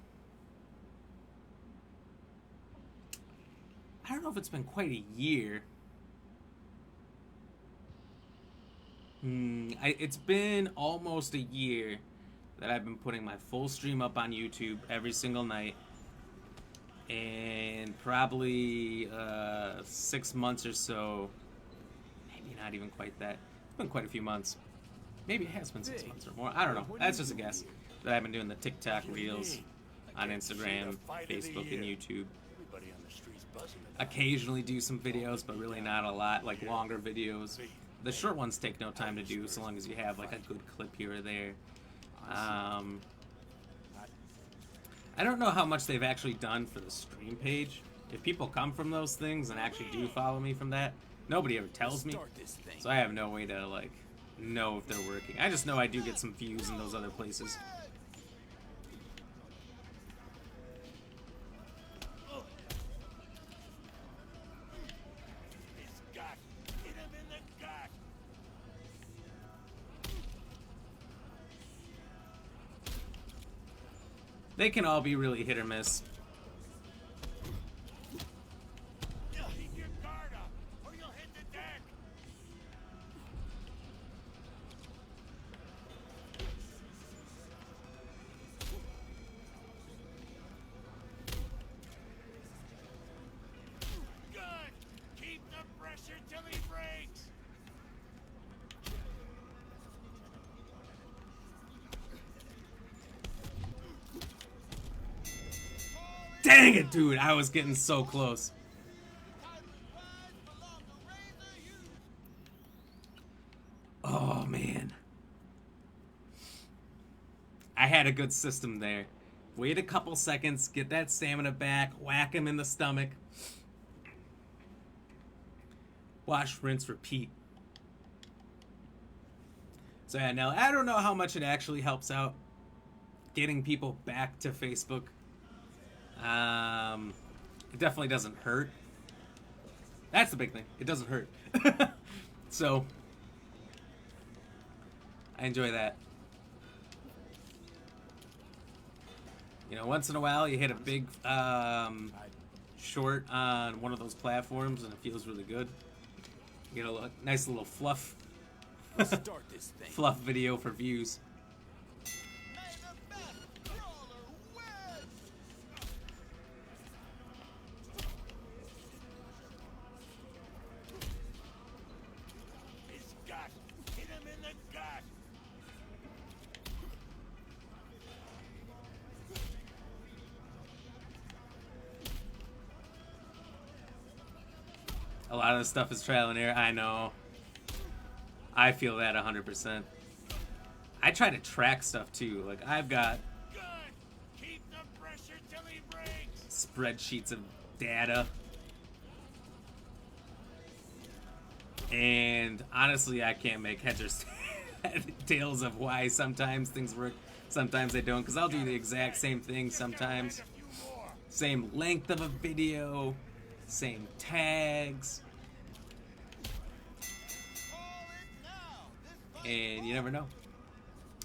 I don't know if it's been quite a year. It's been almost a year that I've been putting my full stream up on YouTube every single night. And probably 6 months or so, maybe not even quite that. It's been quite a few months Maybe it has been 6 months or more. I don't know. That's just a guess. But I've been doing the TikTok reels on Instagram, Facebook, and YouTube. Everybody on the streets buzzing. Occasionally do some videos, but really not a lot, like longer videos. The short ones take no time to do, so long as you have like a good clip here or there. I don't know how much they've actually done for the stream page. If people come from those things and actually do follow me from that, nobody ever tells me. So I have no way to like know if they're working. I just know I do get some views in those other places. They can all be really hit or miss. Dang it, dude. I was getting so close. Oh, man. I had a good system there. Wait a couple seconds, get that stamina back, whack him in the stomach. Wash, rinse, repeat. So yeah, now I don't know how much it actually helps out getting people back to Facebook. It definitely doesn't hurt. That's the big thing. It doesn't hurt. So, I enjoy that. You know, once in a while you hit a big short on one of those platforms and it feels really good. You get a nice little fluff fluff video for views. A lot of the stuff is trial and error. I know. I feel that 100%. I try to track stuff too. Like I've got spreadsheets of data. And honestly, I can't make heads or tails of why sometimes things work, sometimes they don't. Because I'll do the exact same thing sometimes. Same length of a video, same tags. And you never know.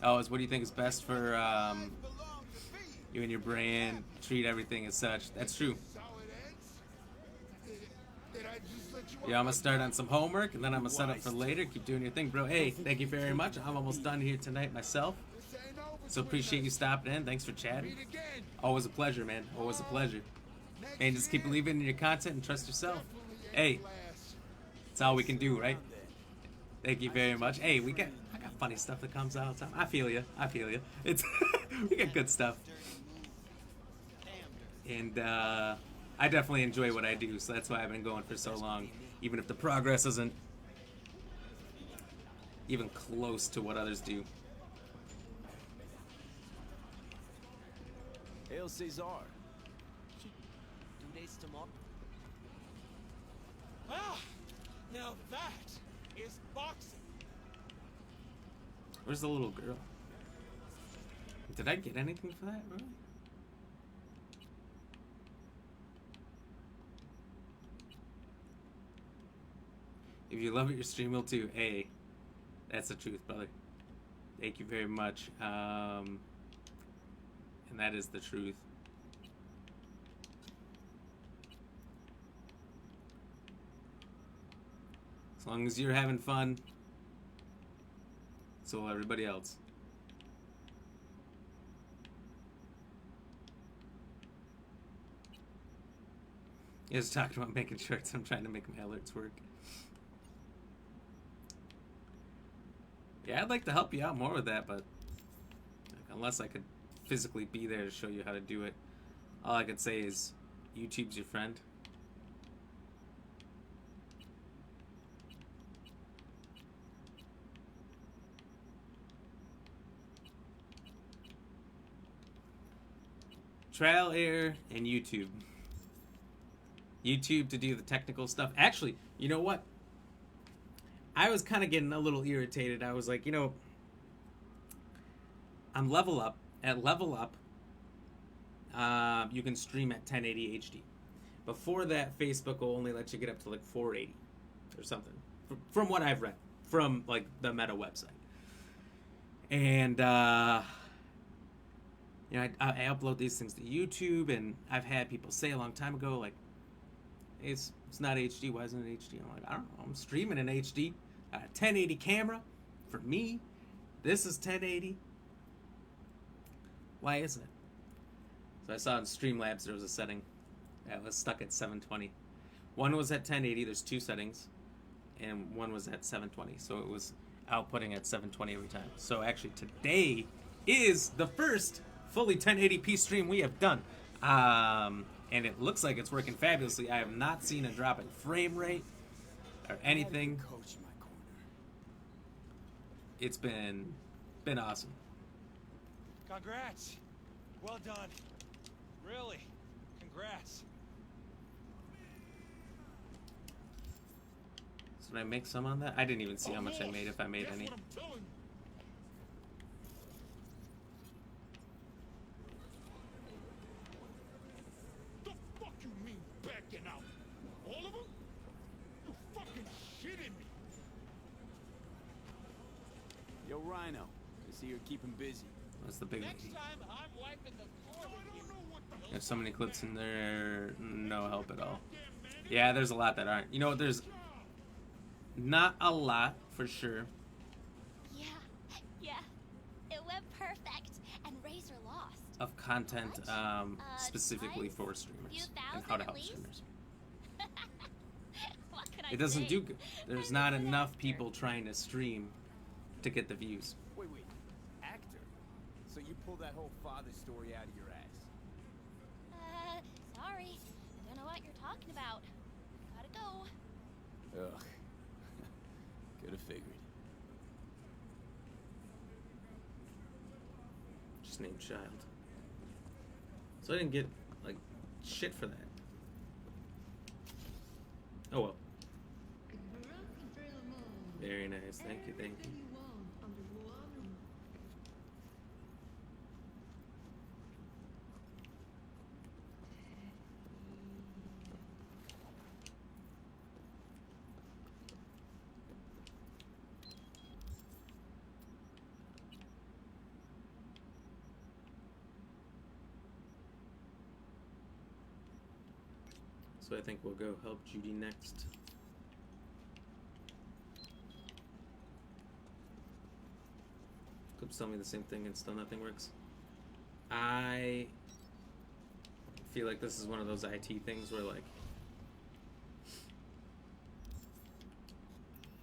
Oh, it's what do you think is best for you and your brand? Treat everything as such. That's true. Yeah, I'm gonna start on some homework and then I'm gonna set up for later. Keep doing your thing, bro. Hey, thank you very much. I'm almost done here tonight myself. So appreciate you stopping in. Thanks for chatting. Always a pleasure, man. Always a pleasure. And just keep believing in your content and trust yourself. Hey, that's all we can do, right? Thank you very much. Hey, I got funny stuff that comes out all the time. I feel you. I feel you. It's we got good stuff. And I definitely enjoy what I do, so that's why I've been going for so long. Even if the progress isn't even close to what others do. Hail Cesar. 2 days tomorrow. Ah! Now that is boxing. Where's the little girl? Did I get anything for that, really? If you love it, your stream will too. Hey, that's the truth, brother. Thank you very much. And that is the truth. As long as you're having fun, so will everybody else. You guys talking about making shirts. I'm trying to make my alerts work. Yeah, I'd like to help you out more with that, but unless I could physically be there to show you how to do it, all I could say is YouTube's your friend. Trial, error, and YouTube. YouTube to do the technical stuff. Actually, you know what? I was kind of getting a little irritated. I was like, you know, on Level Up, at Level Up, you can stream at 1080 HD. Before that, Facebook will only let you get up to like 480 or something, from what I've read from like the Meta website. And you know, I upload these things to YouTube, and I've had people say a long time ago, like, hey, it's not HD. Why isn't it HD? I'm like, I don't know. I'm streaming in HD. A 1080 camera for me. This is 1080. Why isn't it? So I saw in Streamlabs there was a setting that was stuck at 720. One was at 1080. There's two settings, and one was at 720. So it was outputting at 720 every time. So actually today is the first fully 1080p stream we have done. And it looks like it's working fabulously. I have not seen a drop in frame rate or anything. It's been awesome. Congrats. Well done. Really. Congrats. So did I make some on that? I didn't even see how much I made, if I made any. The fuck you mean backing out? All of them? You fucking shitting me. Yo, Rhino. I see you're keeping busy. That's the big. Next time I'm wiping the floor with you. There's so many clips in there, no help at all. Yeah, there's a lot that aren't. You know, there's not a lot for sure. Yeah. It went perfect, and Razor lost. Of content specifically for streamers and how to help streamers. What can I It doesn't say? do good. There's not enough people trying to stream to get the views. Wait. Actor? So you pulled that whole father story out of your ass? Sorry. I don't know what you're talking about. Gotta go. Ugh. Could have figured. Just named child. So I didn't get, like, shit for that. Oh well. Very nice. Thank you. So I think we'll go help Judy next. Clips tell me the same thing and still nothing works. I feel like this is one of those IT things where, like,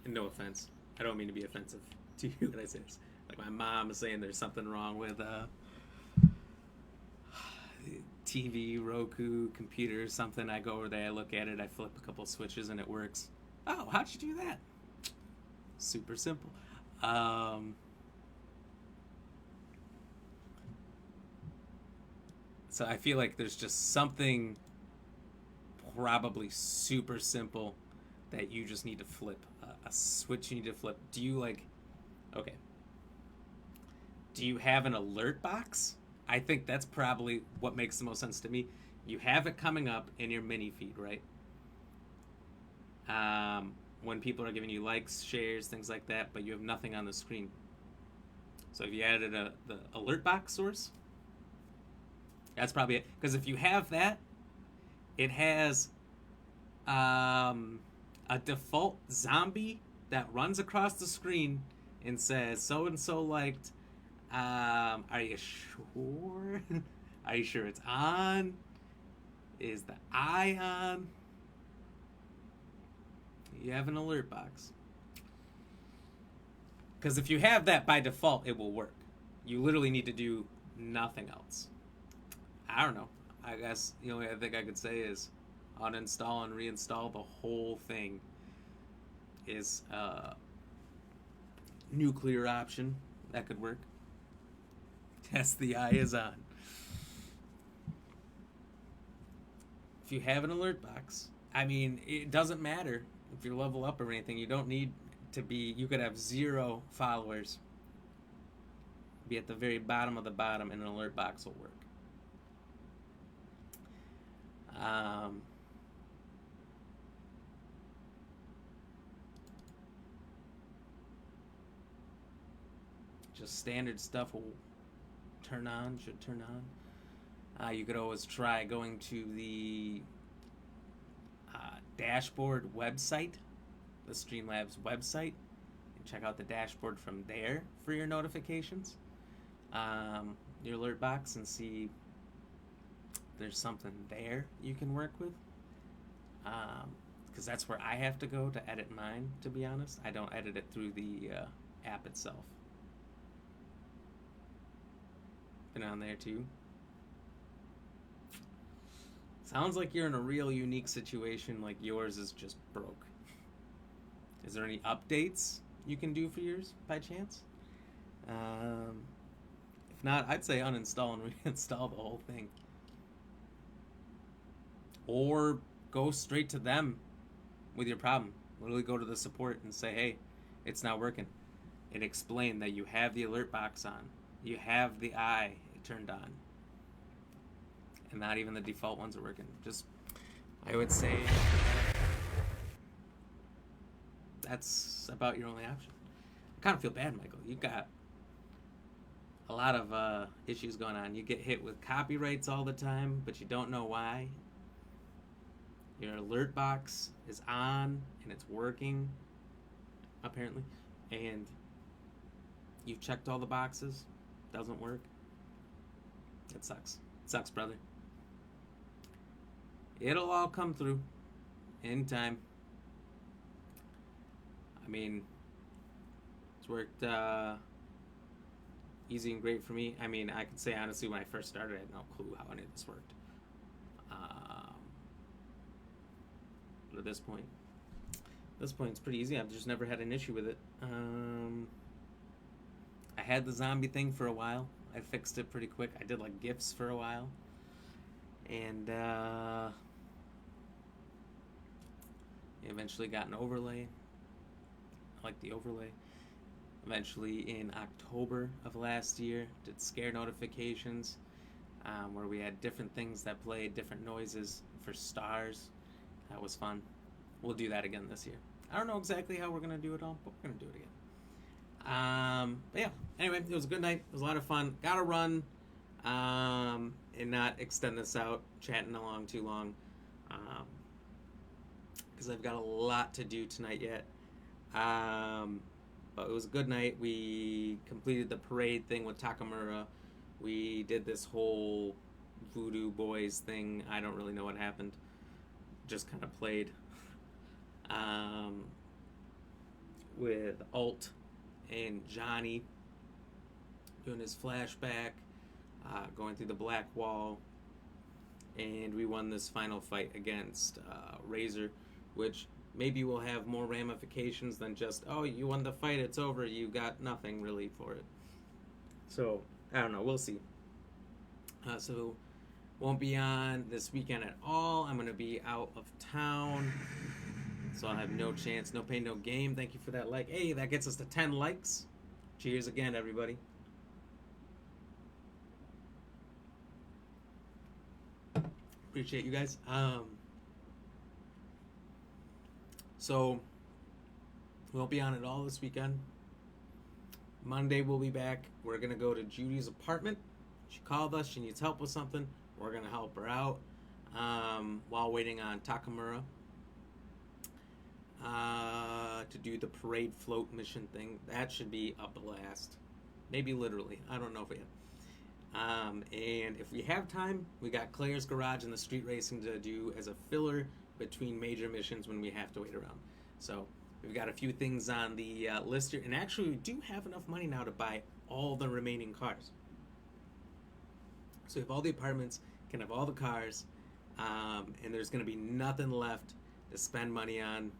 and no offense, I don't mean to be offensive to you when I say this. Like, my mom is saying there's something wrong with TV, Roku, computer, something. I go over there, I look at it, I flip a couple switches, and it works. Oh, how'd you do that? Super simple. So I feel like there's just something probably super simple that you just need to flip. A switch you need to flip. Do you, like... Okay. Do you have an alert box? I think that's probably what makes the most sense to me. You have it coming up in your mini feed, right? When people are giving you likes, shares, things like that, but you have nothing on the screen. So if you added the alert box source, that's probably it. Because if you have that, it has a default zombie that runs across the screen and says, so-and-so liked. Are you sure? Are you sure it's on? Is the eye on? You have an alert box. Because if you have that by default, it will work. You literally need to do nothing else. I don't know. I guess the only thing I could say is uninstall and reinstall the whole thing is a nuclear option. That could work. Test the eye is on. If you have an alert box, I mean, it doesn't matter if you level up or anything. You don't need to be, you could have 0 followers. Be at the very bottom of the bottom and an alert box will work. Just standard stuff will should turn on. You could always try going to the dashboard website, the Streamlabs website, and check out the dashboard from there for your notifications, your alert box, and see if there's something there you can work with. Because that's where I have to go to edit mine, to be honest. I don't edit it through the app itself. Been on there too. Sounds like you're in a real unique situation, like yours is just broke. Is there any updates you can do for yours, by chance? If not, I'd say uninstall and reinstall the whole thing. Or go straight to them with your problem. Literally go to the support and say, hey, it's not working. And explain that you have the alert box on. You have the eye turned on. And not even the default ones are working. Just, I would say, that's about your only option. I kind of feel bad, Michael. You've got a lot of issues going on. You get hit with copyrights all the time, but you don't know why. Your alert box is on, and it's working, apparently. And you've checked all the boxes. Doesn't work. It sucks. It sucks, brother. It'll all come through in time. I mean, it's worked easy and great for me. I mean, I can say honestly, when I first started, I had no clue how any of this worked. But at this point, it's pretty easy. I've just never had an issue with it. I had the zombie thing for a while. I fixed it pretty quick. I did like GIFs for a while. And eventually got an overlay. I like the overlay. Eventually in October of last year, did scare notifications, where we had different things that played different noises for stars. That was fun. We'll do that again this year. I don't know exactly how we're going to do it all, but we're going to do it again. But yeah, anyway, it was a good night. It was a lot of fun. Gotta run, and not extend this out, chatting along too long, because I've got a lot to do tonight yet. But it was a good night. We completed the parade thing with Takamura. We did this whole Voodoo Boys thing. I don't really know what happened. Just kind of played with Alt and Johnny doing his flashback, going through the black wall, and we won this final fight against Razor, which maybe will have more ramifications than just, oh, you won the fight, it's over, you got nothing really for it. So, I don't know, we'll see. So, won't be on this weekend at all. I'm going to be out of town, so I'll have no chance, no pain, no game. Thank you for that like. Hey, that gets us to 10 likes. Cheers again, everybody. Appreciate you guys. So, we won't be on at all this weekend. Monday we'll be back. We're going to go to Judy's apartment. She called us. She needs help with something. We're going to help her out while waiting on Takamura to do the parade float mission thing. That should be a blast. Maybe literally. I don't know if we have. And if we have time, we got Claire's Garage and the street racing to do as a filler between major missions when we have to wait around. So We've got a few things on the list here, and actually we do have enough money now to buy all the remaining cars. So if all the apartments can have all the cars, and there's going to be nothing left to spend money on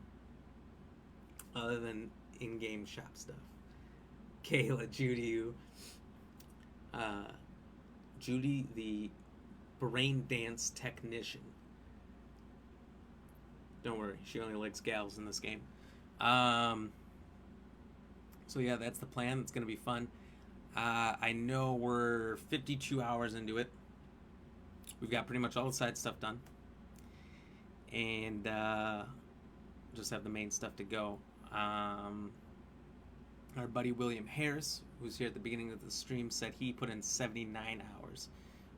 other than in-game shop stuff. Kayla, Judy, the brain dance technician. Don't worry, she only likes gals in this game. So yeah, that's the plan. It's going to be fun. I know we're 52 hours into it. We've got pretty much all the side stuff done. And just have the main stuff to go. Our buddy William Harris, who's here at the beginning of the stream, said he put in 79 hours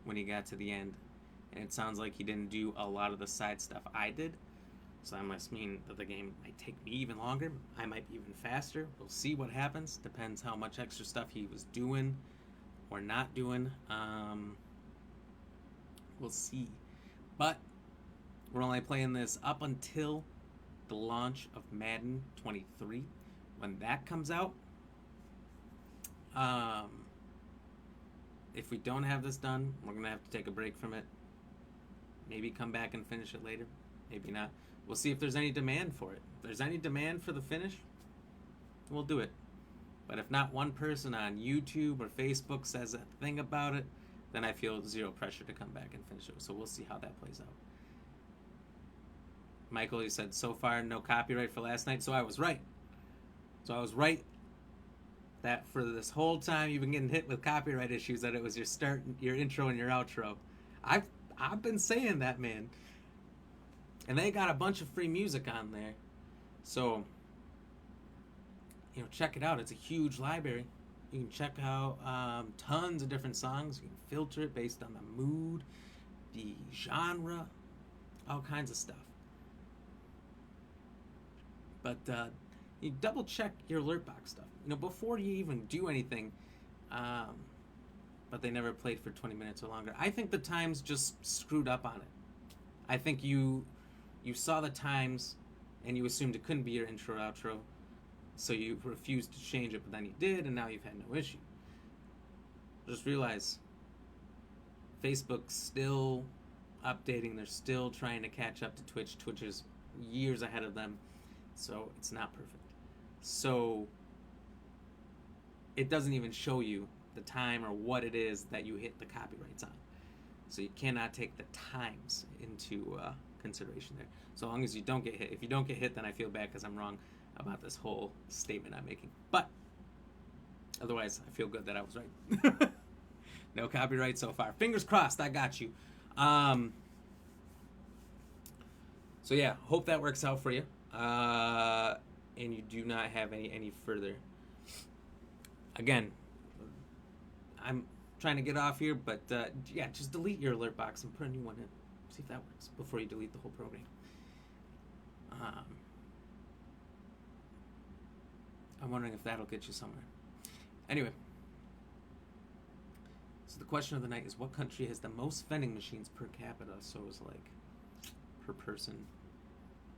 when he got to the end. And it sounds like he didn't do a lot of the side stuff I did. So that must mean that the game might take me even longer. I might be even faster. We'll see what happens. Depends how much extra stuff he was doing or not doing. We'll see. But we're only playing this up until the launch of Madden 23. When that comes out, if we don't have this done, we're going to have to take a break from it. Maybe come back and finish it later. Maybe not. We'll see if there's any demand for it. If there's any demand for the finish, we'll do it. But if not one person on YouTube or Facebook says a thing about it, then I feel zero pressure to come back and finish it. So we'll see how that plays out. Michael, you said, so far no copyright for last night. So I was right. That for this whole time you've been getting hit with copyright issues, that it was your start, your intro, and your outro. I've been saying that, man. And they got a bunch of free music on there. So, check it out. It's a huge library. You can check out tons of different songs. You can filter it based on the mood, the genre, all kinds of stuff. But you double check your alert box stuff, before you even do anything. But they never played for 20 minutes or longer. I think the times just screwed up on it. I think you saw the times and you assumed it couldn't be your intro outro, so you refused to change it, but then you did, and now you've had no issue. Just realize Facebook's still updating. They're still trying to catch up to Twitch. Twitch is years ahead of them, so it's not perfect. So it doesn't even show you the time or what it is that you hit the copyrights on. So you cannot take the times into consideration there. So long as you don't get hit. If you don't get hit, then I feel bad because I'm wrong about this whole statement I'm making. But otherwise, I feel good that I was right. No copyright so far. Fingers crossed, I got you. So yeah, hope that works out for you. And you do not have any further. Again, I'm trying to get off here, but yeah, just delete your alert box and put a new one in. See if that works before you delete the whole program. I'm wondering if that'll get you somewhere. Anyway, so the question of the night is, what country has the most vending machines per capita? So it's like per person,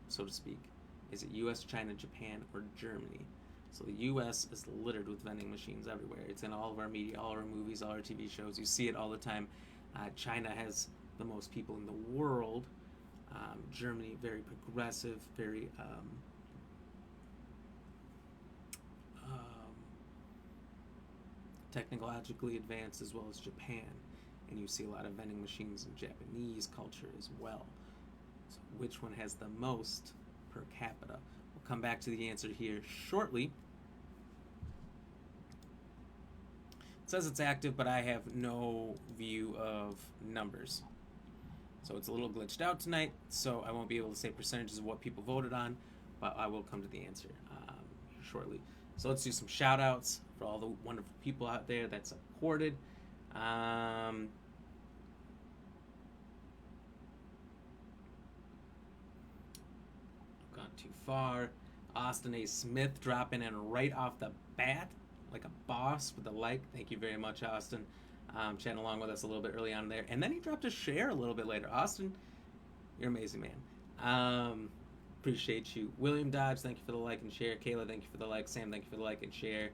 so to speak. Is it U.S., China, Japan, or Germany? So the U.S. is littered with vending machines everywhere. It's in all of our media, all our movies, all our TV shows. You see it all the time. China has the most people in the world. Germany, very progressive, very technologically advanced, as well as Japan. And you see a lot of vending machines in Japanese culture as well. So which one has the most per capita? We'll come back to the answer here shortly. It says it's active, but I have no view of numbers. So it's a little glitched out tonight, so I won't be able to say percentages of what people voted on, but I will come to the answer shortly. So let's do some shout outs for all the wonderful people out there that supported. Gone too far. Austin A. Smith dropping in right off the bat like a boss with a like. Thank you very much, Austin. Chatting along with us a little bit early on there. And then he dropped a share a little bit later. Austin, you're amazing, man. Appreciate you. William Dodge, thank you for the like and share. Kayla, thank you for the like. Sam, thank you for the like and share.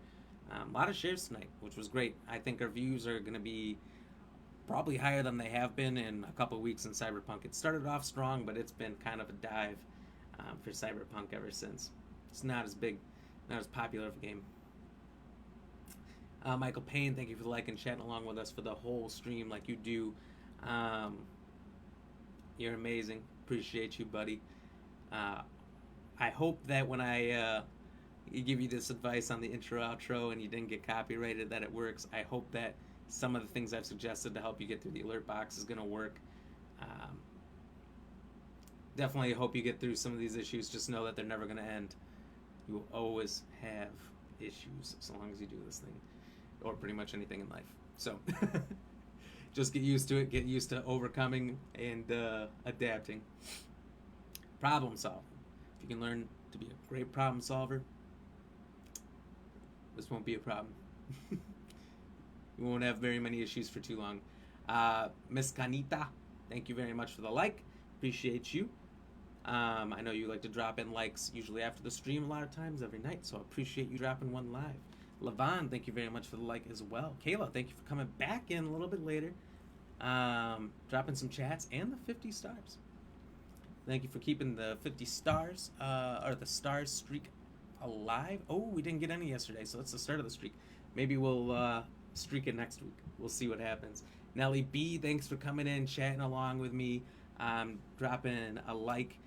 A lot of shares tonight, which was great. I think our views are going to be probably higher than they have been in a couple of weeks in CyberPunk. It started off strong, but it's been kind of a dive for CyberPunk ever since. It's not as big, not as popular of a game. Michael Payne, thank you for the like and chatting along with us for the whole stream like you do. You're amazing. Appreciate you, buddy. I hope that when I give you this advice on the intro outro and you didn't get copyrighted, that it works. I hope that some of the things I've suggested to help you get through the alert box is going to work. Definitely hope you get through some of these issues. Just know that they're never going to end. You will always have issues so long as you do this thing, or pretty much anything in life. So just get used to it. Get used to overcoming and adapting. Problem solving. If you can learn to be a great problem solver, this won't be a problem. You won't have very many issues for too long. Miss Canita, thank you very much for the like. Appreciate you. I know you like to drop in likes usually after the stream a lot of times every night, so I appreciate you dropping one live. Levon, thank you very much for the like as well. Kayla, thank you for coming back in a little bit later. Dropping some chats and the 50 stars. Thank you for keeping the 50 stars, or the stars streak alive. Oh, we didn't get any yesterday, so that's the start of the streak. Maybe we'll streak it next week. We'll see what happens. Nelly B, thanks for coming in, chatting along with me. Dropping a like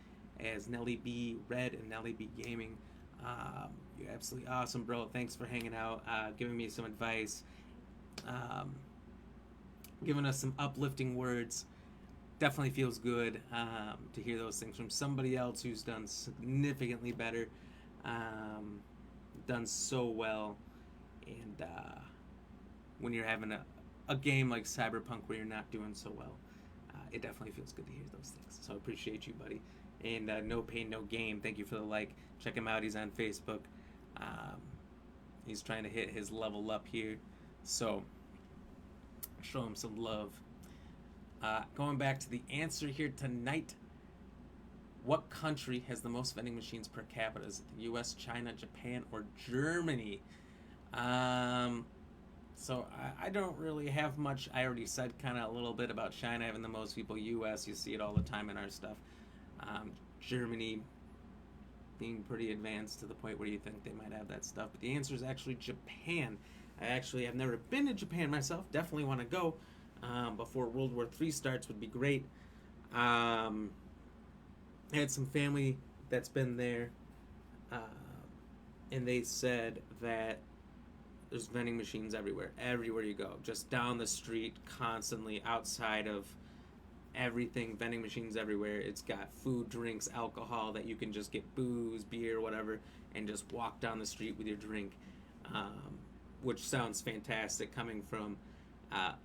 as Nelly B Red and Nelly B Gaming. You're absolutely awesome, bro. Thanks for hanging out, giving me some advice, giving us some uplifting words. Definitely feels good to hear those things from somebody else who's done significantly better, done so well. And when you're having a game like CyberPunk where you're not doing so well, it definitely feels good to hear those things. So I appreciate you, buddy. And No Pain, No Game, thank you for the like. Check him out. He's on Facebook. He's trying to hit his level up here. So show him some love. Going back to the answer here tonight. What country has the most vending machines per capita? Is it the US, China, Japan, or Germany? So I don't really have much. I already said kind of a little bit about China having the most people. US, you see it all the time in our stuff. Germany being pretty advanced to the point where you think they might have that stuff. But the answer is actually Japan. I actually have never been to Japan myself. Definitely want to go. Before World War III starts would be great. I had some family that's been there. And they said that there's vending machines everywhere. Everywhere you go. Just down the street, constantly, outside of everything. Vending machines everywhere. It's got food, drinks, alcohol that you can just get booze, beer, whatever, and just walk down the street with your drink. Which sounds fantastic coming from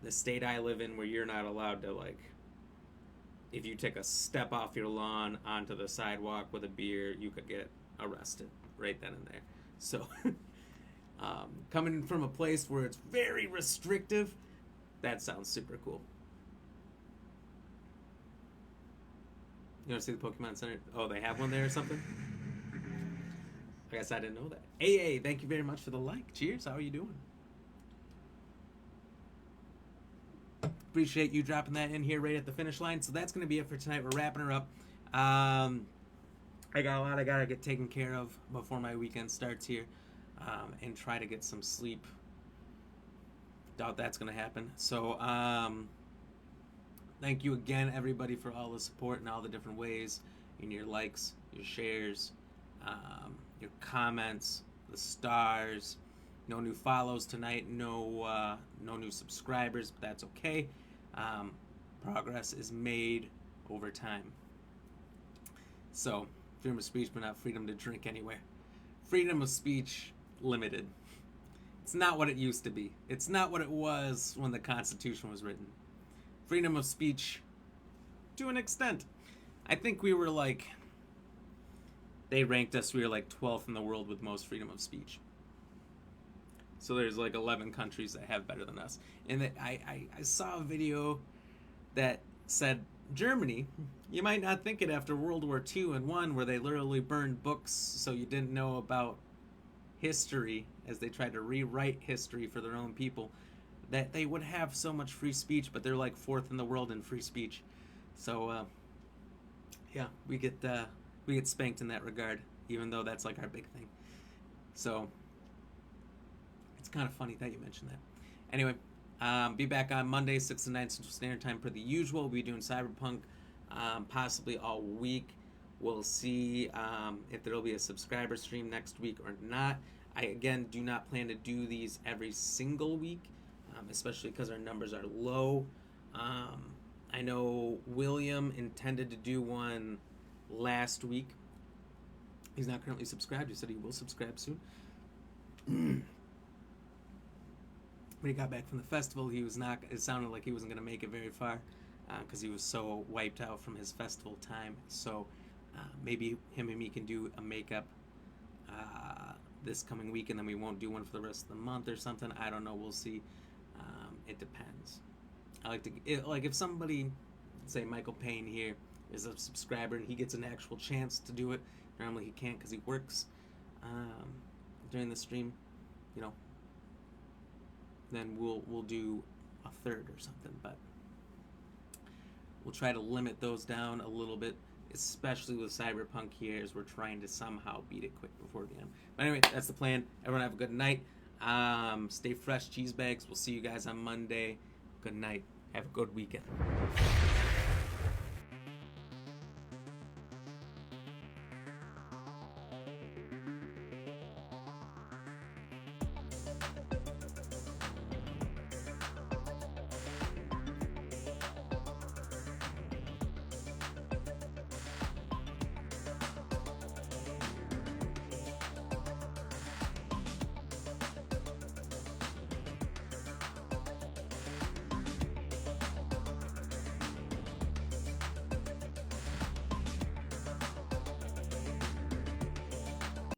the state I live in, where you're not allowed to, like, if you take a step off your lawn onto the sidewalk with a beer, you could get arrested right then and there. So coming from a place where it's very restrictive, that sounds super cool. You want to see the Pokemon Center? Oh, they have one there or something? I guess I didn't know that. AA, thank you very much for the like. Cheers, how are you doing? Appreciate you dropping that in here right at the finish line. So that's going to be it for tonight. We're wrapping her up. I got a lot I got to get taken care of before my weekend starts here, and try to get some sleep. Doubt that's going to happen. So thank you again, everybody, for all the support and all the different ways, in your likes, your shares, your comments, the stars. No new follows tonight, no new subscribers, but that's okay. Progress is made over time. So, freedom of speech, but not freedom to drink anywhere. Freedom of speech limited. It's not what it used to be. It's not what it was when the Constitution was written. Freedom of speech, to an extent. I think we were like, they ranked us, we were like 12th in the world with most freedom of speech. So there's like 11 countries that have better than us. And I saw a video that said Germany, you might not think it after World War II and I, where they literally burned books so you didn't know about history as they tried to rewrite history for their own people, that they would have so much free speech, but they're like fourth in the world in free speech. So, yeah, we get spanked in that regard, even though that's like our big thing. So, it's kind of funny that you mentioned that. Anyway, be back on Monday, 6 to 9 Central Standard Time per the usual. We'll be doing CyberPunk possibly all week. We'll see if there will be a subscriber stream next week or not. I, again, do not plan to do these every single week, especially because our numbers are low. I know William intended to do one last week. He's not currently subscribed. He said he will subscribe soon. When he got back from the festival, he was not. It sounded like he wasn't going to make it very far because he was so wiped out from his festival time. So maybe him and me can do a makeup this coming week, and then we won't do one for the rest of the month or something. I don't know. We'll see. It depends. I like to if somebody, say Michael Payne here, is a subscriber and he gets an actual chance to do it. Normally he can't because he works during the stream, you know. Then we'll do a third or something, but we'll try to limit those down a little bit, especially with CyberPunk here, as we're trying to somehow beat it quick before the end. But anyway, that's the plan. Everyone have a good night. Stay fresh, cheese bags. We'll see you guys on Monday. Good night. Have a good weekend.